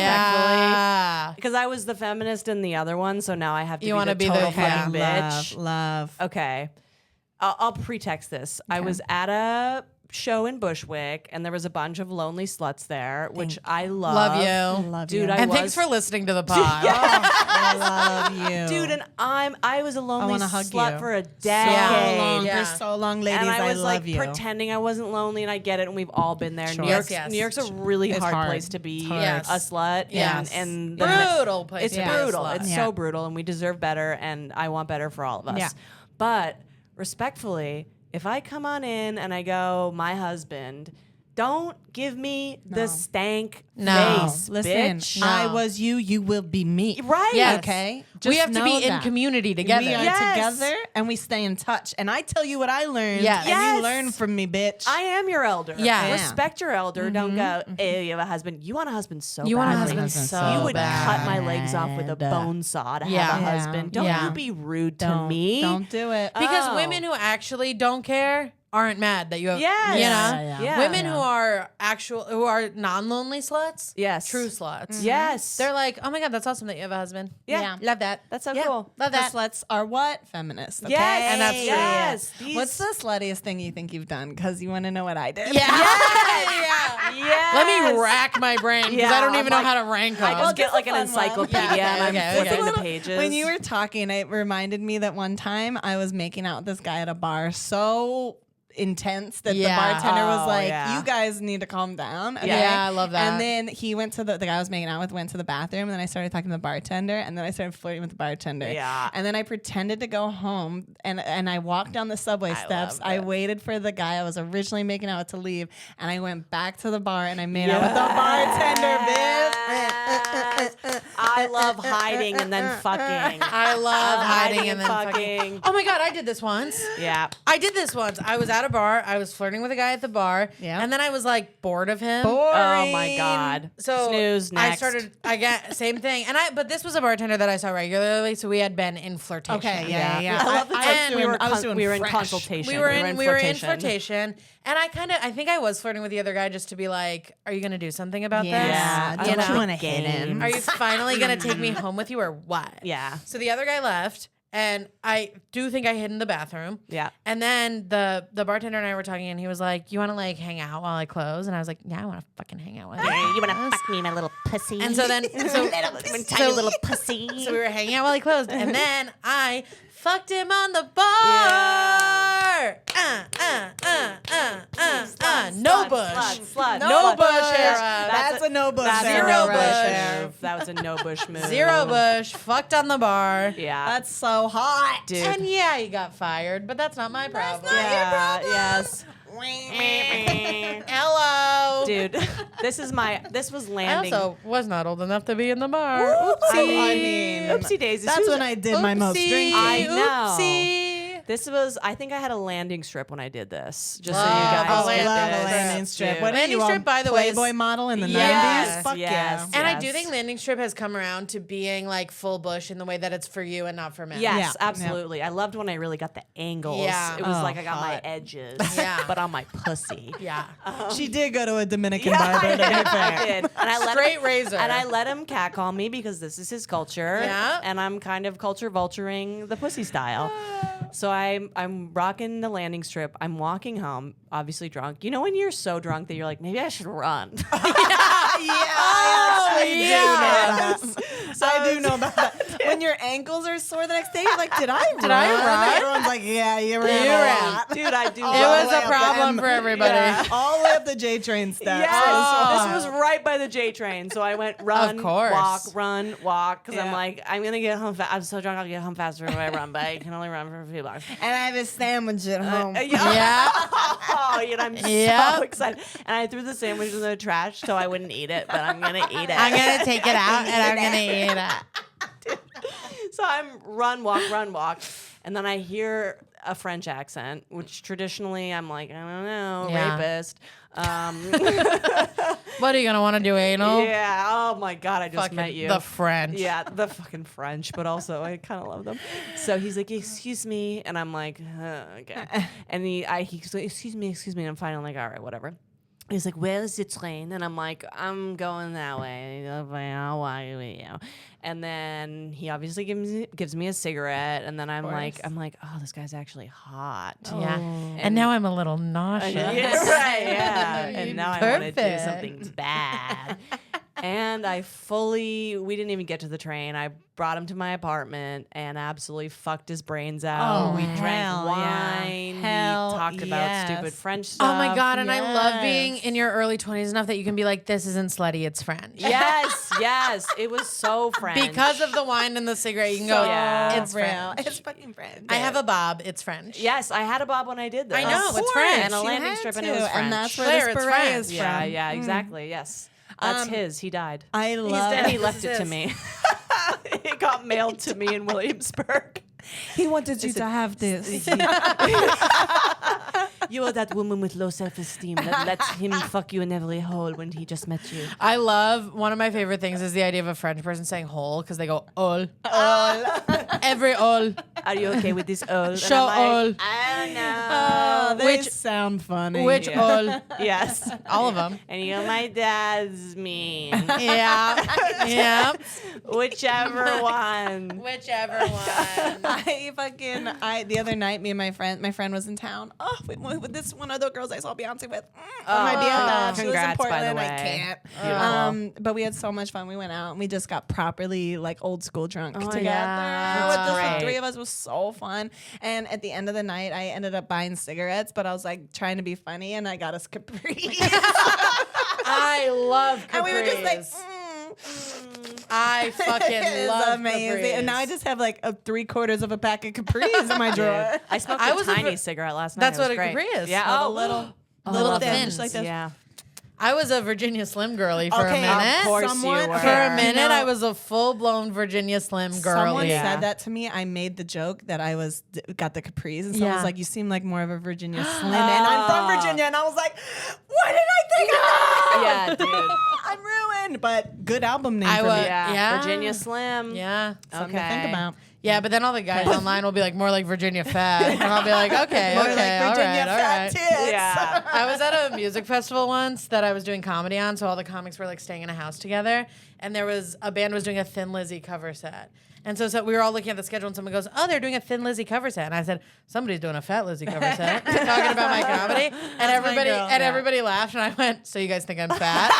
[SPEAKER 1] Yeah.
[SPEAKER 3] Because I was the feminist in the other one, so now I have to
[SPEAKER 1] You
[SPEAKER 3] be
[SPEAKER 1] wanna
[SPEAKER 3] the
[SPEAKER 1] be the-
[SPEAKER 3] total
[SPEAKER 1] yeah.
[SPEAKER 3] fucking bitch.
[SPEAKER 2] Love.
[SPEAKER 3] Okay. I'll pretext this. I was at a show in Bushwick, and there was a bunch of lonely sluts there, which I love.
[SPEAKER 1] Love you.
[SPEAKER 2] Love
[SPEAKER 3] Dude,
[SPEAKER 2] you.
[SPEAKER 3] I
[SPEAKER 1] And
[SPEAKER 3] was,
[SPEAKER 1] thanks for listening to the pod.
[SPEAKER 2] I love you.
[SPEAKER 3] Dude, and I was a lonely
[SPEAKER 2] wanna hug
[SPEAKER 3] slut
[SPEAKER 2] you.
[SPEAKER 3] for a
[SPEAKER 2] so
[SPEAKER 3] decade.
[SPEAKER 2] long.
[SPEAKER 1] Yeah.
[SPEAKER 2] For so long, ladies.
[SPEAKER 3] And I was
[SPEAKER 2] love
[SPEAKER 3] like
[SPEAKER 2] you.
[SPEAKER 3] pretending I wasn't lonely, and I get it, and we've all been there.
[SPEAKER 2] Sure.
[SPEAKER 3] New York's,
[SPEAKER 1] Yes.
[SPEAKER 3] New York's a really
[SPEAKER 2] It's
[SPEAKER 3] hard
[SPEAKER 2] hard.
[SPEAKER 3] place to be
[SPEAKER 2] It's hard.
[SPEAKER 1] Yes.
[SPEAKER 3] a slut.
[SPEAKER 1] Yes.
[SPEAKER 3] And
[SPEAKER 1] Brutal place
[SPEAKER 3] It's
[SPEAKER 1] to be a
[SPEAKER 3] brutal.
[SPEAKER 1] slut.
[SPEAKER 3] It's
[SPEAKER 2] Yeah.
[SPEAKER 3] so brutal, and we deserve better, and I want better for all of us.
[SPEAKER 2] Yeah.
[SPEAKER 3] But respectfully, if I come on in and I go, my husband, don't give me the stank
[SPEAKER 1] No.
[SPEAKER 3] face,
[SPEAKER 2] Listen,
[SPEAKER 3] bitch.
[SPEAKER 2] I was you, you will be me.
[SPEAKER 3] Right.
[SPEAKER 1] Yes.
[SPEAKER 2] Okay?
[SPEAKER 1] We
[SPEAKER 2] Just
[SPEAKER 1] have to
[SPEAKER 2] know
[SPEAKER 1] be in
[SPEAKER 2] that.
[SPEAKER 1] community together.
[SPEAKER 2] We are
[SPEAKER 3] Yes.
[SPEAKER 2] together and we stay in touch. And I tell you what I learned.
[SPEAKER 1] Yes.
[SPEAKER 2] And
[SPEAKER 3] Yes.
[SPEAKER 2] you learn from me, bitch.
[SPEAKER 3] I am your elder.
[SPEAKER 1] Yeah.
[SPEAKER 3] Respect your elder. Don't go, hey, you have a husband. You want a husband so
[SPEAKER 1] You want a
[SPEAKER 3] badly.
[SPEAKER 1] husband so
[SPEAKER 3] You would
[SPEAKER 1] bad.
[SPEAKER 3] cut my legs off with a bone saw to
[SPEAKER 1] Yeah.
[SPEAKER 3] have a
[SPEAKER 2] Yeah.
[SPEAKER 3] husband. Don't
[SPEAKER 1] Yeah.
[SPEAKER 3] you be rude to me.
[SPEAKER 2] Don't do it.
[SPEAKER 1] Because
[SPEAKER 3] Oh.
[SPEAKER 1] women who actually don't care aren't mad that you have.
[SPEAKER 3] Yes.
[SPEAKER 1] You know.
[SPEAKER 2] Yeah,
[SPEAKER 3] yeah.
[SPEAKER 1] Women
[SPEAKER 2] Yeah.
[SPEAKER 1] who are non-lonely sluts.
[SPEAKER 3] Yes.
[SPEAKER 1] True sluts.
[SPEAKER 3] Yes.
[SPEAKER 1] They're like, oh my god, that's awesome that you have a husband.
[SPEAKER 3] Yeah.
[SPEAKER 1] Love that.
[SPEAKER 3] That's so
[SPEAKER 1] Yeah.
[SPEAKER 3] cool.
[SPEAKER 1] Love
[SPEAKER 2] The
[SPEAKER 1] that.
[SPEAKER 2] sluts are what? Feminists. Okay?
[SPEAKER 3] Yes.
[SPEAKER 1] And that's true.
[SPEAKER 3] Yes. These-
[SPEAKER 2] What's the sluttiest thing you think you've done? Because you want to know what I did.
[SPEAKER 1] Yeah.
[SPEAKER 3] Yes.
[SPEAKER 1] Let me rack my brain because
[SPEAKER 3] Yeah,
[SPEAKER 1] I don't even know
[SPEAKER 3] I'm
[SPEAKER 1] how to rank
[SPEAKER 3] I
[SPEAKER 1] them.
[SPEAKER 3] just get
[SPEAKER 2] just
[SPEAKER 3] like
[SPEAKER 2] a
[SPEAKER 3] an
[SPEAKER 2] fun one.
[SPEAKER 3] encyclopedia
[SPEAKER 1] Yeah,
[SPEAKER 3] and I'm
[SPEAKER 1] okay,
[SPEAKER 3] flipping
[SPEAKER 1] okay.
[SPEAKER 3] the pages.
[SPEAKER 2] When you were talking, it reminded me that one time I was making out with this guy at a bar so intense that
[SPEAKER 1] Yeah.
[SPEAKER 2] the bartender was
[SPEAKER 3] Oh,
[SPEAKER 2] like,
[SPEAKER 3] yeah.
[SPEAKER 2] you guys need to calm down. Okay?
[SPEAKER 1] Yeah, I love that.
[SPEAKER 2] And then he went to the guy I was making out with went to the bathroom, and then I started talking to the bartender, and then I started flirting with the bartender.
[SPEAKER 3] Yeah.
[SPEAKER 2] And then I pretended to go home, and I walked down the subway steps.
[SPEAKER 3] love
[SPEAKER 2] I
[SPEAKER 3] it.
[SPEAKER 2] waited for the guy I was originally making out with to leave, and I went back to the bar and I made out with the bartender,
[SPEAKER 3] Yes. I love hiding and then fucking.
[SPEAKER 1] I love hiding and then
[SPEAKER 3] fucking.
[SPEAKER 1] fucking. Oh my god, I did this once.
[SPEAKER 3] Yeah.
[SPEAKER 1] I did this once. I was at at a bar. I was flirting with a guy at the bar.
[SPEAKER 2] Yeah.
[SPEAKER 1] And then I was like bored of him.
[SPEAKER 3] Oh my God.
[SPEAKER 1] So
[SPEAKER 3] Snooze, next.
[SPEAKER 1] I got same thing. But this was a bartender that I saw regularly, so we had been in flirtation.
[SPEAKER 2] Okay, yeah.
[SPEAKER 3] I love that
[SPEAKER 1] And
[SPEAKER 3] we were in
[SPEAKER 2] fresh.
[SPEAKER 3] consultation.
[SPEAKER 1] We were in flirtation. And I think I was flirting with the other guy just to be like, are you going to do something about
[SPEAKER 2] Yeah.
[SPEAKER 1] this?
[SPEAKER 2] Don't you want to hit him?
[SPEAKER 1] Are you finally going to take me home with you or what?
[SPEAKER 3] Yeah.
[SPEAKER 1] So the other guy left. And I do think I hid in the bathroom.
[SPEAKER 3] Yeah.
[SPEAKER 1] And then the bartender and I were talking, and he was like, "You want to like hang out while I close?" And I was like, "Yeah, I want to fucking hang out while I close."
[SPEAKER 3] You want to fuck me, my little pussy?
[SPEAKER 1] And so then,
[SPEAKER 3] tiny little pussy.
[SPEAKER 1] so we were hanging out while he closed, and then I fucked him on the bar. No bush.
[SPEAKER 3] Slut.
[SPEAKER 1] No bush
[SPEAKER 2] bush.
[SPEAKER 1] era.
[SPEAKER 2] That's a no bush
[SPEAKER 3] That's
[SPEAKER 2] era
[SPEAKER 1] Zero
[SPEAKER 3] a
[SPEAKER 2] right
[SPEAKER 1] bush.
[SPEAKER 2] there.
[SPEAKER 3] move. That was a no bush move.
[SPEAKER 1] Zero bush. Fucked on the bar.
[SPEAKER 3] Yeah.
[SPEAKER 2] That's so hot.
[SPEAKER 3] Dude.
[SPEAKER 1] And yeah, he got fired, but that's not my problem.
[SPEAKER 3] Yeah. Yes.
[SPEAKER 1] Hello.
[SPEAKER 3] Dude, this was
[SPEAKER 1] I
[SPEAKER 3] landing.
[SPEAKER 1] also was not old enough to be in the bar.
[SPEAKER 3] Oopsie.
[SPEAKER 2] I mean,
[SPEAKER 3] Oopsie daisies.
[SPEAKER 2] That's when I did my most drinking.
[SPEAKER 3] I know.
[SPEAKER 1] Oopsie.
[SPEAKER 3] This was, I think I had a landing strip when I did this. Just
[SPEAKER 1] Love
[SPEAKER 3] so you guys
[SPEAKER 1] a
[SPEAKER 2] I
[SPEAKER 1] landing
[SPEAKER 2] love
[SPEAKER 3] get
[SPEAKER 2] a
[SPEAKER 3] this.
[SPEAKER 2] landing strip.
[SPEAKER 3] Dude.
[SPEAKER 2] What are
[SPEAKER 1] Landing
[SPEAKER 2] you,
[SPEAKER 1] strip, by the way, is-
[SPEAKER 2] Playboy model in the
[SPEAKER 1] Yes,
[SPEAKER 2] 90s? Fuck
[SPEAKER 3] yes.
[SPEAKER 2] yeah.
[SPEAKER 1] And I do think landing strip has come around to being like full bush in the way that it's for you and not for men.
[SPEAKER 3] Yes,
[SPEAKER 2] Yeah.
[SPEAKER 3] absolutely. I loved when I really got the angles.
[SPEAKER 1] Yeah.
[SPEAKER 3] It was
[SPEAKER 2] Oh,
[SPEAKER 3] like I got my
[SPEAKER 2] hot.
[SPEAKER 3] edges,
[SPEAKER 1] Yeah.
[SPEAKER 3] but on my pussy.
[SPEAKER 1] Yeah.
[SPEAKER 2] She did go to a Dominican
[SPEAKER 3] Yeah,
[SPEAKER 2] barber, to be
[SPEAKER 3] I
[SPEAKER 2] fair.
[SPEAKER 3] did. And I let
[SPEAKER 1] Straight
[SPEAKER 3] him,
[SPEAKER 1] razor.
[SPEAKER 3] And I let him catcall me because this is his culture.
[SPEAKER 1] Yeah.
[SPEAKER 3] And I'm kind of culture vulturing the pussy style. So I'm rocking the landing strip. I'm walking home, obviously drunk. You know when you're so drunk that you're like, maybe I should run.
[SPEAKER 2] I do know about that. When your ankles are sore the next day, you're like, did I run? Everyone's like, yeah, you ran.
[SPEAKER 1] You
[SPEAKER 2] a
[SPEAKER 1] ran.
[SPEAKER 2] lot.
[SPEAKER 3] Dude, I do.
[SPEAKER 1] It was
[SPEAKER 2] way
[SPEAKER 1] a
[SPEAKER 2] up
[SPEAKER 1] problem
[SPEAKER 2] the
[SPEAKER 1] for everybody.
[SPEAKER 2] Yeah, all the way up the J train steps.
[SPEAKER 3] Yes, this was right by the J train. So I went run,
[SPEAKER 1] course.
[SPEAKER 3] walk, because I'm
[SPEAKER 2] Yeah.
[SPEAKER 3] like, I'm gonna get home. I'm so drunk, I'll get home faster if I run, but I can only run for a few blocks.
[SPEAKER 2] And I have a sandwich at home.
[SPEAKER 1] Yeah.
[SPEAKER 3] Oh, you know, I'm
[SPEAKER 1] Yep.
[SPEAKER 3] so excited. And I threw the sandwich in the trash so I wouldn't eat it, but I'm gonna eat it.
[SPEAKER 1] I'm going to take it out and I'm going to eat it.
[SPEAKER 3] So I'm run, walk, and then I hear a French accent, which traditionally I'm like, I don't know,
[SPEAKER 1] Yeah.
[SPEAKER 3] rapist.
[SPEAKER 1] What are you going to want to do, anal?
[SPEAKER 3] Yeah. Oh my God, I just
[SPEAKER 1] Fucking
[SPEAKER 3] met you.
[SPEAKER 1] the French.
[SPEAKER 3] Yeah, the fucking French, but also I kind of love them. So he's like, "Excuse me," and I'm like, "Okay." And he's like, "Excuse me," and I'm fine. I'm like, "All right, whatever." He's like, "Where is the train?" And I'm like, "I'm going that way." And he's like, "I'll walk with you." And then he obviously gives me a cigarette, and then I'm like, "Oh, this guy's actually hot."
[SPEAKER 1] Yeah. And now I'm a little nauseous.
[SPEAKER 3] Yeah, right, yeah. And now I want to do
[SPEAKER 1] Perfect.
[SPEAKER 3] something bad. And we didn't even get to the train. I brought him to my apartment and absolutely fucked his brains out.
[SPEAKER 2] Oh,
[SPEAKER 3] We drank
[SPEAKER 2] hell yeah.
[SPEAKER 3] wine.
[SPEAKER 2] Hell
[SPEAKER 3] we talked about
[SPEAKER 2] yes.
[SPEAKER 3] stupid French stuff.
[SPEAKER 1] Oh my God. And I love being
[SPEAKER 2] Yes.
[SPEAKER 1] in your early 20s enough that you can be like, this isn't slutty, it's French.
[SPEAKER 3] Yes. It was so French.
[SPEAKER 1] Because of the wine and the cigarette, you can go,
[SPEAKER 3] Yeah.
[SPEAKER 1] it's French.
[SPEAKER 2] It's fucking French.
[SPEAKER 1] I have a bob, it's French.
[SPEAKER 3] Yes, I had a bob when I did this.
[SPEAKER 1] I know,
[SPEAKER 2] Of
[SPEAKER 1] it's
[SPEAKER 2] course,
[SPEAKER 1] French.
[SPEAKER 3] And a
[SPEAKER 2] you
[SPEAKER 3] landing
[SPEAKER 2] had
[SPEAKER 3] strip, and
[SPEAKER 2] to,
[SPEAKER 3] it was French.
[SPEAKER 2] and that's where
[SPEAKER 1] Claire,
[SPEAKER 2] this
[SPEAKER 1] it's
[SPEAKER 2] beret
[SPEAKER 1] French.
[SPEAKER 2] is
[SPEAKER 3] Yeah,
[SPEAKER 2] from.
[SPEAKER 3] yeah, exactly. Yes. That's his. He died.
[SPEAKER 2] I love.
[SPEAKER 3] And he
[SPEAKER 1] This
[SPEAKER 3] left
[SPEAKER 1] is
[SPEAKER 3] it to
[SPEAKER 1] his.
[SPEAKER 3] me. It got mailed to me in Williamsburg.
[SPEAKER 2] He wanted you to have this.
[SPEAKER 3] You are that woman with low self-esteem that lets him fuck you in every hole when he just met you.
[SPEAKER 1] I love, one of my favorite things is the idea of a French person saying hole because they go all. Every all.
[SPEAKER 3] Are you okay with this hole?
[SPEAKER 1] Show all.
[SPEAKER 3] I don't know.
[SPEAKER 2] Oh, they
[SPEAKER 1] Which-
[SPEAKER 2] sound funny.
[SPEAKER 1] Which
[SPEAKER 3] Yeah.
[SPEAKER 1] all.
[SPEAKER 3] Yes.
[SPEAKER 1] All of them.
[SPEAKER 3] And you're my dad's mean.
[SPEAKER 1] Yeah. Yeah.
[SPEAKER 3] Whichever one.
[SPEAKER 1] Whichever one.
[SPEAKER 2] The other night, me and my friend was in town. Oh, with this one of the girls I saw Beyonce with. My BFF. She was in
[SPEAKER 3] Congrats, by the
[SPEAKER 2] Portland. I
[SPEAKER 3] way.
[SPEAKER 2] can't.
[SPEAKER 3] Beautiful.
[SPEAKER 2] But we had so much fun. We went out and we just got properly like old school drunk together.
[SPEAKER 3] yeah.
[SPEAKER 2] With
[SPEAKER 3] That's
[SPEAKER 2] just the
[SPEAKER 3] great.
[SPEAKER 2] three of us. It was so fun. And at the end of the night, I ended up buying cigarettes, but I was like trying to be funny, and I got us Capri.
[SPEAKER 1] I love Capris.
[SPEAKER 2] And we were just like.
[SPEAKER 1] I fucking
[SPEAKER 2] It's
[SPEAKER 1] love
[SPEAKER 2] amazing.
[SPEAKER 1] Capris.
[SPEAKER 2] And now I just have like 3/4 of a pack of Capris in my drawer.
[SPEAKER 3] I smoked
[SPEAKER 1] I
[SPEAKER 3] a
[SPEAKER 1] was a
[SPEAKER 3] tiny
[SPEAKER 1] fr-
[SPEAKER 3] cigarette last night.
[SPEAKER 1] That's
[SPEAKER 3] It was
[SPEAKER 1] what a
[SPEAKER 3] great.
[SPEAKER 1] Capri is.
[SPEAKER 3] Yeah.
[SPEAKER 2] A little
[SPEAKER 1] little
[SPEAKER 2] thin,
[SPEAKER 1] thins.
[SPEAKER 2] just like this.
[SPEAKER 3] Yeah.
[SPEAKER 1] I was a Virginia Slim girly for a
[SPEAKER 2] Okay,
[SPEAKER 1] minute.
[SPEAKER 3] Of course you were.
[SPEAKER 1] For a minute,
[SPEAKER 2] You know,
[SPEAKER 1] I was a full-blown Virginia Slim girly.
[SPEAKER 2] Someone
[SPEAKER 3] Yeah.
[SPEAKER 2] said that to me. I made the joke that I got the capris, and someone was
[SPEAKER 1] Yeah.
[SPEAKER 2] like, "You seem like more of a Virginia Slim," and I'm from Virginia, and I was like, "What did I think of that?"
[SPEAKER 3] Yeah, dude.
[SPEAKER 2] I'm ruined, but good album name
[SPEAKER 1] I
[SPEAKER 2] for
[SPEAKER 1] was-
[SPEAKER 2] me.
[SPEAKER 1] Yeah.
[SPEAKER 3] Virginia Slim.
[SPEAKER 1] Yeah.
[SPEAKER 2] Something to think about.
[SPEAKER 1] Yeah, but then all the guys online will be like, more like Virginia Fat. And I'll be like, okay,
[SPEAKER 2] More
[SPEAKER 1] okay,
[SPEAKER 2] like Virginia
[SPEAKER 1] all right,
[SPEAKER 2] fat
[SPEAKER 1] all right.
[SPEAKER 2] tits.
[SPEAKER 3] Yeah.
[SPEAKER 1] I was at a music festival once that I was doing comedy on, so all the comics were like staying in a house together, and there was a band was doing a Thin Lizzy cover set. And so we were all looking at the schedule, and someone goes, "Oh, they're doing a Thin Lizzy cover set." And I said, "Somebody's doing a Fat Lizzy cover set," talking about my comedy. And everybody laughed, and I went, "So you guys think I'm fat?"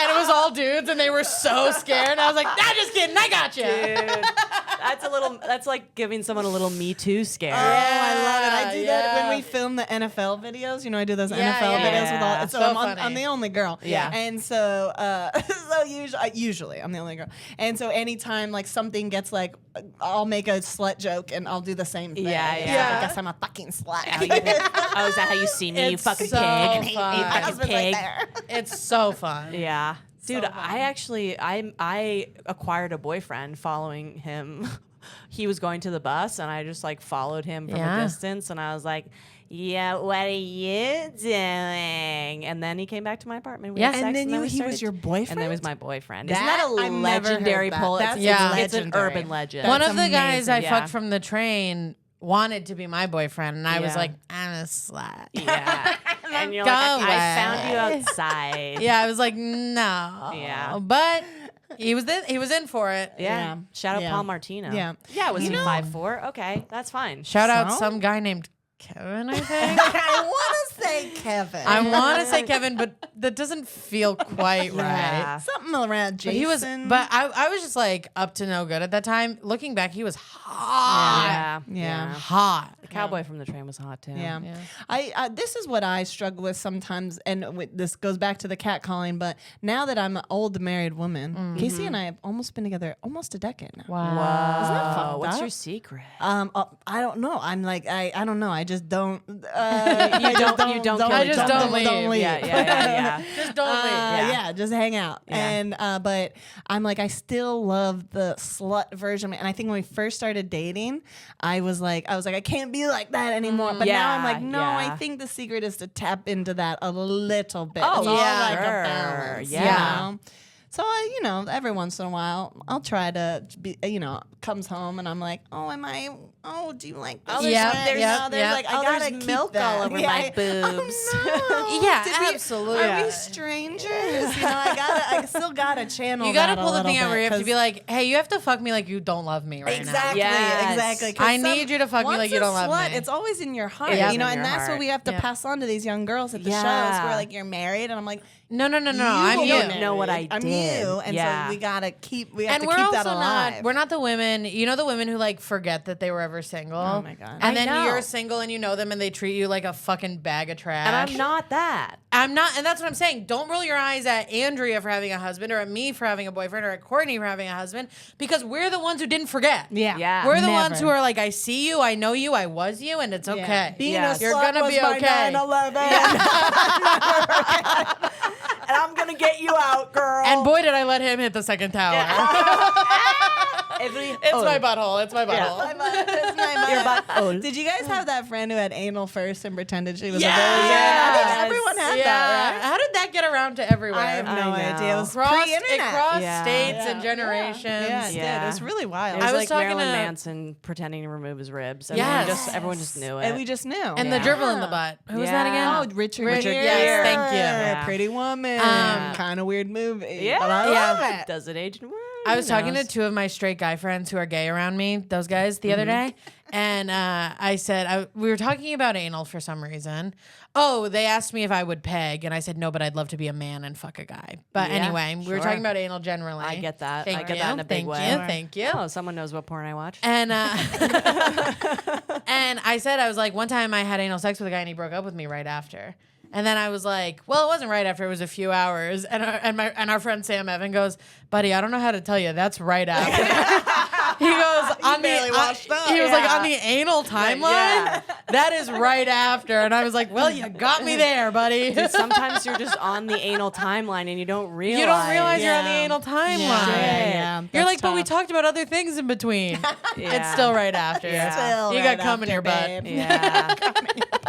[SPEAKER 1] And it was all dudes, and they were so scared. And I was like, "Nah, just kidding, I got you."
[SPEAKER 3] Dude, that's like giving someone a little Me Too scare.
[SPEAKER 2] Oh, I love it. I do that when
[SPEAKER 1] Yeah.
[SPEAKER 2] we film the NFL videos. You know, I do those
[SPEAKER 1] Yeah,
[SPEAKER 2] NFL
[SPEAKER 1] yeah,
[SPEAKER 2] videos with all.
[SPEAKER 3] yeah.
[SPEAKER 2] So,
[SPEAKER 1] So
[SPEAKER 2] I'm
[SPEAKER 1] funny.
[SPEAKER 2] the only girl.
[SPEAKER 3] Yeah.
[SPEAKER 2] And so, usually I'm the only girl. And so anytime like something gets like, I'll make a slut joke and I'll do the same thing.
[SPEAKER 3] Yeah,
[SPEAKER 2] It's
[SPEAKER 3] yeah.
[SPEAKER 2] like, I guess I'm a fucking slut.
[SPEAKER 3] Oh, is that how you see me, you
[SPEAKER 1] It's
[SPEAKER 3] fucking
[SPEAKER 1] so
[SPEAKER 3] pig?
[SPEAKER 1] fun.
[SPEAKER 3] You
[SPEAKER 2] My
[SPEAKER 3] fucking
[SPEAKER 2] husband's
[SPEAKER 3] pig.
[SPEAKER 2] right there.
[SPEAKER 1] It's so fun.
[SPEAKER 3] Yeah. Dude,
[SPEAKER 2] fun.
[SPEAKER 3] I actually I acquired a boyfriend following him. He was going to the bus and I just like followed him from
[SPEAKER 1] Yeah.
[SPEAKER 3] a distance and I was like, "Yeah, what are you doing?" And then he came back to my apartment. We
[SPEAKER 1] Yeah.
[SPEAKER 3] had sex,
[SPEAKER 2] And then
[SPEAKER 3] we
[SPEAKER 2] he was
[SPEAKER 3] started-
[SPEAKER 2] your boyfriend?
[SPEAKER 3] And then he was my boyfriend.
[SPEAKER 2] That-
[SPEAKER 3] Isn't that a
[SPEAKER 2] I've never heard
[SPEAKER 3] legendary
[SPEAKER 2] that.
[SPEAKER 3] poll?
[SPEAKER 2] That's
[SPEAKER 3] It's,
[SPEAKER 1] Yeah.
[SPEAKER 3] it's an
[SPEAKER 2] legendary.
[SPEAKER 3] urban legend.
[SPEAKER 1] One
[SPEAKER 2] That's
[SPEAKER 1] of the guys I
[SPEAKER 2] amazing.
[SPEAKER 1] fucked from the train wanted to be my boyfriend, and I was
[SPEAKER 3] Yeah.
[SPEAKER 1] like, "I'm a slut."
[SPEAKER 3] Yeah. And you're
[SPEAKER 1] Go
[SPEAKER 3] like, I
[SPEAKER 1] away.
[SPEAKER 3] found you outside.
[SPEAKER 1] Yeah, I was like, "No."
[SPEAKER 3] Yeah.
[SPEAKER 1] But he was in for it.
[SPEAKER 3] Yeah.
[SPEAKER 2] Yeah.
[SPEAKER 3] Shout out
[SPEAKER 2] Yeah.
[SPEAKER 3] Paul Martino.
[SPEAKER 2] Yeah.
[SPEAKER 3] Yeah, was
[SPEAKER 2] You
[SPEAKER 3] he
[SPEAKER 2] know-
[SPEAKER 3] 5'4"? Okay, that's fine.
[SPEAKER 1] Shout out
[SPEAKER 2] So?
[SPEAKER 1] some guy named Kevin, I think.
[SPEAKER 2] I want to say Kevin.
[SPEAKER 1] I want to say Kevin, but that doesn't feel quite right.
[SPEAKER 3] Yeah.
[SPEAKER 2] Something around
[SPEAKER 1] But
[SPEAKER 2] Jason.
[SPEAKER 1] he was, but I was just like up to no good at that time. Looking back, he was hot,
[SPEAKER 2] Yeah.
[SPEAKER 1] hot.
[SPEAKER 3] The cowboy from the train was hot too.
[SPEAKER 2] Yeah.
[SPEAKER 1] Yeah.
[SPEAKER 2] I this is what I struggle with sometimes, and this goes back to the catcalling. But now that I'm an old married woman, Casey and I have almost been together almost a decade now.
[SPEAKER 1] Wow.
[SPEAKER 2] Isn't that fucked
[SPEAKER 3] What's
[SPEAKER 2] up?
[SPEAKER 3] your secret?
[SPEAKER 2] I don't know. I'm like I don't know. I just don't.
[SPEAKER 3] You don't kill
[SPEAKER 1] I just
[SPEAKER 3] each
[SPEAKER 1] don't
[SPEAKER 3] other.
[SPEAKER 1] leave.
[SPEAKER 3] Yeah.
[SPEAKER 1] Just don't leave.
[SPEAKER 2] Yeah, just hang out.
[SPEAKER 3] Yeah.
[SPEAKER 2] And but I'm like, I still love the slut version. And I think when we first started dating, I was like, I can't be like that anymore. But now I'm
[SPEAKER 3] Yeah,
[SPEAKER 2] like, no,
[SPEAKER 3] yeah.
[SPEAKER 2] I think the secret is to tap into that a little bit.
[SPEAKER 3] Oh,
[SPEAKER 2] It's all
[SPEAKER 1] yeah.
[SPEAKER 2] like a
[SPEAKER 3] sure.
[SPEAKER 2] balance.
[SPEAKER 3] Yeah.
[SPEAKER 2] You know? So every once in a while, I'll try to be, comes home and I'm like, do you like this?
[SPEAKER 3] Oh,
[SPEAKER 1] there's
[SPEAKER 2] like, I gotta keep
[SPEAKER 3] milk
[SPEAKER 2] that.
[SPEAKER 3] all over
[SPEAKER 2] Yeah,
[SPEAKER 3] my boobs.
[SPEAKER 2] Oh, no.
[SPEAKER 1] Yeah, absolutely.
[SPEAKER 2] Are we strangers? I still gotta channel.
[SPEAKER 1] You gotta
[SPEAKER 2] that a
[SPEAKER 1] pull the
[SPEAKER 2] little
[SPEAKER 1] thing out where you
[SPEAKER 2] bit,
[SPEAKER 1] have to be
[SPEAKER 2] 'cause-
[SPEAKER 1] like, "Hey, you have to fuck me like you don't love me right
[SPEAKER 2] Exactly,
[SPEAKER 3] Yes.
[SPEAKER 2] exactly. 'Cause
[SPEAKER 1] I need you to fuck me
[SPEAKER 2] once
[SPEAKER 1] like you
[SPEAKER 2] a
[SPEAKER 1] don't love
[SPEAKER 2] slut,
[SPEAKER 1] me.
[SPEAKER 2] It's always in your heart,
[SPEAKER 3] It is
[SPEAKER 2] and
[SPEAKER 3] in your
[SPEAKER 2] that's what
[SPEAKER 3] heart.
[SPEAKER 2] we have to
[SPEAKER 1] Yeah.
[SPEAKER 2] pass on to these young girls at the shows.
[SPEAKER 3] Yeah.
[SPEAKER 2] Where like you're married, and I'm like,
[SPEAKER 1] No, I'm
[SPEAKER 2] you
[SPEAKER 1] you.
[SPEAKER 3] don't know what I
[SPEAKER 2] I'm
[SPEAKER 3] did.
[SPEAKER 2] you, and
[SPEAKER 3] Yeah.
[SPEAKER 2] so we have
[SPEAKER 1] And
[SPEAKER 2] to keep
[SPEAKER 1] we're
[SPEAKER 2] that
[SPEAKER 1] also
[SPEAKER 2] alive.
[SPEAKER 1] not. We're not the women. You know the women who like forget that they were ever single.
[SPEAKER 2] Oh my God.
[SPEAKER 1] And
[SPEAKER 3] I
[SPEAKER 1] then
[SPEAKER 3] know.
[SPEAKER 1] you're single and you know them and they treat you like a fucking bag of trash.
[SPEAKER 3] And I'm not that.
[SPEAKER 1] I'm not, and that's what I'm saying. Don't roll your eyes at Andrea for having a husband, or at me for having a boyfriend, or at Courtney for having a husband, because we're the ones who didn't forget.
[SPEAKER 2] Yeah,
[SPEAKER 3] Yeah.
[SPEAKER 1] We're the
[SPEAKER 2] Never.
[SPEAKER 1] ones who are like, I see you, I know you, I was you, and it's
[SPEAKER 2] Yeah.
[SPEAKER 1] okay.
[SPEAKER 2] Being
[SPEAKER 3] Yes.
[SPEAKER 2] a
[SPEAKER 1] You're
[SPEAKER 2] slut
[SPEAKER 1] gonna
[SPEAKER 2] was
[SPEAKER 1] be
[SPEAKER 2] my
[SPEAKER 1] okay.
[SPEAKER 2] 9/11.
[SPEAKER 3] And I'm gonna get you out, girl.
[SPEAKER 1] And boy, did I let him hit the second tower. It's my butthole. It's my butthole.
[SPEAKER 2] It's my
[SPEAKER 3] Your butthole.
[SPEAKER 2] Did you guys have that friend who had anal first and pretended she was
[SPEAKER 1] Yes.
[SPEAKER 2] a virgin? I think
[SPEAKER 3] Yes.
[SPEAKER 2] everyone had
[SPEAKER 1] Yeah.
[SPEAKER 2] that, right?
[SPEAKER 1] How did that get around to everywhere?
[SPEAKER 2] I have no
[SPEAKER 3] I know.
[SPEAKER 2] idea. It was
[SPEAKER 1] Crossed,
[SPEAKER 2] pre-internet.
[SPEAKER 1] it crossed
[SPEAKER 3] Yeah.
[SPEAKER 1] states
[SPEAKER 2] Yeah.
[SPEAKER 1] and generations.
[SPEAKER 2] Yeah, it did. It was really wild.
[SPEAKER 3] It was,
[SPEAKER 1] I was
[SPEAKER 3] like
[SPEAKER 1] talking
[SPEAKER 3] Marilyn
[SPEAKER 1] to-
[SPEAKER 3] Manson pretending to remove his ribs. And
[SPEAKER 1] Yes.
[SPEAKER 3] everyone just knew it.
[SPEAKER 2] and we just knew.
[SPEAKER 1] And the
[SPEAKER 3] Yeah.
[SPEAKER 1] dribble in the butt. Who was that
[SPEAKER 3] Yeah.
[SPEAKER 1] again?
[SPEAKER 2] Oh, Richard
[SPEAKER 1] Richard,
[SPEAKER 2] Gere.
[SPEAKER 1] yes, thank you.
[SPEAKER 3] Yeah.
[SPEAKER 2] Pretty Woman.
[SPEAKER 1] Um,
[SPEAKER 2] Kind of weird movie.
[SPEAKER 3] yeah.
[SPEAKER 2] But I love it.
[SPEAKER 3] Does it age?
[SPEAKER 1] I was talking to
[SPEAKER 3] knows?
[SPEAKER 1] two of my straight guy friends who are gay around me, those guys, the other day. And I said, we were talking about anal for some reason. Oh, they asked me if I would peg. And I said, no, but I'd love to be a man and fuck a guy. But
[SPEAKER 3] Yeah,
[SPEAKER 1] anyway, we were
[SPEAKER 3] sure.
[SPEAKER 1] talking about anal generally.
[SPEAKER 3] I get that.
[SPEAKER 1] Thank
[SPEAKER 3] I get
[SPEAKER 1] you.
[SPEAKER 3] that in a big
[SPEAKER 1] Thank
[SPEAKER 3] way.
[SPEAKER 1] you. Thank you.
[SPEAKER 3] Oh, someone knows what porn I watch.
[SPEAKER 1] And and I said, I was like, one time I had anal sex with a guy and he broke up with me right after. And then I was like, well, it wasn't right after. It was a few hours. And our friend Sam Evan goes, buddy, I don't know how to tell you. That's right after. He goes on
[SPEAKER 2] barely washed up.
[SPEAKER 1] He was like on the anal timeline.
[SPEAKER 3] Yeah.
[SPEAKER 1] That is right after, and I was like, "Well, you got me there, buddy."
[SPEAKER 3] Dude, sometimes you're just on the anal timeline and you don't realize.
[SPEAKER 1] You don't realize you're on the anal timeline.
[SPEAKER 2] Yeah,
[SPEAKER 1] You're
[SPEAKER 2] that's
[SPEAKER 1] like, but we
[SPEAKER 2] tough.
[SPEAKER 1] talked about other things in between.
[SPEAKER 3] Yeah.
[SPEAKER 1] It's still right after.
[SPEAKER 3] Yeah.
[SPEAKER 2] Still
[SPEAKER 1] You
[SPEAKER 2] right
[SPEAKER 1] got cum in
[SPEAKER 2] after,
[SPEAKER 1] your butt.
[SPEAKER 2] babe.
[SPEAKER 3] Yeah.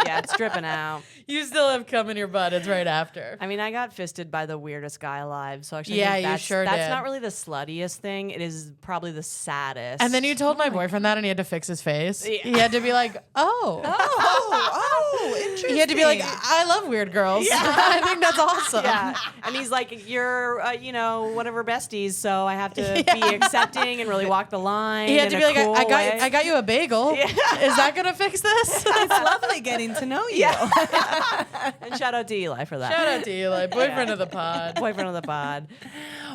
[SPEAKER 3] Yeah, it's dripping out.
[SPEAKER 1] You still have cum in your butt. It's right after.
[SPEAKER 3] I mean, I got fisted by the weirdest guy alive. So actually,
[SPEAKER 1] Yeah,
[SPEAKER 3] I think
[SPEAKER 1] you
[SPEAKER 3] that's,
[SPEAKER 1] sure
[SPEAKER 3] that's
[SPEAKER 1] did.
[SPEAKER 3] not really the sluttiest thing. It is probably the saddest.
[SPEAKER 1] And then you told my boyfriend that, and he had to fix his face.
[SPEAKER 3] Yeah.
[SPEAKER 1] He had to be like, "Oh."
[SPEAKER 2] Interesting.
[SPEAKER 1] He had to be like, "I love weird girls." I think that's awesome.
[SPEAKER 3] Yeah, and he's like, "You're, whatever besties, so I have to be accepting and really walk the line."
[SPEAKER 1] He had to
[SPEAKER 3] in
[SPEAKER 1] be
[SPEAKER 3] a
[SPEAKER 1] like,
[SPEAKER 3] cool
[SPEAKER 1] I
[SPEAKER 3] way.
[SPEAKER 1] got you a bagel. Is that gonna fix this?"
[SPEAKER 2] It's lovely getting to know you.
[SPEAKER 3] And shout out to Eli for that.
[SPEAKER 1] Shout out to Eli, boyfriend of the pod.
[SPEAKER 3] Boyfriend of the pod.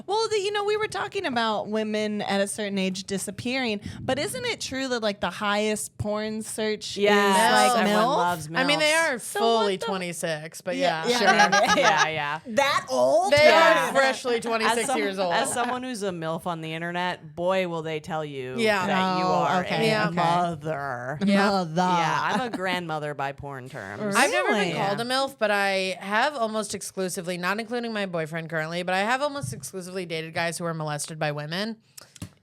[SPEAKER 2] Well, we were talking about women at a certain age disappearing, but isn't it true that like the highest porn search
[SPEAKER 3] Yes,
[SPEAKER 2] is like
[SPEAKER 3] everyone
[SPEAKER 2] MILF?
[SPEAKER 3] loves
[SPEAKER 1] I mean, they
[SPEAKER 3] MILFs.
[SPEAKER 1] are
[SPEAKER 2] So
[SPEAKER 1] fully
[SPEAKER 2] what the-
[SPEAKER 1] 26, but
[SPEAKER 2] Yeah,
[SPEAKER 1] yeah,
[SPEAKER 2] yeah.
[SPEAKER 1] sure.
[SPEAKER 3] Yeah.
[SPEAKER 2] That old?
[SPEAKER 1] They
[SPEAKER 3] Yeah.
[SPEAKER 1] are freshly 26 years old.
[SPEAKER 3] As someone who's a MILF on the internet, boy, will they tell you
[SPEAKER 1] Yeah.
[SPEAKER 3] that you
[SPEAKER 2] Oh,
[SPEAKER 3] are
[SPEAKER 2] okay,
[SPEAKER 3] a
[SPEAKER 2] okay.
[SPEAKER 3] mother.
[SPEAKER 1] Yeah.
[SPEAKER 3] Yeah, I'm a grandmother by porn terms.
[SPEAKER 1] I've never been
[SPEAKER 2] Really?
[SPEAKER 1] called a MILF, but I have almost exclusively, not including my boyfriend currently, but I have almost exclusively dated guys who were molested by women.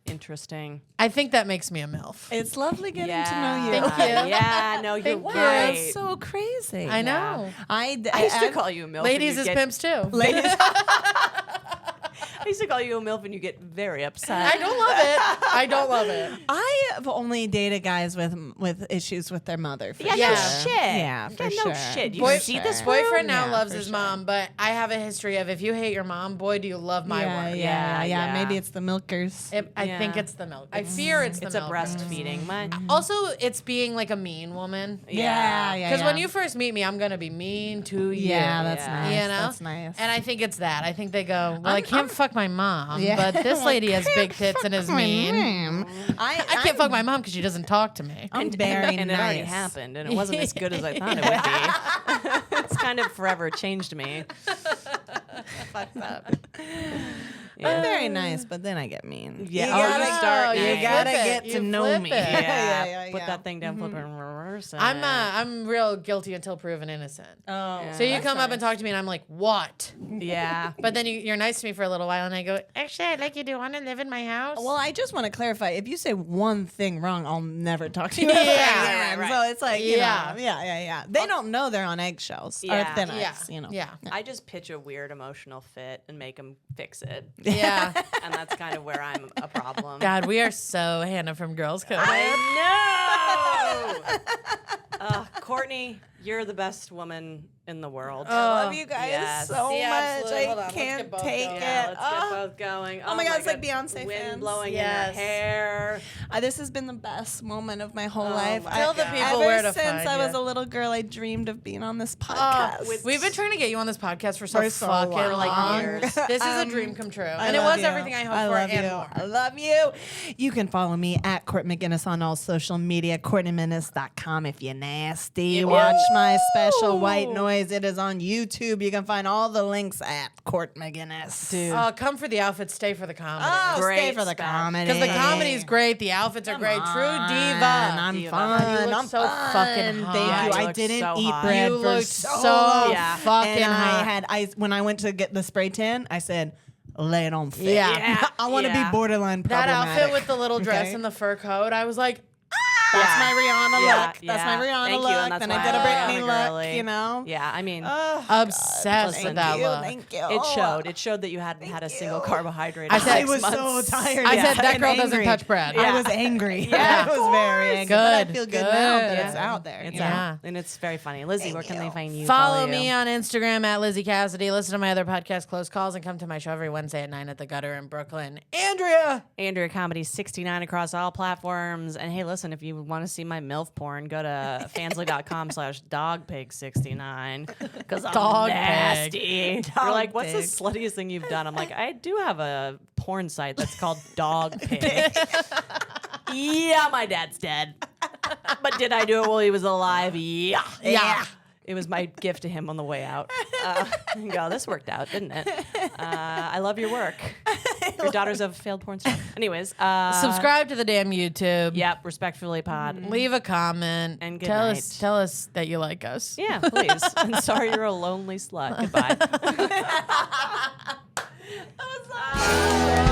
[SPEAKER 3] Interesting.
[SPEAKER 1] I think that makes me a MILF.
[SPEAKER 2] It's lovely getting
[SPEAKER 3] Yeah.
[SPEAKER 2] to know you.
[SPEAKER 1] Thank you.
[SPEAKER 3] Yeah, no, you're
[SPEAKER 1] Thank you.
[SPEAKER 3] right.
[SPEAKER 2] That's so crazy.
[SPEAKER 1] I know.
[SPEAKER 3] I used to call you a MILF.
[SPEAKER 1] Ladies
[SPEAKER 3] and
[SPEAKER 1] is
[SPEAKER 3] you
[SPEAKER 1] pimps too.
[SPEAKER 2] Ladies,
[SPEAKER 3] I used to call you a MILF and you get very upset.
[SPEAKER 1] I don't love it. I don't love it.
[SPEAKER 2] I have only dated guys with issues with their mother. For
[SPEAKER 3] Yeah,
[SPEAKER 1] Yeah.
[SPEAKER 3] no
[SPEAKER 2] sure.
[SPEAKER 3] shit.
[SPEAKER 2] Yeah, for
[SPEAKER 3] no
[SPEAKER 2] sure.
[SPEAKER 3] shit. You
[SPEAKER 1] Boy-
[SPEAKER 3] see this
[SPEAKER 1] Boyfriend now
[SPEAKER 2] Yeah,
[SPEAKER 1] loves
[SPEAKER 2] for
[SPEAKER 1] his
[SPEAKER 2] sure.
[SPEAKER 1] mom, but I have a history of if you hate your mom, boy, do you love my
[SPEAKER 2] yeah,
[SPEAKER 1] work.
[SPEAKER 2] yeah,
[SPEAKER 3] Yeah.
[SPEAKER 2] Maybe it's the milkers.
[SPEAKER 1] I
[SPEAKER 3] Yeah.
[SPEAKER 1] think it's the milk. I fear it's the
[SPEAKER 3] It's a
[SPEAKER 1] milk.
[SPEAKER 3] breastfeeding.
[SPEAKER 1] Also, it's being like a mean woman.
[SPEAKER 2] yeah.
[SPEAKER 1] Because when you first meet me, I'm gonna be mean to you.
[SPEAKER 2] yeah, that's
[SPEAKER 3] Yeah.
[SPEAKER 2] nice.
[SPEAKER 1] You know,
[SPEAKER 2] That's nice.
[SPEAKER 1] And I think it's that. I think they go, well, I can't fuck my mom,
[SPEAKER 2] Yeah.
[SPEAKER 1] but this lady has big tits and is mean.
[SPEAKER 2] I
[SPEAKER 1] I can't fuck my mom because she doesn't talk to me.
[SPEAKER 2] I'm very
[SPEAKER 3] and
[SPEAKER 2] nice.
[SPEAKER 3] it already happened, and it wasn't as good as I thought it would be. It's kind of forever changed me.
[SPEAKER 1] Fucked up.
[SPEAKER 2] I'm very nice, but then I get mean.
[SPEAKER 3] Yeah.
[SPEAKER 2] You
[SPEAKER 3] Oh,
[SPEAKER 2] gotta,
[SPEAKER 3] you start
[SPEAKER 1] you
[SPEAKER 3] nice.
[SPEAKER 2] you gotta
[SPEAKER 1] flip it.
[SPEAKER 2] get to
[SPEAKER 1] You
[SPEAKER 2] know
[SPEAKER 1] flip
[SPEAKER 2] me.
[SPEAKER 1] it.
[SPEAKER 3] Yeah, put
[SPEAKER 2] yeah.
[SPEAKER 3] that thing down, flip it in reverse.
[SPEAKER 1] I'm real guilty until proven innocent.
[SPEAKER 2] Oh,
[SPEAKER 1] So you come up and talk to me, and I'm like, what?
[SPEAKER 3] yeah.
[SPEAKER 1] But then you're nice to me for a little while, and I go, actually, I'd like you to want to live in my house.
[SPEAKER 2] Well, I just want to clarify. If you say one thing wrong, I'll never talk to you
[SPEAKER 1] Yeah,
[SPEAKER 2] again.
[SPEAKER 3] right.
[SPEAKER 2] So it's like,
[SPEAKER 1] Yeah.
[SPEAKER 2] yeah. They don't know they're on eggshells
[SPEAKER 3] Yeah.
[SPEAKER 2] or thin
[SPEAKER 1] yeah,
[SPEAKER 2] ice,
[SPEAKER 1] yeah,
[SPEAKER 3] I just pitch a weird emotional fit and make them fix it.
[SPEAKER 1] yeah.
[SPEAKER 3] And that's kind of where I'm a problem.
[SPEAKER 1] God, we are so Hannah from Girls Code.
[SPEAKER 3] I know. Courtney, you're the best woman in the world.
[SPEAKER 2] I love you guys
[SPEAKER 3] yes.
[SPEAKER 2] so
[SPEAKER 1] Yeah,
[SPEAKER 2] much.
[SPEAKER 1] absolutely. Hold on,
[SPEAKER 2] I
[SPEAKER 1] let's
[SPEAKER 2] can't
[SPEAKER 1] get both
[SPEAKER 2] take
[SPEAKER 1] going.
[SPEAKER 2] it.
[SPEAKER 3] Yeah, let's get both going.
[SPEAKER 2] Oh my God, it's like Beyonce
[SPEAKER 3] Wind
[SPEAKER 2] fans.
[SPEAKER 3] blowing
[SPEAKER 1] Yes.
[SPEAKER 3] in her hair.
[SPEAKER 2] This has been the best moment of my whole life.
[SPEAKER 1] Tell the people
[SPEAKER 2] ever
[SPEAKER 1] where to
[SPEAKER 2] since
[SPEAKER 1] find
[SPEAKER 2] I was
[SPEAKER 1] you.
[SPEAKER 2] a little girl, I dreamed of being on this podcast.
[SPEAKER 1] We've been trying to get you on this podcast for so
[SPEAKER 2] For so
[SPEAKER 1] fucking
[SPEAKER 2] long.
[SPEAKER 1] long.
[SPEAKER 3] years.
[SPEAKER 1] This is a dream come true. And it
[SPEAKER 2] love
[SPEAKER 1] was
[SPEAKER 2] you.
[SPEAKER 1] everything I hoped for
[SPEAKER 2] love
[SPEAKER 1] and
[SPEAKER 2] you.
[SPEAKER 1] more.
[SPEAKER 2] I love you. You can follow me at Court McGinnis on all social media, CourtneyMaginnis.com if you're nasty. Watch my special White Noise. It is on YouTube. You can find all the links at Court McGinnis.
[SPEAKER 3] Dude.
[SPEAKER 1] Come for the outfits, stay for the comedy.
[SPEAKER 2] Oh,
[SPEAKER 3] Great
[SPEAKER 2] stay for the
[SPEAKER 3] spec.
[SPEAKER 2] comedy.
[SPEAKER 1] Because the comedy's great, the outfits are great. True diva.
[SPEAKER 2] I'm
[SPEAKER 3] Diva.
[SPEAKER 2] fun.
[SPEAKER 1] You look
[SPEAKER 2] I'm
[SPEAKER 1] so
[SPEAKER 2] fun.
[SPEAKER 1] fucking hot.
[SPEAKER 2] Thank you.
[SPEAKER 3] You
[SPEAKER 2] I
[SPEAKER 3] look
[SPEAKER 2] didn't
[SPEAKER 3] so
[SPEAKER 2] eat
[SPEAKER 3] hot.
[SPEAKER 2] bread
[SPEAKER 1] You
[SPEAKER 2] for
[SPEAKER 1] looked
[SPEAKER 2] so
[SPEAKER 1] so
[SPEAKER 2] long.
[SPEAKER 3] Yeah.
[SPEAKER 1] fucking
[SPEAKER 2] and
[SPEAKER 1] hot.
[SPEAKER 2] when I went to get the spray tan, I said, lay it on thick.
[SPEAKER 1] Yeah.
[SPEAKER 2] I want to
[SPEAKER 3] Yeah.
[SPEAKER 2] be borderline
[SPEAKER 1] That
[SPEAKER 2] problematic.
[SPEAKER 1] outfit with the little dress
[SPEAKER 2] Okay.
[SPEAKER 1] and the fur coat, I was like,
[SPEAKER 2] That's
[SPEAKER 3] Yeah.
[SPEAKER 2] my Rihanna
[SPEAKER 3] Yeah,
[SPEAKER 2] look. That's my
[SPEAKER 3] yeah.
[SPEAKER 2] Rihanna
[SPEAKER 3] Thank you,
[SPEAKER 2] look.
[SPEAKER 3] and that's
[SPEAKER 2] Then
[SPEAKER 3] why
[SPEAKER 2] I did a
[SPEAKER 3] I love
[SPEAKER 2] Britney
[SPEAKER 3] the
[SPEAKER 2] look,
[SPEAKER 3] girly.
[SPEAKER 2] you know?
[SPEAKER 3] Yeah, I mean,
[SPEAKER 1] obsessed
[SPEAKER 3] Listen,
[SPEAKER 1] with that
[SPEAKER 2] Thank you.
[SPEAKER 1] look.
[SPEAKER 2] Thank you.
[SPEAKER 3] it showed. It showed that you hadn't had a single carbohydrate.
[SPEAKER 1] I
[SPEAKER 3] in
[SPEAKER 1] said-
[SPEAKER 2] I
[SPEAKER 3] 6
[SPEAKER 2] was
[SPEAKER 3] months.
[SPEAKER 2] so tired.
[SPEAKER 1] I said, that
[SPEAKER 2] and
[SPEAKER 1] girl doesn't
[SPEAKER 2] angry.
[SPEAKER 1] touch bread.
[SPEAKER 2] I was angry.
[SPEAKER 1] Yeah.
[SPEAKER 2] I was very angry. But I
[SPEAKER 1] Good,
[SPEAKER 2] feel good now that
[SPEAKER 1] good.
[SPEAKER 2] it's out there.
[SPEAKER 3] It's
[SPEAKER 2] you know?
[SPEAKER 1] Yeah.
[SPEAKER 3] out, and it's very funny. Lizzie, where can they find you?
[SPEAKER 1] Follow
[SPEAKER 3] you?
[SPEAKER 1] me on Instagram at Lizzie Cassidy. Listen to my other podcast, Close Calls, and come to my show every Wednesday at 9 at the Gutter in Brooklyn. Andrea!
[SPEAKER 3] Andrea Comedy 69 across all platforms. And hey, listen, if you want to see my MILF porn, go to fansly.com/dogpig69 because I'm
[SPEAKER 1] Dog pig.
[SPEAKER 3] nasty. You're like, what's the
[SPEAKER 2] pig.
[SPEAKER 3] sluttiest thing you've done? I'm like, I do have a porn site that's called Dog Pig. Yeah, my dad's dead. But did I do it while he was alive? Yeah.
[SPEAKER 1] Yeah.
[SPEAKER 3] It was my gift to him on the way out. Go, this worked out, didn't it? I love your work. Your daughter's a failed porn star. Anyways.
[SPEAKER 1] Subscribe to the damn YouTube.
[SPEAKER 3] Yep, respectfully pod.
[SPEAKER 1] Leave a comment.
[SPEAKER 3] And good
[SPEAKER 1] tell
[SPEAKER 3] night.
[SPEAKER 1] tell us that you like us.
[SPEAKER 3] Yeah, please. And sorry you're a lonely slut. Goodbye.
[SPEAKER 2] That was so